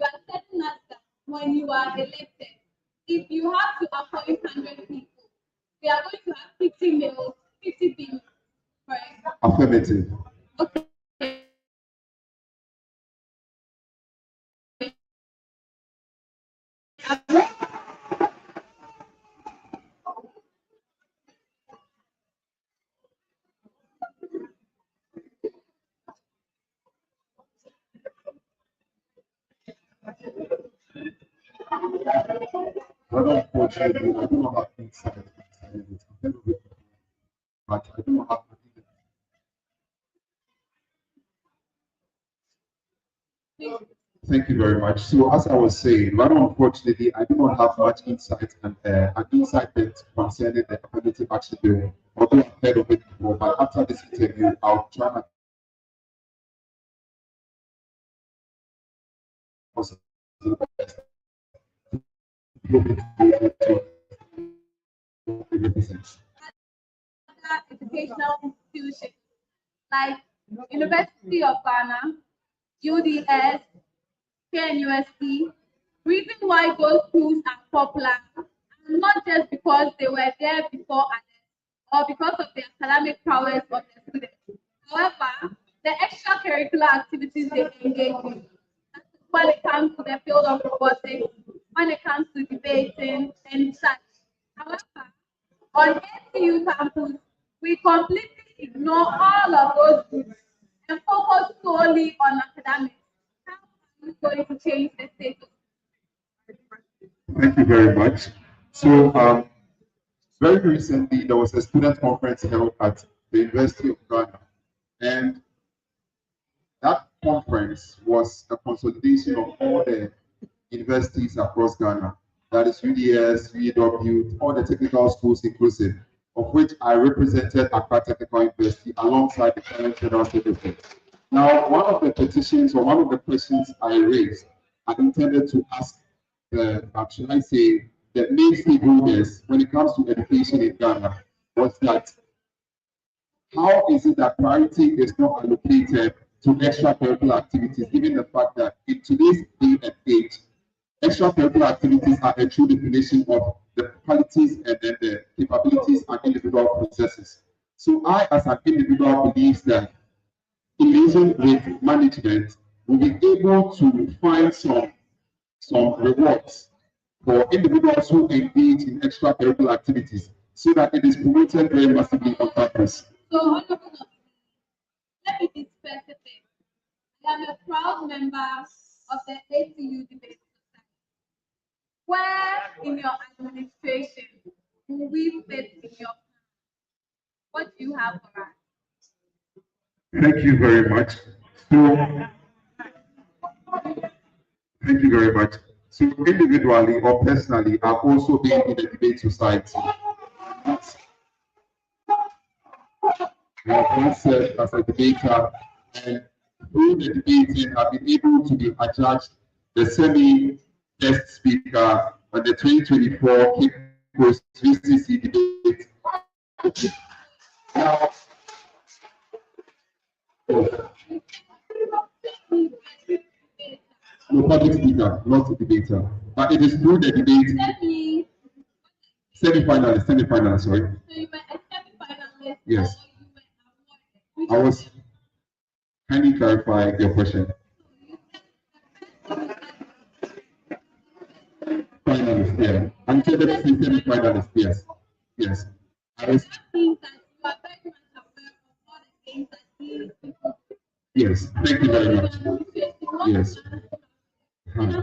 are setting us that when you are elected, if you have to appoint 100 people, we are going to have 50 males, 50 females, right? Affirmative. Okay. But unfortunately, I do not have insight concerning it. I've never written it, but I do not have Thank you very much. So, as I was saying, rather unfortunately, I do not have much insight and an insight concerning the affirmative action bill, although I've heard of it before. But after this interview, I'll try my best to represent. Educational institutions like University of Ghana, UDS, KNUST. Reason why those schools are popular, and not just because they were there before others, or because of the academic prowess of the students. However, the extracurricular activities they engage in, when it comes to the field of robotics, when it comes to debating and such. However, on ATU campus, we completely ignore all of those groups and focus solely on academics. How are you going to change the status? Thank you very much. So, very recently, there was a student conference held at the University of Ghana, and that conference was a consolidation of all the universities across Ghana. That is UDS, UW, all the technical schools inclusive, of which I represented Accra Technical University alongside the current general secretary. Now, one of the petitions or one of the questions I raised, I intended to ask should I say, the main stakeholders when it comes to education in Ghana was that how is it that priority is not allocated to extracurricular activities, given the fact that in today's day and age, extracurricular activities are a true definition of the qualities and then the capabilities and individual processes. So I, as an individual, believe that in liaison with management, we'll be able to find some rewards for individuals who engage in extracurricular activities so that it is promoted very massively on campus. So, Honorable, let me be specific. I am a proud member of the ATU Debate Society. Where in your administration will we fit in your plan? What do you have for us? Thank you very much. So, thank you very much. So, individually or personally, I've also been in the debate society. I've once served as a debater, and through the debating, I've been able to be adjudged the semi-guest speaker on the 2024 Cape Coast VCC debate. Now, no, public speaker, not a debater. But it is through the debate. Semi-finalist, sorry. So you were a semi-finalist. Yes. Or you I was. Can you clarify your question? Finalist, yeah. I'm sure that semi-finalist, yes. Yes. I was. Yes, thank you very much. Yes. Huh.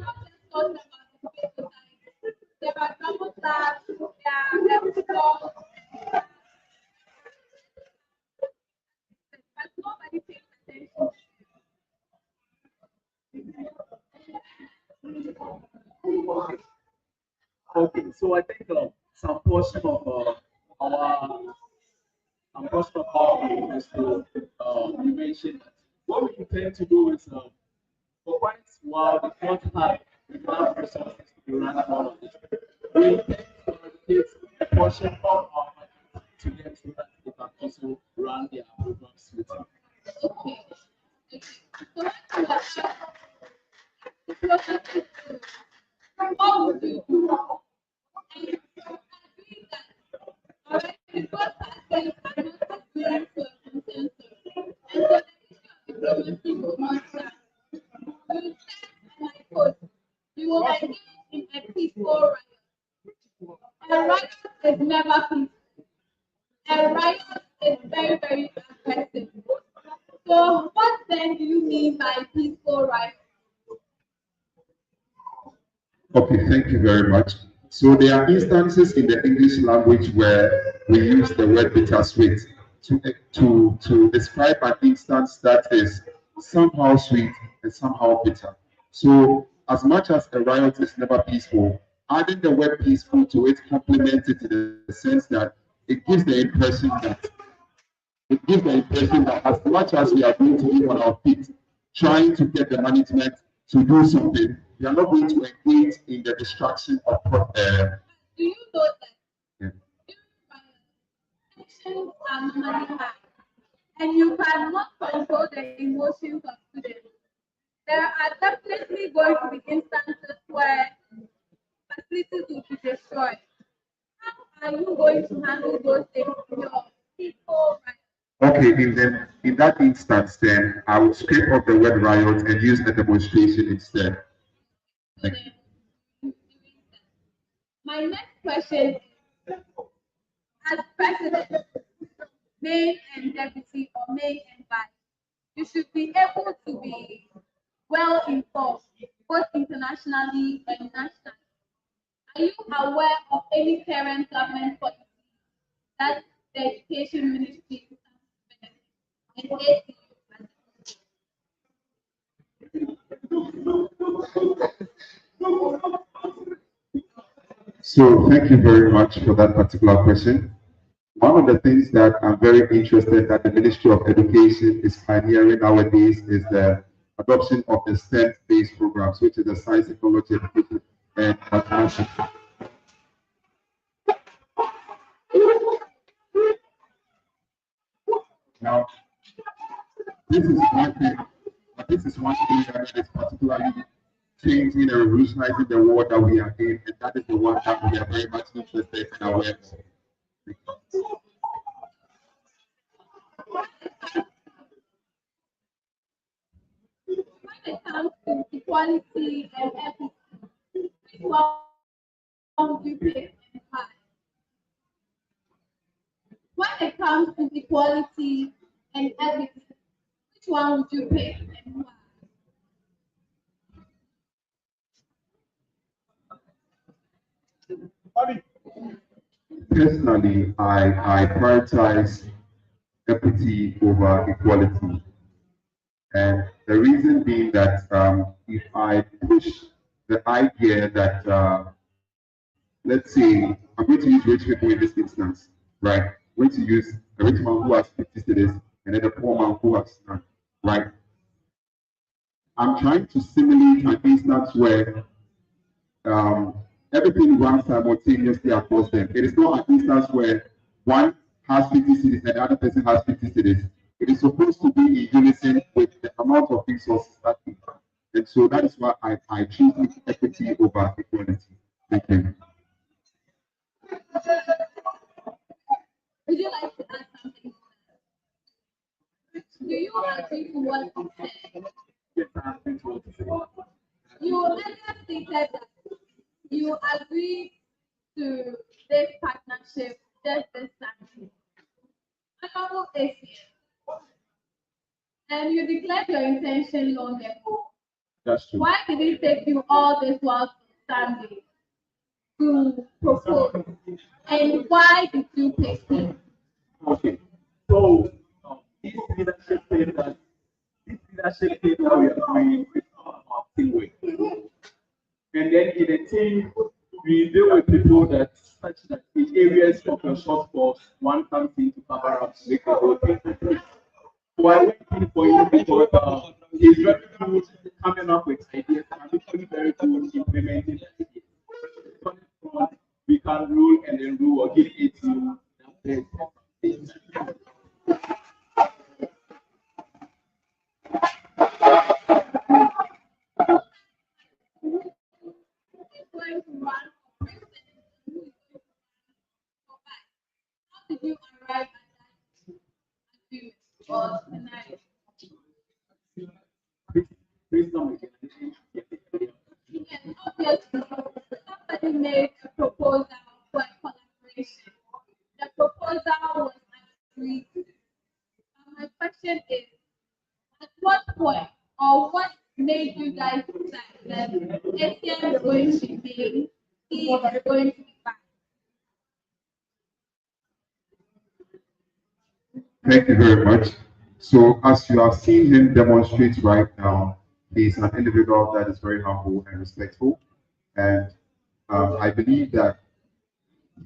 There are double stars, there are So I think some portion of our is to mention that what we intend to do is for quite a while we don't have enough resources to run all of this. We intend to allocate a portion of our budget to them so that they can also run their programs with us. Okay. What would you do? And already the first aspect are not agreeing to a consensus. And so the issue of diplomacy will not stand. You said, and I quote, you will engage in a peaceful riot. A riot is never peaceful. A riot is very, very aggressive. So what then do you mean by peaceful riot? Okay, thank you very much. So there are instances in the English language where we use the word bittersweet to describe an instance that is somehow sweet and somehow bitter. So as much as a riot is never peaceful, adding the word peaceful to it complements it in the sense that it gives the impression that as much as we are going to be on our feet, trying to get the management to do something, we are not going to engage in the destruction of. Do you know that Yeah. emotions are normally high, and you cannot control the emotions of students? There are definitely going to be instances where facilities will be destroyed. How are you going to handle those things in your people right? Okay, in that instance, then I would scrape off the word riot and use a demonstration instead. Thank you. My next question is, as president, main and deputy or main and vice, you should be able to be well informed, both internationally and nationally. Are you aware of any current government policy that the education ministry and ATU? So thank you very much for that particular question. One of the things that I'm very interested that the Ministry of Education is pioneering nowadays is the adoption of the STEM-based programs, which is the science, technology, education, and mathematics. Now, this is one thing that is particularly changing and revolutionizing the world that we are in, and that is the one that we are very much interested in our work. When it comes to equality and equity, which one would you pick and why? When it comes to equality and equity, which one would you pick and why? Personally, I prioritize equity over equality. And the reason being that if I push the idea that, let's say, I'm going to use rich people in this instance, right? I'm going to use a rich man who has 50 cities and then a poor man who has none, right? I'm trying to simulate an instance where um, everything runs simultaneously across them. It is not an instance where one has 50 cities and the other person has 50 cities. It is supposed to be in unison with the amount of resources that we have. And so that is why I choose equity over equality. Thank you. Would you like to add something? Do you agree to what you said? You earlier stated that you agree to this partnership just this time. Honorable AC, and you declared your intention long ago. That's true. Why did it take you all this while standing to propose? And why did you pick him? Okay. So this leadership thing that we are doing with our teamwork. And then in a team, we deal with people that such that in areas of your shortfalls, one comes in to cover up to make the whole thing complete. So I went in for you because he's very good coming up with ideas and I'm actually very good implementing the ideas. We can rule and then rule or give it to the Going to run for president, how did you arrive at that agreement or scenario? Please don't make it. And obviously, somebody made a proposal for a collaboration. The proposal was agreed to. My question is, at what point or what made you guys decide that ATM is going to be made, he is going to be back? Thank you very much. So, as you have seen him demonstrate right now, he's an individual that is very humble and respectful. And I believe that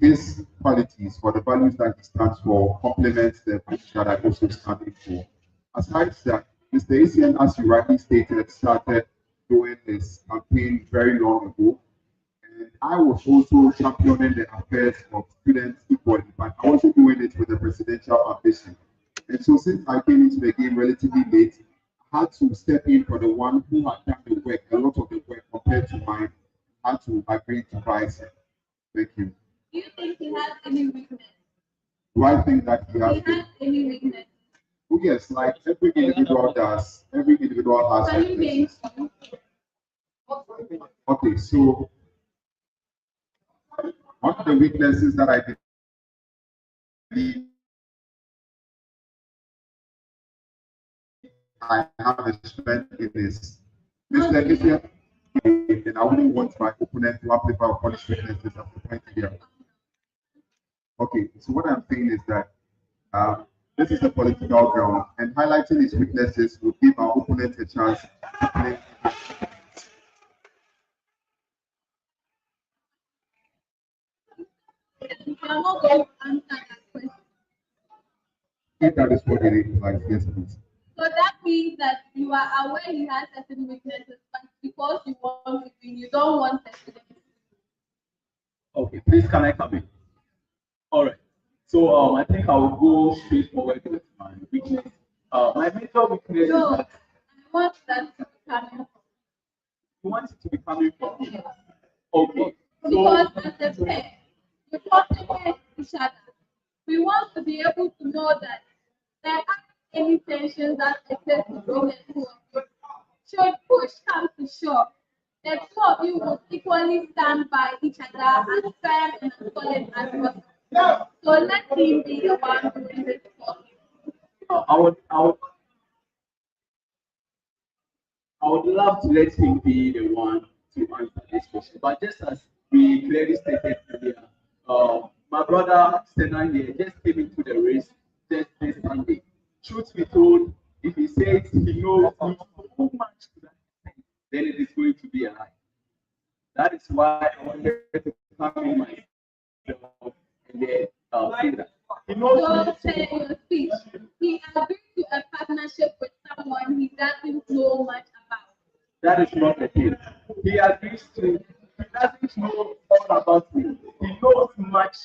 his qualities or the values that he stands for complement the values that I also standing for. Aside that, Mr. ACN, as you rightly stated, started doing his campaign very long ago. And I was also championing the affairs of students equally, but I wasn't doing it with a presidential ambition. And so since I came into the game relatively late, I had to step in for the one who had done the work, a lot of the work compared to mine. I had to agree to vice him. Thank you. Do you think he has any weakness? Do I think that he has? He has any weakness? Oh yes, like every individual does. Every individual has Can you name weaknesses. some? Okay, so one of the weaknesses that I believe I have a strength in is Mr. Ifya, and I wouldn't want my opponent to amplify upon his weaknesses at the point here. Okay, so what I'm saying is that this is a political ground, and highlighting his weaknesses would give our opponent a chance to play. You are not going to answer that question. If that is what it implies, yes, please. So that means that you are aware he has certain weaknesses, but because you want to win, you don't want president. Okay, please can I come in? All right. So I think I will go straight forward with my weakness. My major weakness No, is that I want that to be coming you want it to be coming from me. Okay. because So as a pair, we complement each other. We want to be able to know that there aren't any tensions that exist between the two of you. Should push come to shove, the two of you will equally stand by each other as firm and as solid as possible. So let him be the one doing this for you. I would love to let him be the one to answer this question. But just as we clearly stated earlier, my brother Stena here just came into the race just this Sunday. Truth be told, if he says he knows me so much to that extent, then it is going to be a lie. That is why I wanted to come in myself and then say that. He knows So me say in your speech, he agreed to a partnership with someone he doesn't know much about. That is not the case. He agrees to, he doesn't know all about me. He knows much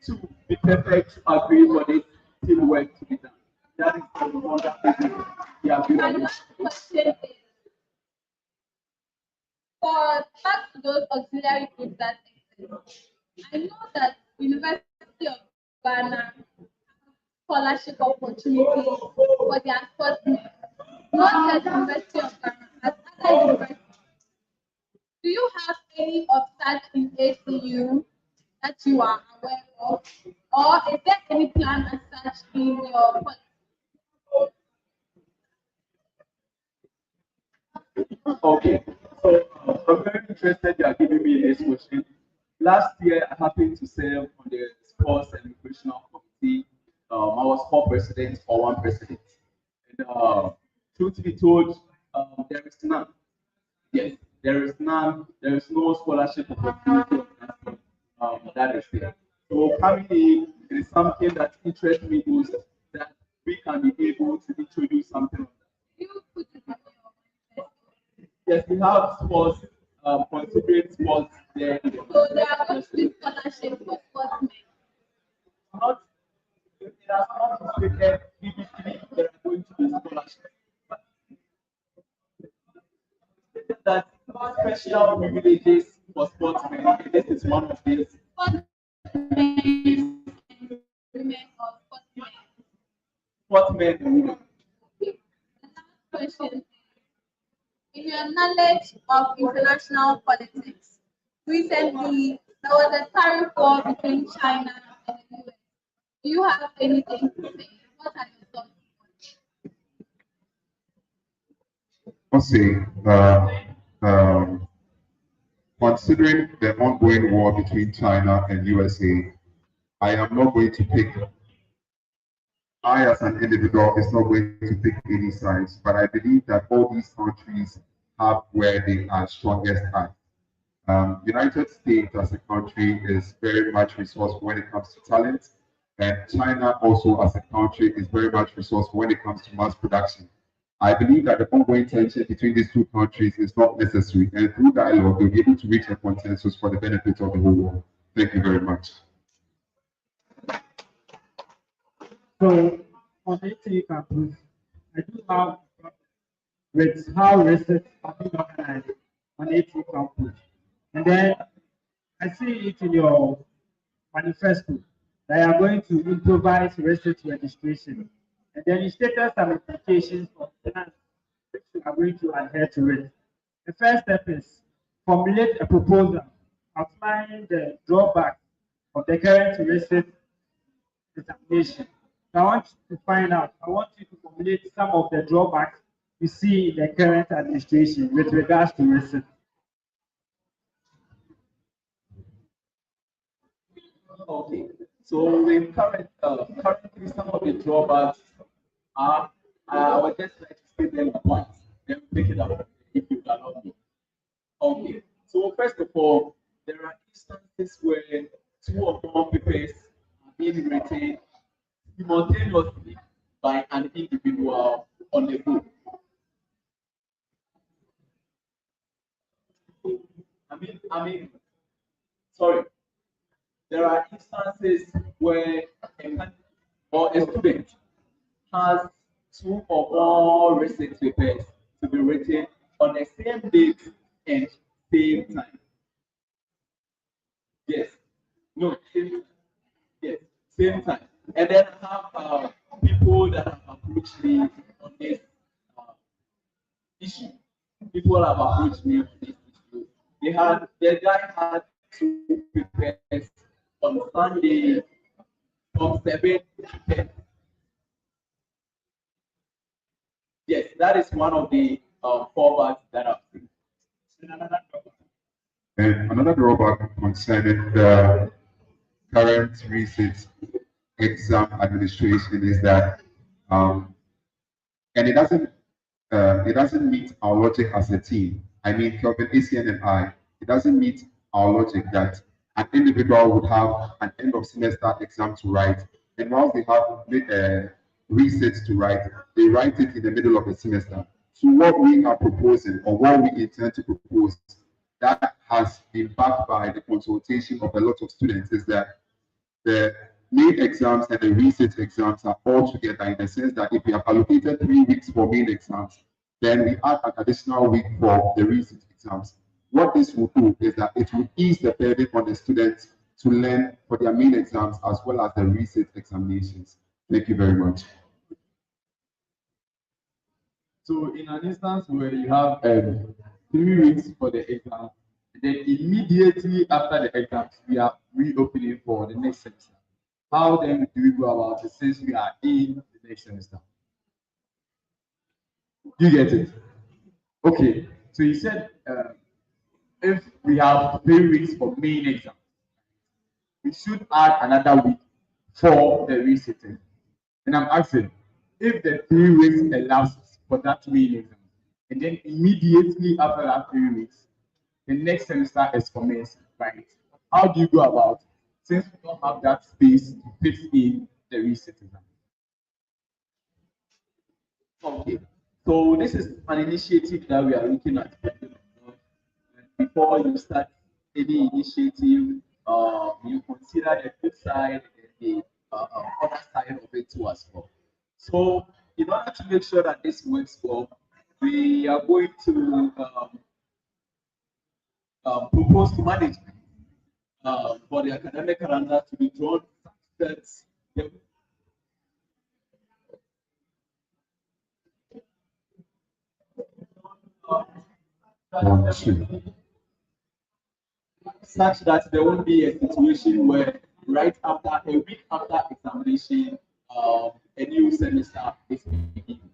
to be perfect to agree for this teamwork to be done. That is the wonderful he agreed My on it. last question is, for back to those auxiliary groups that exist, I know that University of Ghana scholarship opportunities for their sports men, not just University of Ghana, but other universities. Do you have any of such in ATU that you are aware of? Or is there any plan as such in your policy? Okay, so I'm very interested you are giving me this question. Last year, I happened to serve on the sports and recreational committee. I was co-president or one president. And truth to be told, there is none. Yes, there is none. There is no scholarship opportunity on that that extent. So coming in is something that interests me most, that we can be able to introduce something. You put it in your Yes, we have sports, considering sports there. So they are going to be scholarship for sportsmen. Not, it has not been stated vividly there are going to be scholarships. But that special privileges for sportsmen, and this is one of these. Sportsmen and women or sportsmen. Sportsmen and women. Okay. The last question. In your knowledge of international politics, recently there was a tariff war between China and the US. Do you have anything to say? What are your thoughts? Let's see. Considering the ongoing war between China and USA, I am not going to pick. I, as an individual, is not going to pick any sides, but I believe that all these countries have where they are strongest at. United States as a country is very much resourceful when it comes to talent, and China also as a country is very much resourceful when it comes to mass production. I believe that the ongoing tension between these two countries is not necessary, and through dialogue, they'll be able to reach a consensus for the benefit of the whole world. Thank you very much. So on ATU campus, I do have a problem with how research are being organized on ATU campus. And then I see it in your manifesto that you are going to improvise research registration. And then you stated some implications for finance which you are going to adhere to it. The first step is formulate a proposal outlining the drawbacks of the current research examination. So I want to find out, I want you to formulate some of the drawbacks you see in the current administration with regards to research. Okay. So with currently some of the drawbacks are, I would just like to state them at once. Then we pick it up if you cannot do. Okay. So first of all, there are instances where two or more papers are being written simultaneously by an individual on the book. Sorry. There are instances where a candidate or a student has two or more research papers to be written on the same date and same time. Yes. No, same, yes, same time. And then I have people that have approached me on this uh, issue. People have approached me on this issue. The guy had two papers on Sunday from 7 to 10. Yes, that is one of the fallbacks that I've seen. And another drawback concerning the current research exam administration is that, and it doesn't meet our logic as a team. I mean, Kelvin, ACN, and I, it doesn't meet our logic that an individual would have an end of semester exam to write, and while they have research to write, they write it in the middle of the semester. So what we are proposing, or what we intend to propose, that has been backed by the consultation of a lot of students, is that the main exams and the research exams are all together, in the sense that if we have allocated 3 weeks for main exams, then we add an additional week for the research exams. What this will do is that it will ease the burden on the students to learn for their main exams as well as the research examinations. Thank you very much. So in an instance where you have 3 weeks for the exam, then immediately after the exams, we are reopening for the next semester. How then do we go about it since we are in the next semester? You get it? Okay. So you said if we have 3 weeks for main exam, we should add another week for the research. And I'm asking, if the 3 weeks elapses for that main exam, and then immediately after that 3 weeks, the next semester is commenced, right? How do you go about it? since we don't have that space to fit in the re-citizen. Okay, so this is an initiative that we are looking at. Before you start any initiative, you consider the good side and the other side of it too as well. So, in order to make sure that this works well, we are going to propose to management for the academic calendar to be drawn such that such that there won't be a situation where right after a week after examination, a new semester is beginning.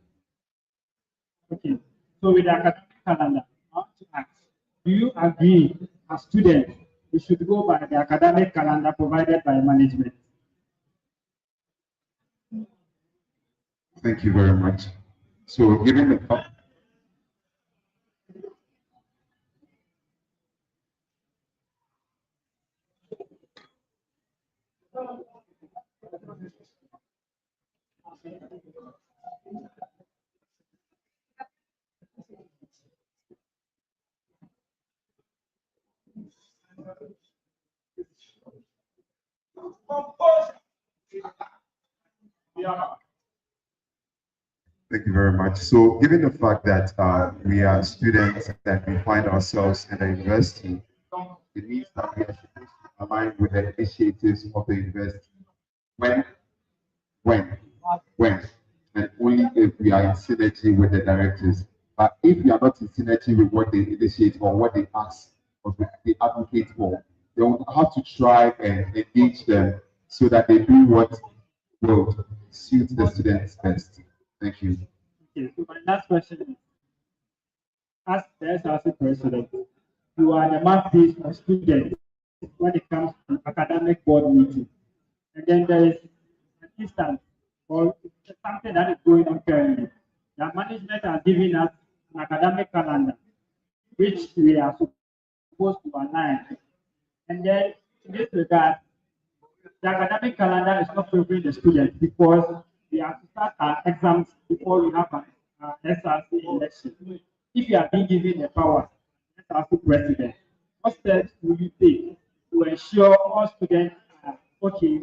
Okay. So with the academic calendar, I want to ask, do you agree as students we should go by the academic calendar provided by management? Thank you very much. So given the fact Thank you very much. So, given the fact that we are students and we find ourselves in the university, it means that we are supposed to align with the initiatives of the university. When, when, when, and only if we are in synergy with the directors. But if we are not in synergy with what they initiate or what they ask or what they advocate for, then we have to try and engage them so that they do what will suit the students best. Thank you. Okay, so my last question is, as the SRC president, you are the mouthpiece of students when it comes to academic board meeting. And then there is an instance or something that is going on currently. The management are giving us an academic calendar, which we are supposed to align. And then in this regard, the academic calendar is not favoring the students because we have to start our exams before we have an SRC election. If you are being given the power, SRC president, what steps will you take to ensure all students are okay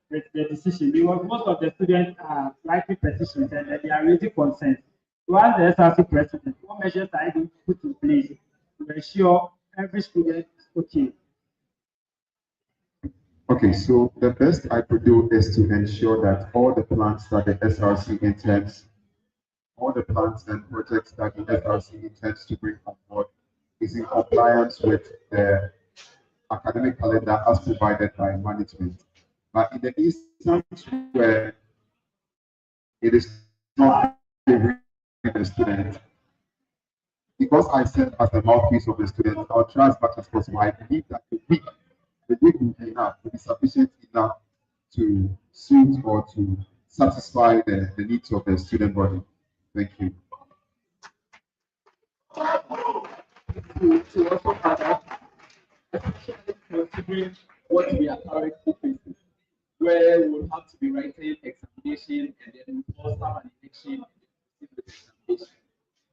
with the decision? Because most of the students are writing petitions and they are raising concerns. So as the SRC president, what measures are you going to put in place to ensure every student is okay? Okay, so the best I could do is to ensure that all the plans that the SRC intends, all the plans and projects that the SRC intends to bring on board is in compliance with the academic calendar as provided by management. But in the instance where it is not favoring the student, because I serve as the mouthpiece of the student, I'll try as much as possible. I believe that the week will be enough, will be sufficient enough to suit or to satisfy the needs of the student body. Thank you. To also add up, especially considering what we are currently facing, where we'll have to be writing examination and then we'll also have an election and then proceed with examination.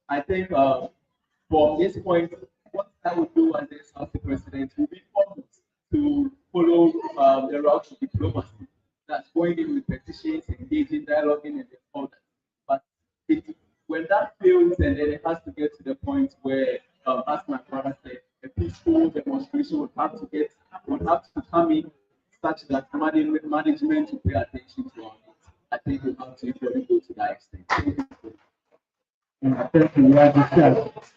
I think from this point, what I would do as the South President will be almost to follow the route of diplomacy. That's going in with petitions, engaging, dialoguing, and all that. But when that fails, and then it has to get to the point where, as my brother said, a peaceful demonstration would have to come in such that management will pay attention to our needs. I think we have to usually go to that extent. Thank you. You are discussed.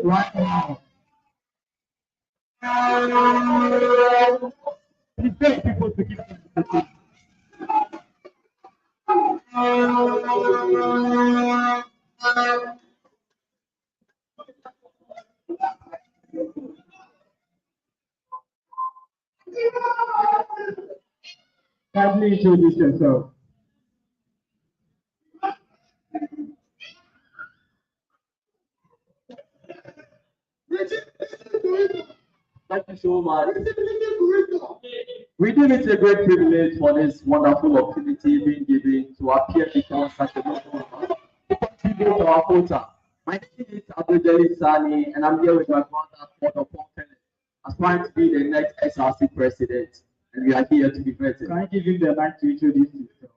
Right now. Please beg people to keep it. Kindly introduce yourself. Thank you so much. We deem it a great privilege for this wonderful opportunity being given to appear before such a wonderful to contribute to our quota. My name is Atu Src and I'm here with my brother, Port aspiring to be the next SRC president. And we are here to be vetted. Can I give you the mic to introduce yourself?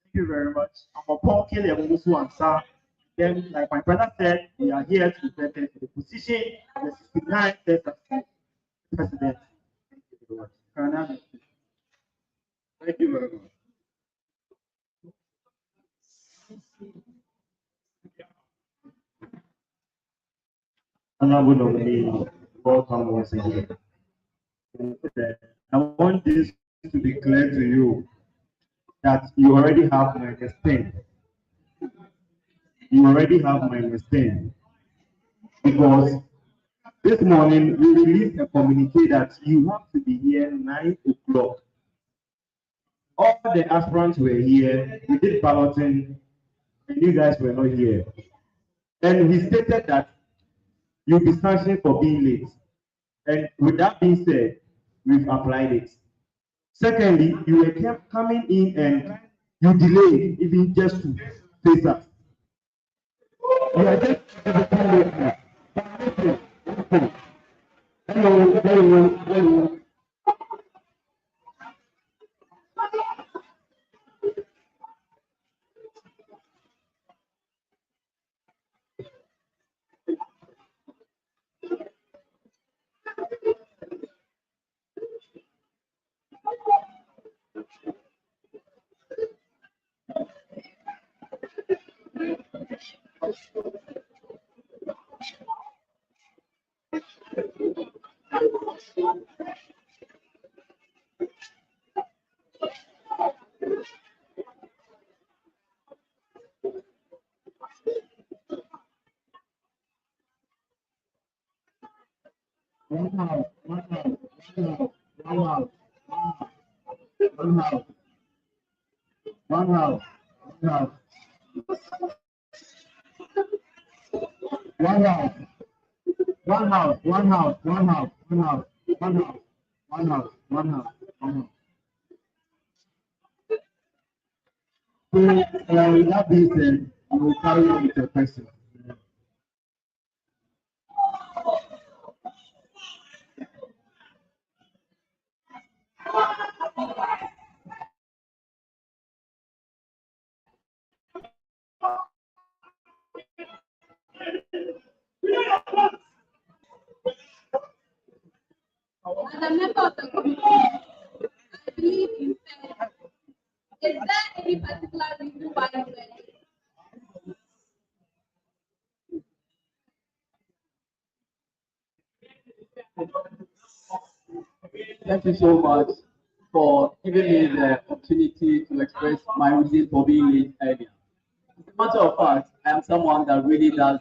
Thank you very much. I'm a Paul Kelly Amusu Ansa. Then, like my brother said, we are here to prepare for the position of the 69th president. Thank you very much. Thank you very much. Honorable nominee, welcome once again. I want this to be clear to you that you already have minus 10. You already have minus 10 because this morning we released a communique that you have to be here 9 o'clock. All the aspirants were here, we did balloting, and you guys were not here. And he stated that you'll be sanctioned for being late. And with that being said, we've applied it. Secondly, you were kept coming in and you delayed even just to face us. You are just late now. Hello. One house. So, with that being said, I will carry on with the question. As a member of the committee, I believe in fairness. Is there any particular reason why you were late? Thank you so much for giving me the opportunity to express my reason for being late earlier. As a matter of fact, I am someone that really does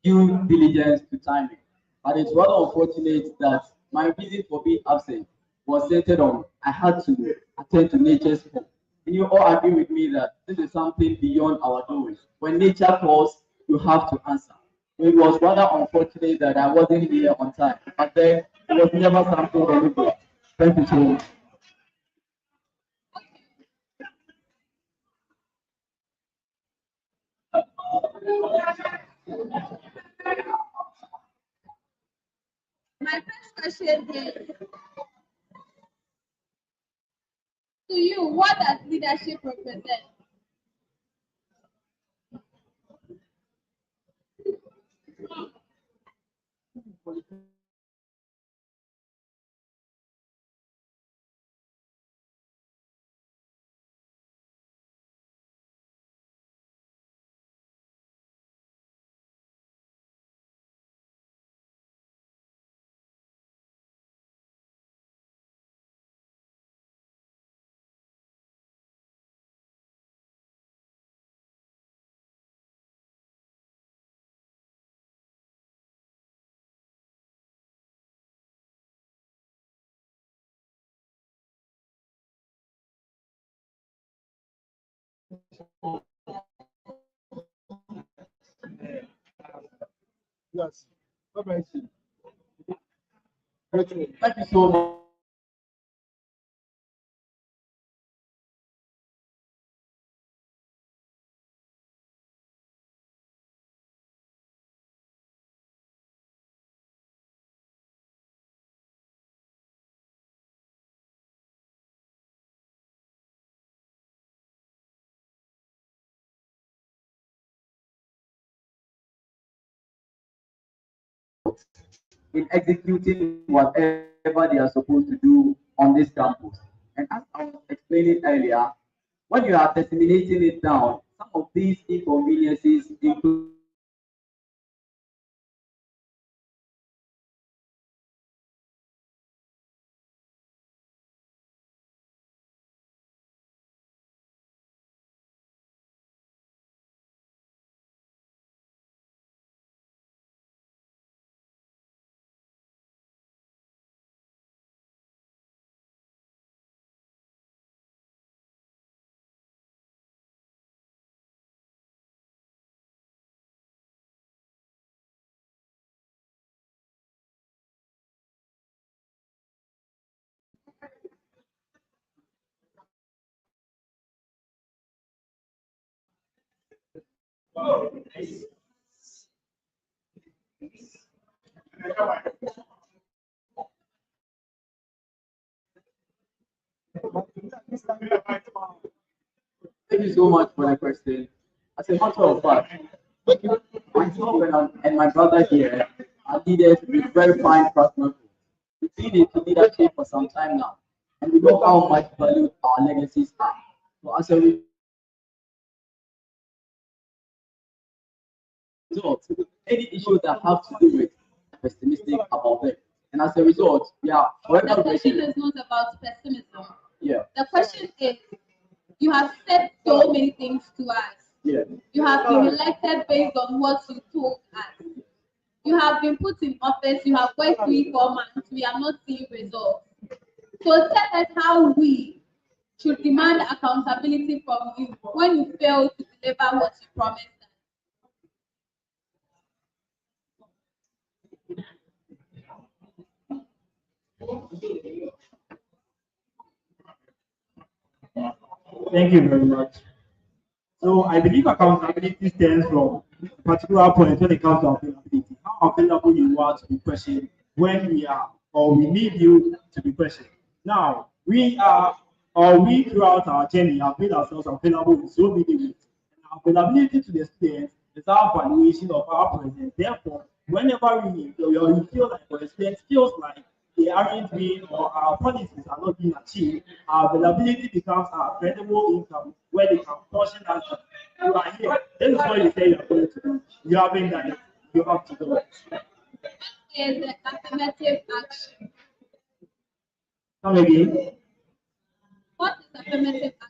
due diligence to timing. But it's rather unfortunate that my reason for being absent was centered on I had to attend to nature's call. And you all agree with me that this is something beyond our doing. When nature calls, you have to answer. So it was rather unfortunate that I wasn't here on time. But then it was never something deliberate. Thank you so much. My first question is, To you, what does leadership represent? Yes. Bye-bye. Thank you so much. In executing whatever they are supposed to do on this campus. And as I was explaining earlier, when you are disseminating it down, some of these inconveniences include thank you so much for the question. As a matter of fact, myself and my brother here are leaders with very fine personal. We've been into leadership for some time now, and we know how much value our legacies are. So as a result, any issue that have to do with pessimistic about them, and as a result, we are The forever question wishing. is not about pessimism. Yeah, The question is, you have said so many things to us. yeah. You have been elected based on what you told us. You have been put in office. You have worked 3-4 months. We are not seeing results. So tell us how we should demand accountability from you when you fail to deliver what you promised us. Thank you very much. So I believe accountability stems from a particular point when it comes to availability. How available you are to be questioned when we are or we need you to be questioned. Now we are or we throughout our journey have made ourselves available in so many ways. And our availability to the students is our valuation of our presence. Therefore, whenever we or you feel like or a student feels like they aren't being or our policies are not being achieved, our availability becomes our credible income where they can portion us. You are here. This is what you say you are going to do. You haven't done it. You have to do it. Is the affirmative action. Come again. What is affirmative action?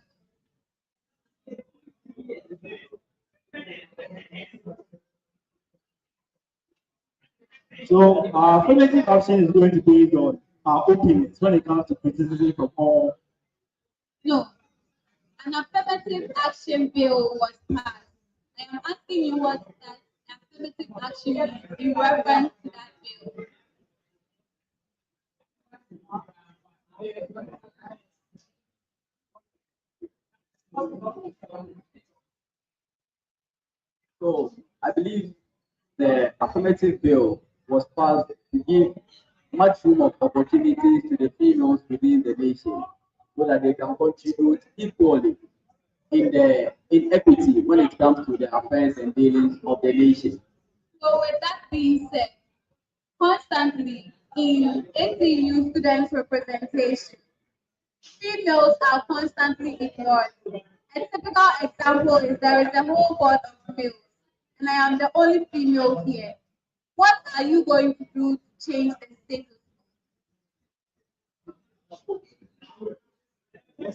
So our affirmative action is going to be based on our openness when it comes to criticism from all. No. An affirmative action bill was passed. I am asking you what that affirmative action means in reference to that bill. So I believe the affirmative bill was passed to give much room of opportunities to the females within the nation. so that they can contribute equally in equity when it comes to the affairs and dealings of the nation. So with that being said, constantly in ATU students representation, females are constantly ignored. A typical example is there is a whole board of males, and I am the only female here. What are you going to do to change the status?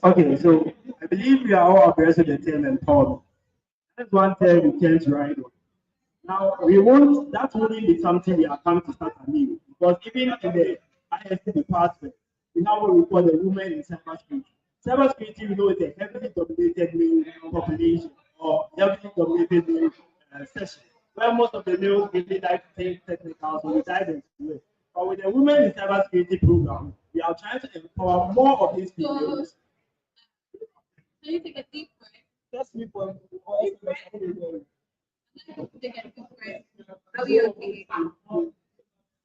Okay, so I believe we are all abreast of the term empowerment. That's one term we tend to ride on. Now, we won't, that wouldn't be something we are coming to start anew, because even in the IST department, we have what we call the women in cybersecurity. Cybersecurity, we know, is a heavily dominated male population or heavily dominated male session, where most of the males really like to take technical, so we dive into it. But with the women in cybersecurity program, we are trying to empower more of these females. Can you take a deep breath? Just people. Take a deep breath. Are we okay?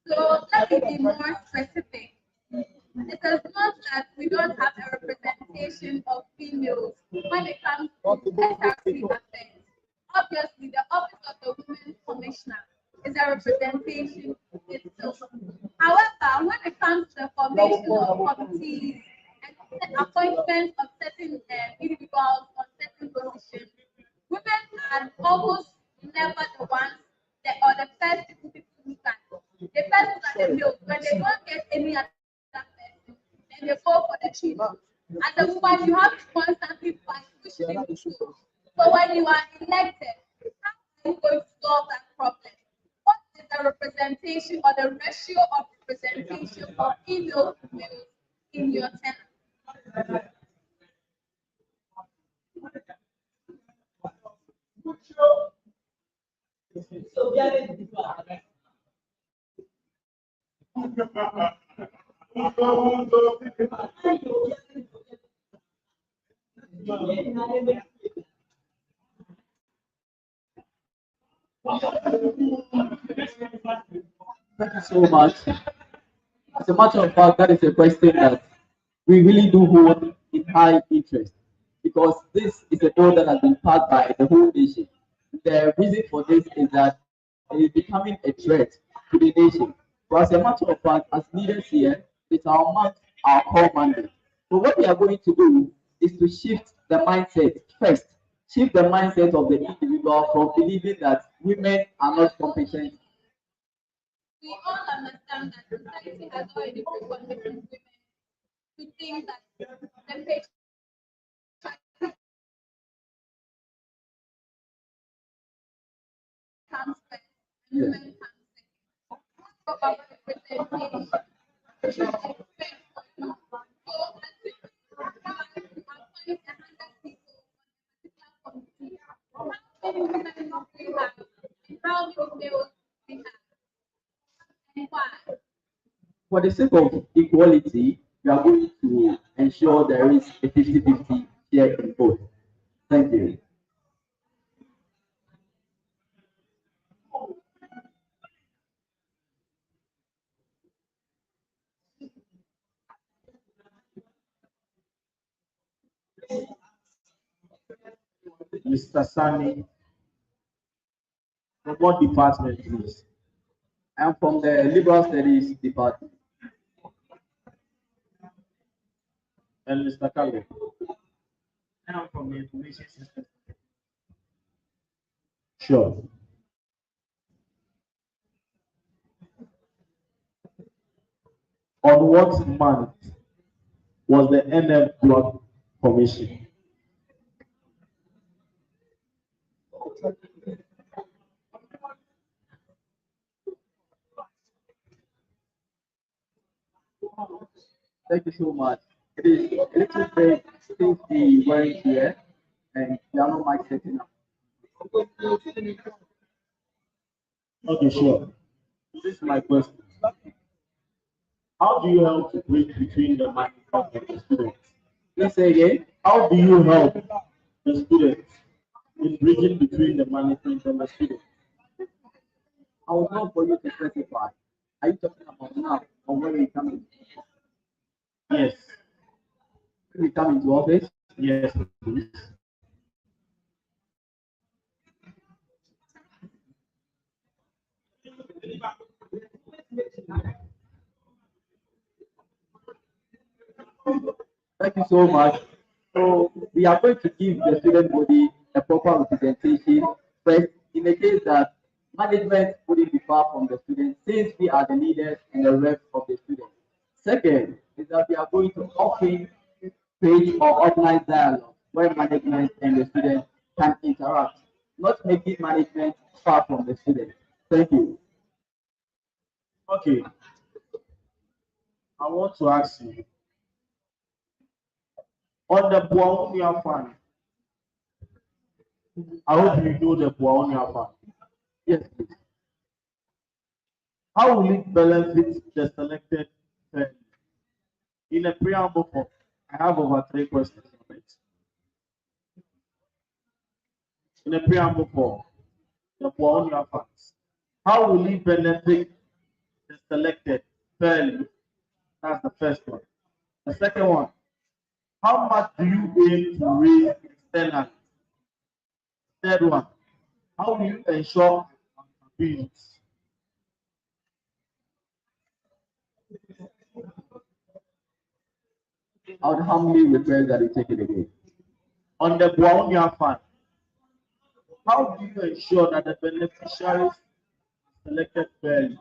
So let me be more specific. It is not that we don't have a representation of females when it comes to SRC affairs. Obviously, the Office of the Women's Commissioner is a representation itself. However, when it comes to the formation of committees and appointments of certain individuals on certain positions, women are almost never the ones that are the first people to look at. The first look at the male. When they don't get any other person, then they go for the female. As a woman, you have to constantly fight, pushing the issue. So when you are elected, how are you going to solve that problem? What is the representation or the ratio of representation of female to males in your tenure? Thank you so much. As a matter of fact, that is a question that we really do hold in high interest, because this is a bill that has been passed by the whole nation. The reason for this is that it is becoming a threat to the nation. So as a matter of fact, as leaders here, it's our core mandate. So what we are going to do is to shift the mindset first, shift the mindset of the individual from believing that women are not competent. We all understand that society has already preconditioned women to think that the patriarchy comes first and Yes. women come second. So our representation should expect for you. So as you appoint 100 people on a particular committee, how many women do we have and how many males do we have and why? For the sake of equality, we are going to ensure there is a 50-50 share in both. Thank you. Mr. Sani, from what department, please? I am from the Liberal Studies Department. And Mr. Kale? I am from the information system. Sure. On what month was the NF block commission? Thank you so much. It is a little bit since we weren't here and we are not mic setting up. Okay, sure. This is my question. How do you help to bridge between the management and the students? Please say again. How do you help the students in bridging between the management and the students? I would love for you to specify. Are you talking about now or when we come in? Yes. we come into office. Yes, please. Thank you so much. So we are going to give the student body a proper representation. First, in the case that management wouldn't be far from the students, since we are the leaders and the reps of the students. Second is that we are going to often create or organize dialogue where management and the students can interact, not making management far from the students. Thank you. Okay, I want to ask you on the Buaunia Fund. I hope you know the Buaunia Fund. Yes, please. How will it benefit the selected family? In a preamble form, I have over 3 questions on it. In a preamble form, the Buaunia funds. How will it benefit the selected fairly? That's the first one. The second one, how much do you aim to raise externally? Third one, how will you ensure accountability? I would humbly request that you take it again. On the Buaunia fund, how do you ensure that the beneficiaries are selected fairly?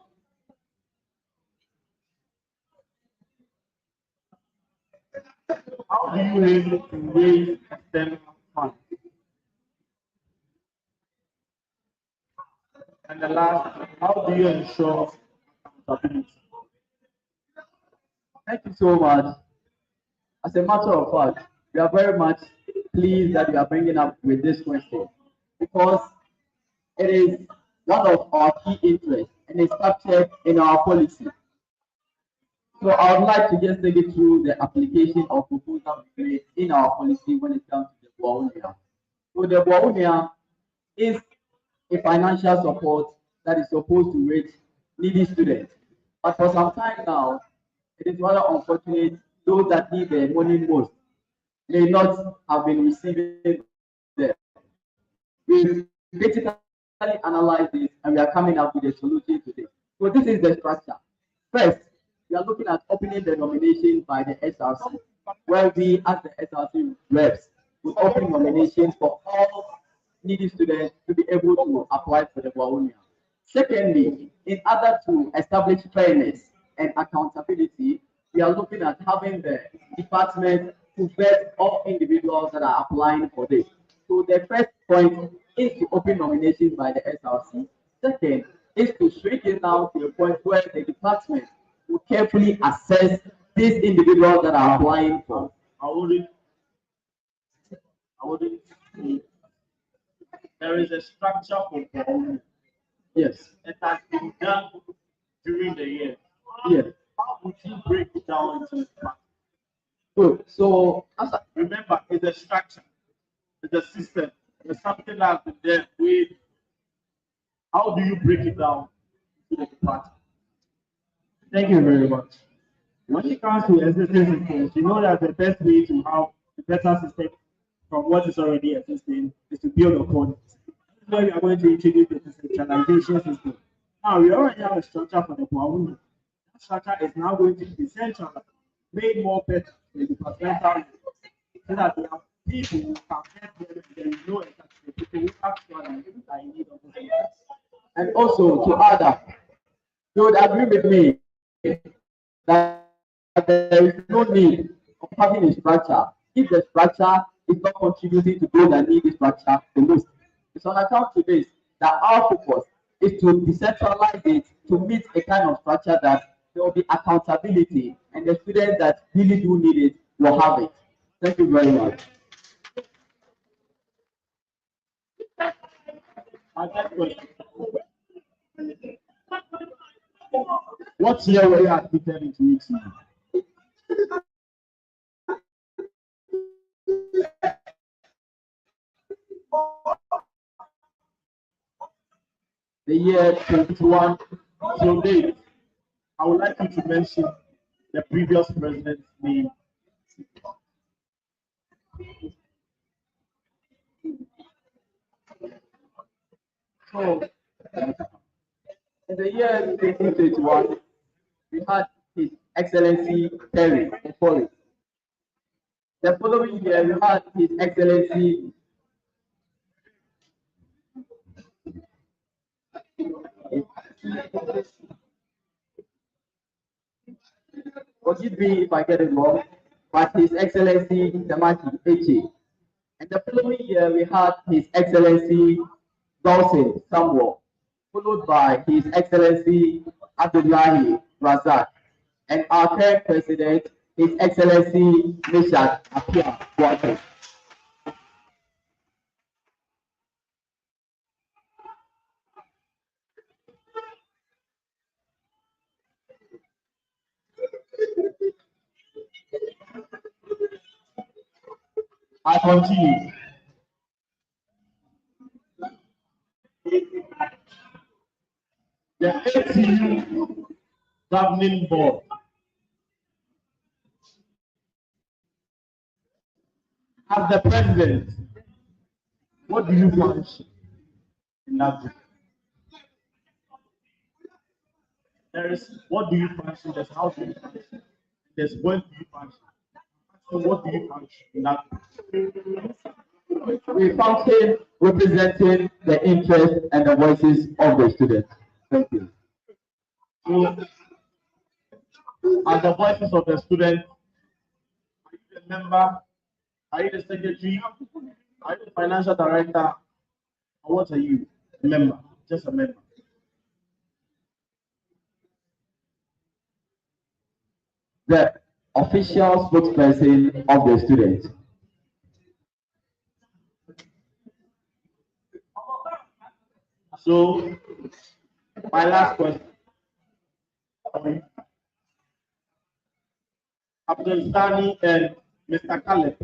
How do you aim to raise external funds? And the last, how do you ensure accountability? Thank you so much. As a matter of fact, we are very much pleased that you are bringing up with this question because it is one of our key interests and is captured in our policy. So I would like to just take you through the application of proposal we made in our policy when it comes to the Buaunia. So the Buaunia is a financial support that is supposed to reach needy students. But for some time now, it is rather unfortunate those that need the money most may not have been receiving them. We critically analyze this and we are coming up with a solution to this. So this is the structure. First, we are looking at opening the nomination by the SRC, where we as the SRC reps will open nominations for all needy students to be able to apply for the Buaunia. Secondly, in order to establish fairness and accountability, we are looking at having the department to vet all individuals that are applying for this. So the first point is to open nominations by the SRC. Second is to shrink it down to a point where the department will carefully assess these individuals that are applying for. I wouldn't. There is a structure for Buaunia. Yes. It has been done during the year. Yes. How would you break it down into part? Good. So Remember, it's a structure, it's a system, it's something that's been there with. How do you break it down to the department? Thank you very much. When it comes to existing systems, you know that the best way to have a better system from what is already existing is to build upon it. This is where we are going to introduce the decentralization system. Now, we already have a structure for the Buaunia. That structure is now going to be decentralized, made more better in the departmental level, so that we have people who can help them and there is no exactly people who actually are in need of this. and also to add up, you would agree with me that there is no need of having a structure if the structure is not contributing to those that need the structure the most. It's on account to this that our focus is to decentralize it to meet a kind of structure that there will be accountability and the students that really do need it will have it. Thank you very much. My next question. What year were you admitted into ATU? The year 21 So, Dave, I would like you to mention the previous president's name So, in the year 2021, we had His Excellency Terry Efoli. The following year, we had His Excellency forgive me if I get it wrong, but His Excellency Tamaki Echi. And the following year, we had His Excellency Dawson Samuel, followed by His Excellency Abdullahi Razak, and our current president, His Excellency Nishat Apia Boateng. I continue. The ATU governing board as the president, what do you function in that group? There is what do you function, there's how do you function, there's when do you function. So what do you function in that group? We function representing the interests and the voices of the students. Thank you. So, as the voices of the students, are you the member? Are you the secretary? Are you the financial director? Or what are you? A member, just a member. The official spokesperson of the students. So, my last question. Abdul and Mr. Khaled,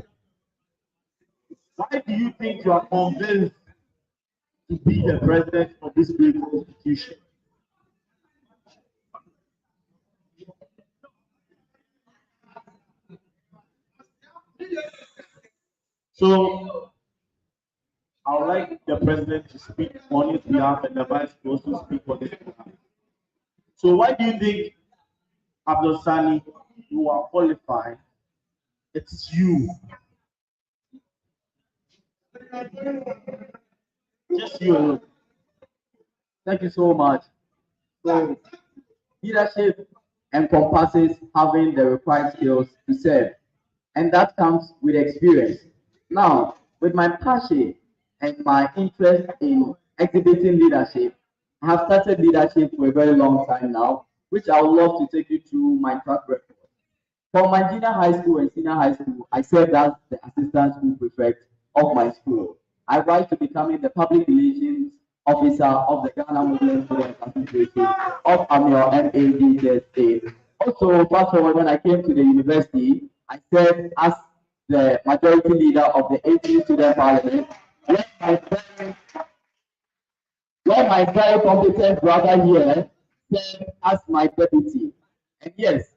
why do you think you are convinced to be the president of this great institution? So, I would like the president to speak on his behalf and the vice to also speak on his behalf. So, why do you think, Abdul Sani, you are qualified? It's you. Just you alone. Thank you so much. So, leadership encompasses having the required skills to serve, and that comes with experience. Now, with my passion and my interest in exhibiting leadership, I have started leadership for a very long time now, which I would love to take you through my track record. For my junior high school and senior high school, I served as the assistant school prefect of my school. I rise to becoming the public relations officer of the Ghana Muslim Students Association of AMIO MADZA. Also, fast forward when I came to the university, I served as the majority leader of the ATU Student Parliament, where my very competent brother here served as my deputy. And yes,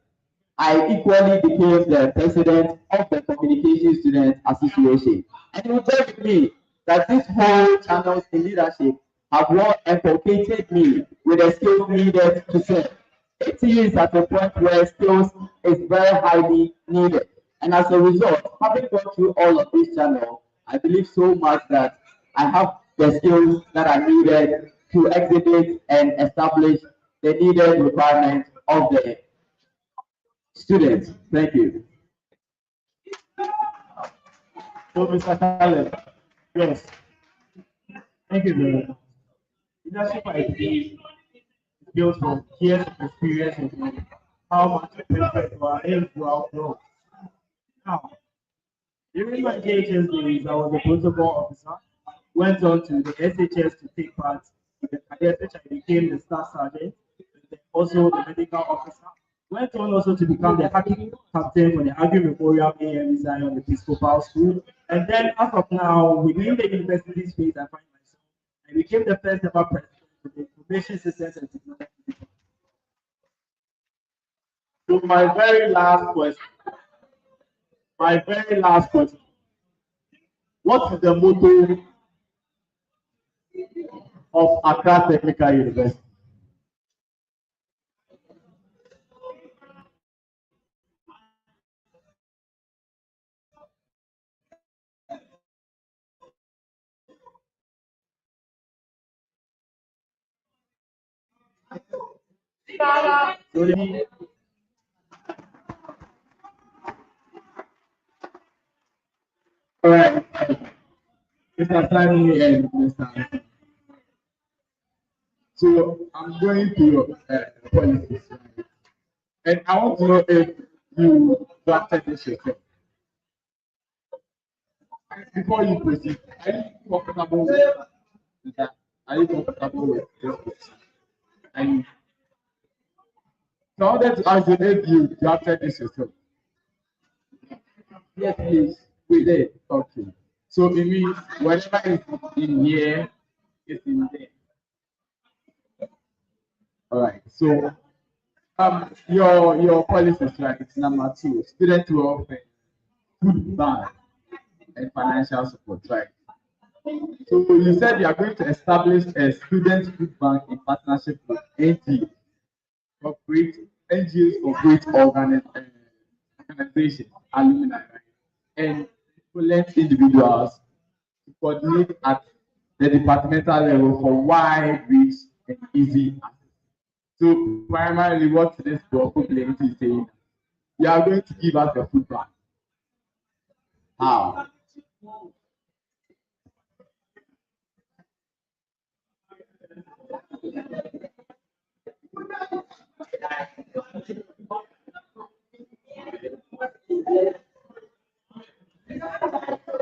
I equally became the president of the Communication Students Association. And you will bear with me that this whole channels in leadership have what inculcated me with the skills needed to serve. ATU is at a point where skills is very highly needed. And as a result, having gone through all of this channel, I believe so much that I have the skills that are needed to exhibit and establish the needed requirements of the students. Thank you. So, Mr. Khaled, yes. Thank you very much. Leadership ideas built from years of experience and how much respect you are in throughout your. Now, during my JHS days, I was a protocol officer, went on to the SHS to take part in the cadet, which I became the staff sergeant, and also the medical officer. Went on also to become the hockey captain for the Agri Memorial AM Zion Episcopal School. And then, as of now, within the university space, I find myself. I became the first ever president of the Information Systems and Technology. So, my very last question. What is the motto of Accra Technical University? Sorry. All right, Mr. Sani and Mr. Anthony. So I'm going to your policies, right? And I want to know if you drafted this yourself. Before you proceed, are you comfortable with that? Are you comfortable with this policy? And so I wanted to ask you if you drafted this yourself. Yes, please. We did. Okay. So it means whatever is in here is in there. All right. So your policies, right? It's number 2. Student welfare, food bank, and financial support, right? So you said you are going to establish a student food bank in partnership with NGOs, corporate organizations, alumni, right? And influence individuals to coordinate at the departmental level for wide reach and easy access. So primarily what this document is saying, you are going to give us the food bank. How?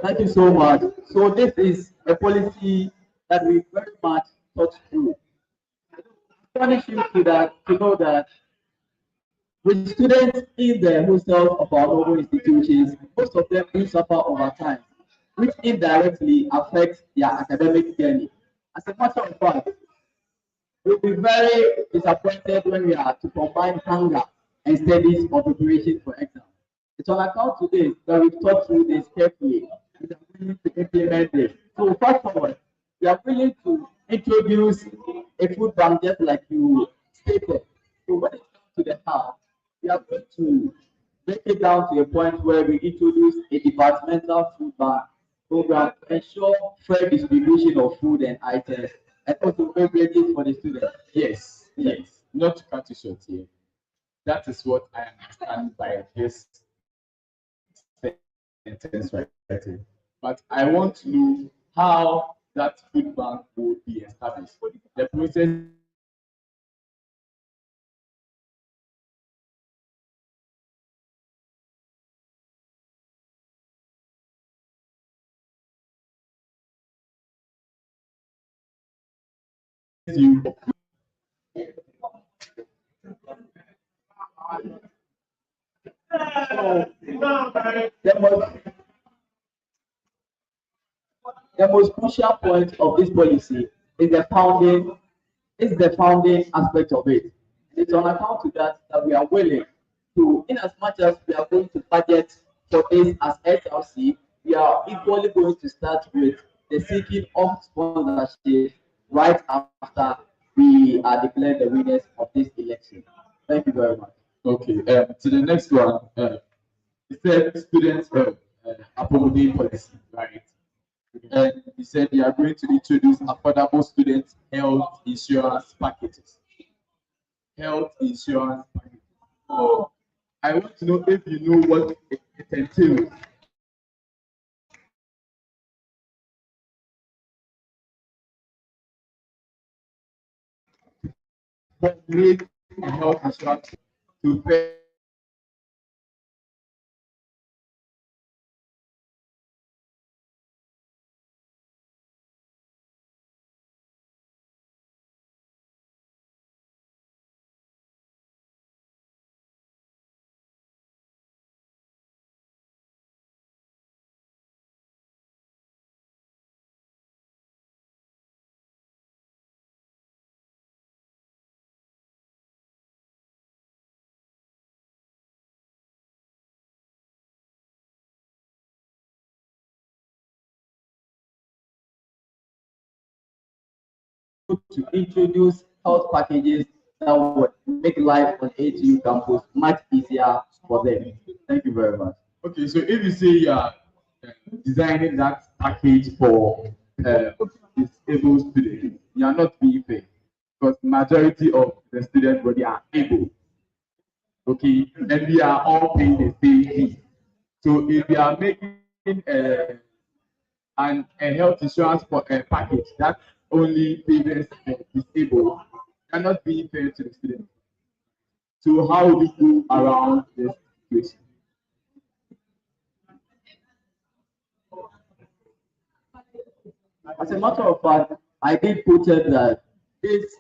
Thank you so much. So this is a policy that we very much thought through. I want you to know that with students in the hostels of our local institutions, most of them do suffer over time, which indirectly affects their academic journey. As a matter of fact, we'll be very disappointed when we are to combine hunger and studies or preparation for exam. It's on account of this that we've thought through this carefully. We are willing to implement this. So fast forward, we are willing to introduce a food bank just like you stated. So when it comes to the house, we are going to break it down to a point where we introduce a departmental food bank program to ensure fair distribution of food and items and also beverages for the students. Yes, yes. Not to cut you short here. That is what I understand by this sentence right here. But I want to know how that food bank will be established. The process you. So, the most crucial point of this policy is the founding aspect of it. It's on account of that we are willing to, in as much as we are going to budget for this as SLC, we are equally going to start with the seeking of sponsorship right after we are declared the winners of this election. Thank you very much. Okay, to the next one, it said students accommodate policy, right? And he said they are going to introduce affordable student health insurance packages. Health insurance packages. So I want to know if you know what it entails. Formulate a health insurance to pay to introduce health packages that would make life on ATU campus much easier for them. Thank you very much. Okay, so if you say you are designing that package for disabled students, you are not being fair because majority of the students body are able. Okay, and we are all paying the same fee. So if you are making a health insurance for a package that only favors the disabled, cannot be fair to the students. So how do you go around this situation? As a matter of fact, I did put it that this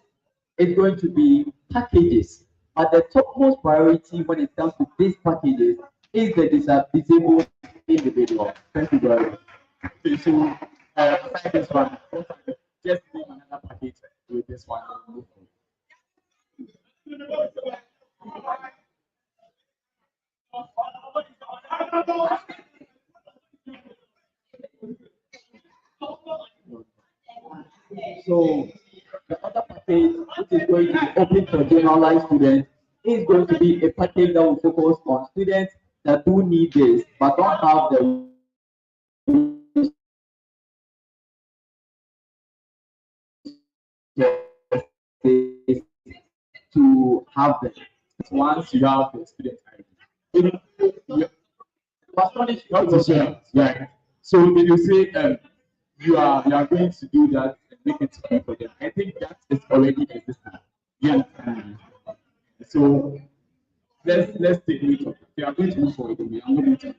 is going to be packages, but the topmost priority when it comes to these packages is the disabled individual. Thank you very much. Okay, so aside this one, just name another package with this one. So the other package, which is going to be open for generalized students, is going to be a package that will focus on students that do need this but don't have the to have them. Once you have the student ID. Right. So if you say you are going to do that and make it free for them, I think that is already existing. Yeah. So let's take it. We are going to move forward. We are not going to.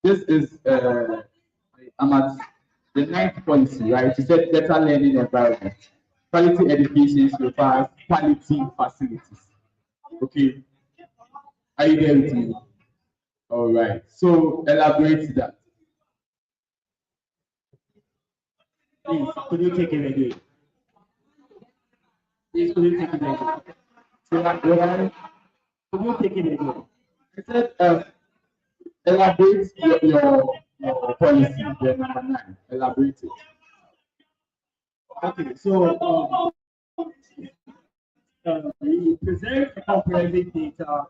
This is I'm at the ninth policy, right? It said better learning environment. Quality education requires quality facilities. Okay. Are you there with me? All right. So elaborate that. Please, could you take it again? Please, could you take it again? So Could you take it again? I said elaborate your policy, the number 9. Elaborate it. Okay, so we present comprehensive data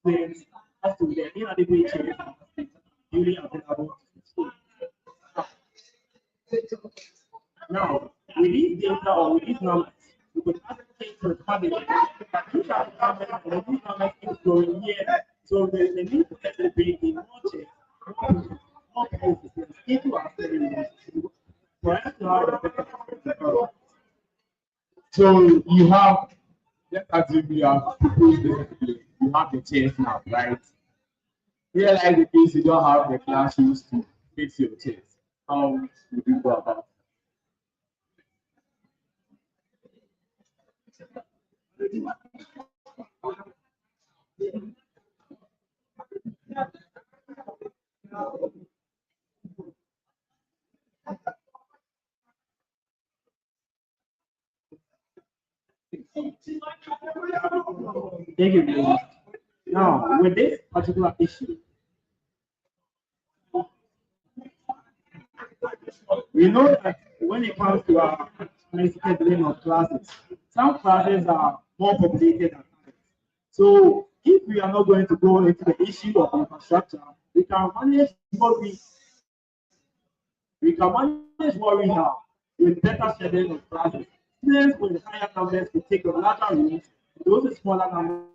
claims as to the inadequate changes newly available. Now, with these data or with these numbers, we could advocate for the public that these are the numbers and these numbers is growing here. So there's a need to bring in more checks, more people into our study for us to have a better. So you have, let's assume you have proposed this, you have the chairs now, right? Realize the case you don't have the classrooms to fix your chairs. How would you go about Thank you very much. Now, with this particular issue, we know that when it comes to our scheduling of classes, some classes are more populated than others. So if we are not going to go into the issue of infrastructure, we can manage what we have with better scheduling of classes. Students with higher numbers will take a larger routes, those with smaller numbers.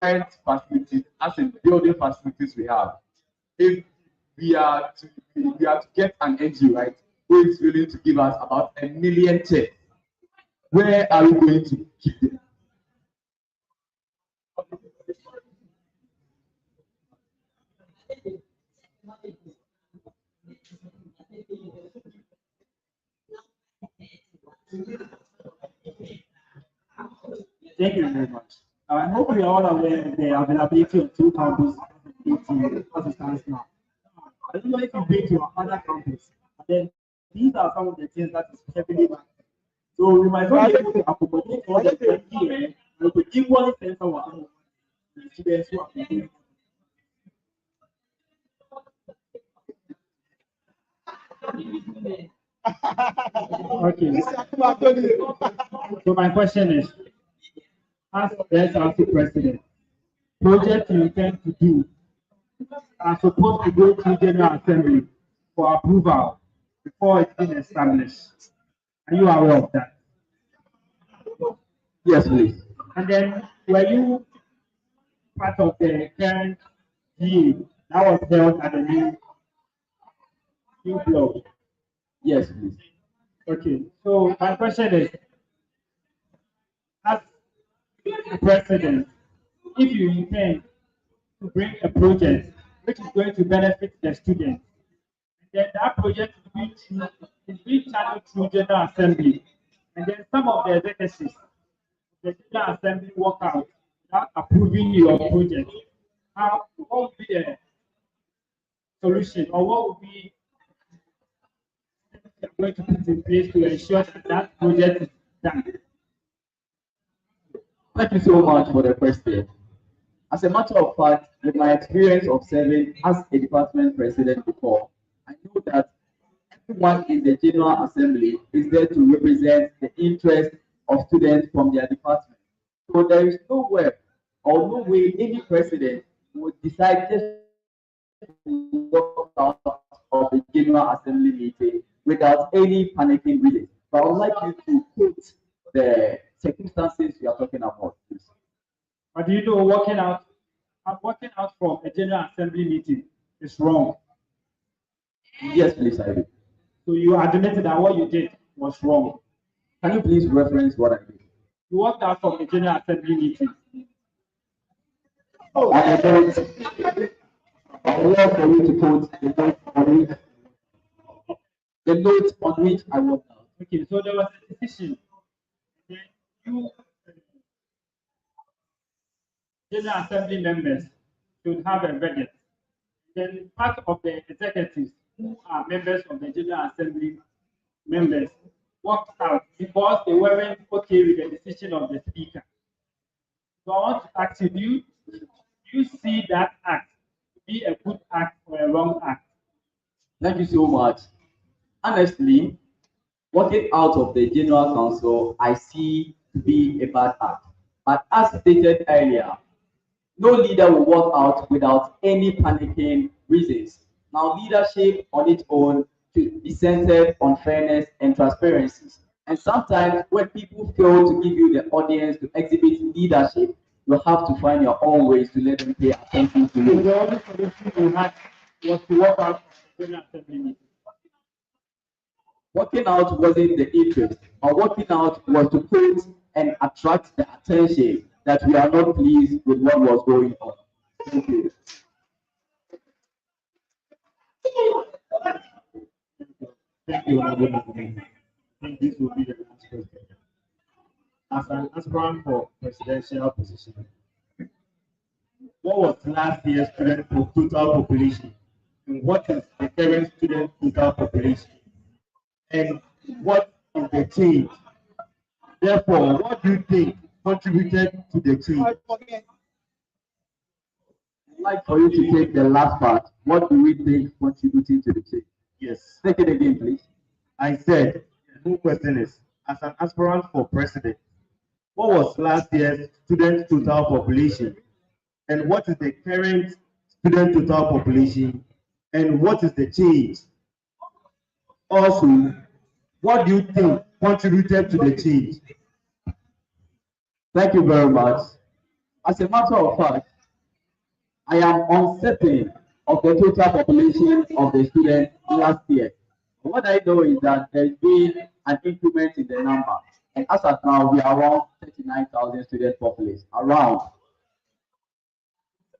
current facilities, as in building facilities we have? If we are to get an NGO, right, who is willing to give us about 1 million chairs, where are we going to keep them? Thank you very much. I hope we are all aware of the availability of two campus as it stands now. I don't know if you've been to another campus, but then these are some of the things that is heavily marked. So we might not be able to accommodate all the 20 here, we could equally send someone the students who are doing. Okay. So my question is, as the SRC president, projects you intend to do are supposed to go to General Assembly for approval before it's been established. Are you aware of that? Yes, please. And then were you part of the current GA that was held at the new block? Yes, please. Okay, so my question is, as the president, if you intend to bring a project which is going to benefit the students, then that project is being channeled through General Assembly, and then some of the executives, the General Assembly work out without approving your project. What would be the solution, or what would be going to put in place to ensure that that project is done? Thank you so much for the question. As a matter of fact, with my experience of serving as a department president before, I know that everyone in the General Assembly is there to represent the interest of students from their department. So there is no way or no way any president would decide just to walk out of the General Assembly meeting without any panicking reason. But I would like you to put the circumstances you are talking about, please. But do you know working out from a General Assembly meeting is wrong? Yes, please, I do. So you admitted that what you did was wrong. Can you please reference what I did? You walked out from a General Assembly meeting. Oh, I don't for you to put the note on which I walked out. Okay, so there was a decision. Then you General Assembly members should have a verdict. Then part of the executives who are members of the General Assembly members walked out because they weren't okay with the decision of the speaker. So I want to ask you, do you see that act to be a good act or a wrong act? Thank you so much. Honestly, walking out of the General Council, I see to be a bad act. But as stated earlier, no leader will walk out without any panicking reasons. Now, leadership on its own should be centered on fairness and transparency. And sometimes when people fail to give you the audience to exhibit leadership, you have to find your own ways to let them pay attention to you. The only solution you had was to walk out of the General Assembly meeting. Walking out wasn't the interest, but walking out was to put and attract the attention that we are not pleased with what was going on. Thank you. Thank you, I think this will be the last question. As an aspirant for presidential position, what was last year's student total population, and what is the current student total population, and what is the change? Therefore, what do you think contributed to the change? I'd like for you to take the last part. What do we think contributing to the change? Yes. Take it again, please. I said, the question is, as an aspirant for president, what was last year's student total population? And what is the current student total population? And what is the change? Also, what do you think contributed to the change? Thank you very much. As a matter of fact, I am uncertain of the total population of the students last year. What I know is that there's been an increment in the number. And as of now, we are around 39,000 student population. Around.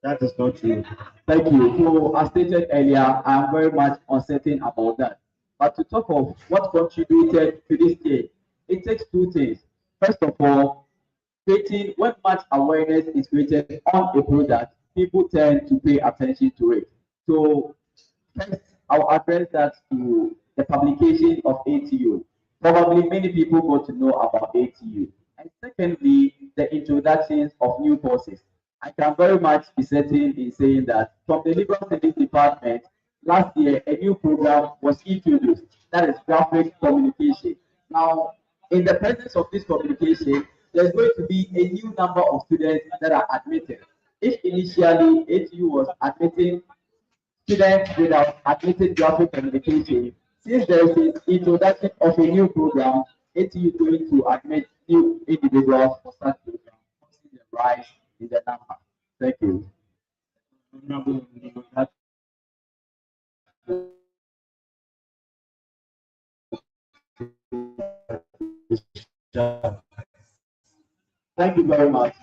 That is not true. Thank you. So, as stated earlier, I am very much uncertain about that. But to talk of what contributed to this change, it takes two things. First of all, creating when much awareness is created on a product, people tend to pay attention to it. So first, I'll address that to the publication of ATU. Probably many people got to know about ATU. And secondly, the introductions of new courses. I can very much be certain in saying that from the Liberal Studies Department, last year a new program was introduced, that is graphic communication. Now, in the presence of this communication, there's going to be a new number of students that are admitted. If initially ATU was admitting students without admitted graphic communication, since there is an introduction of a new program, ATU is going to admit new individuals for such program, causing the rise in the number. Thank you. Thank you very much.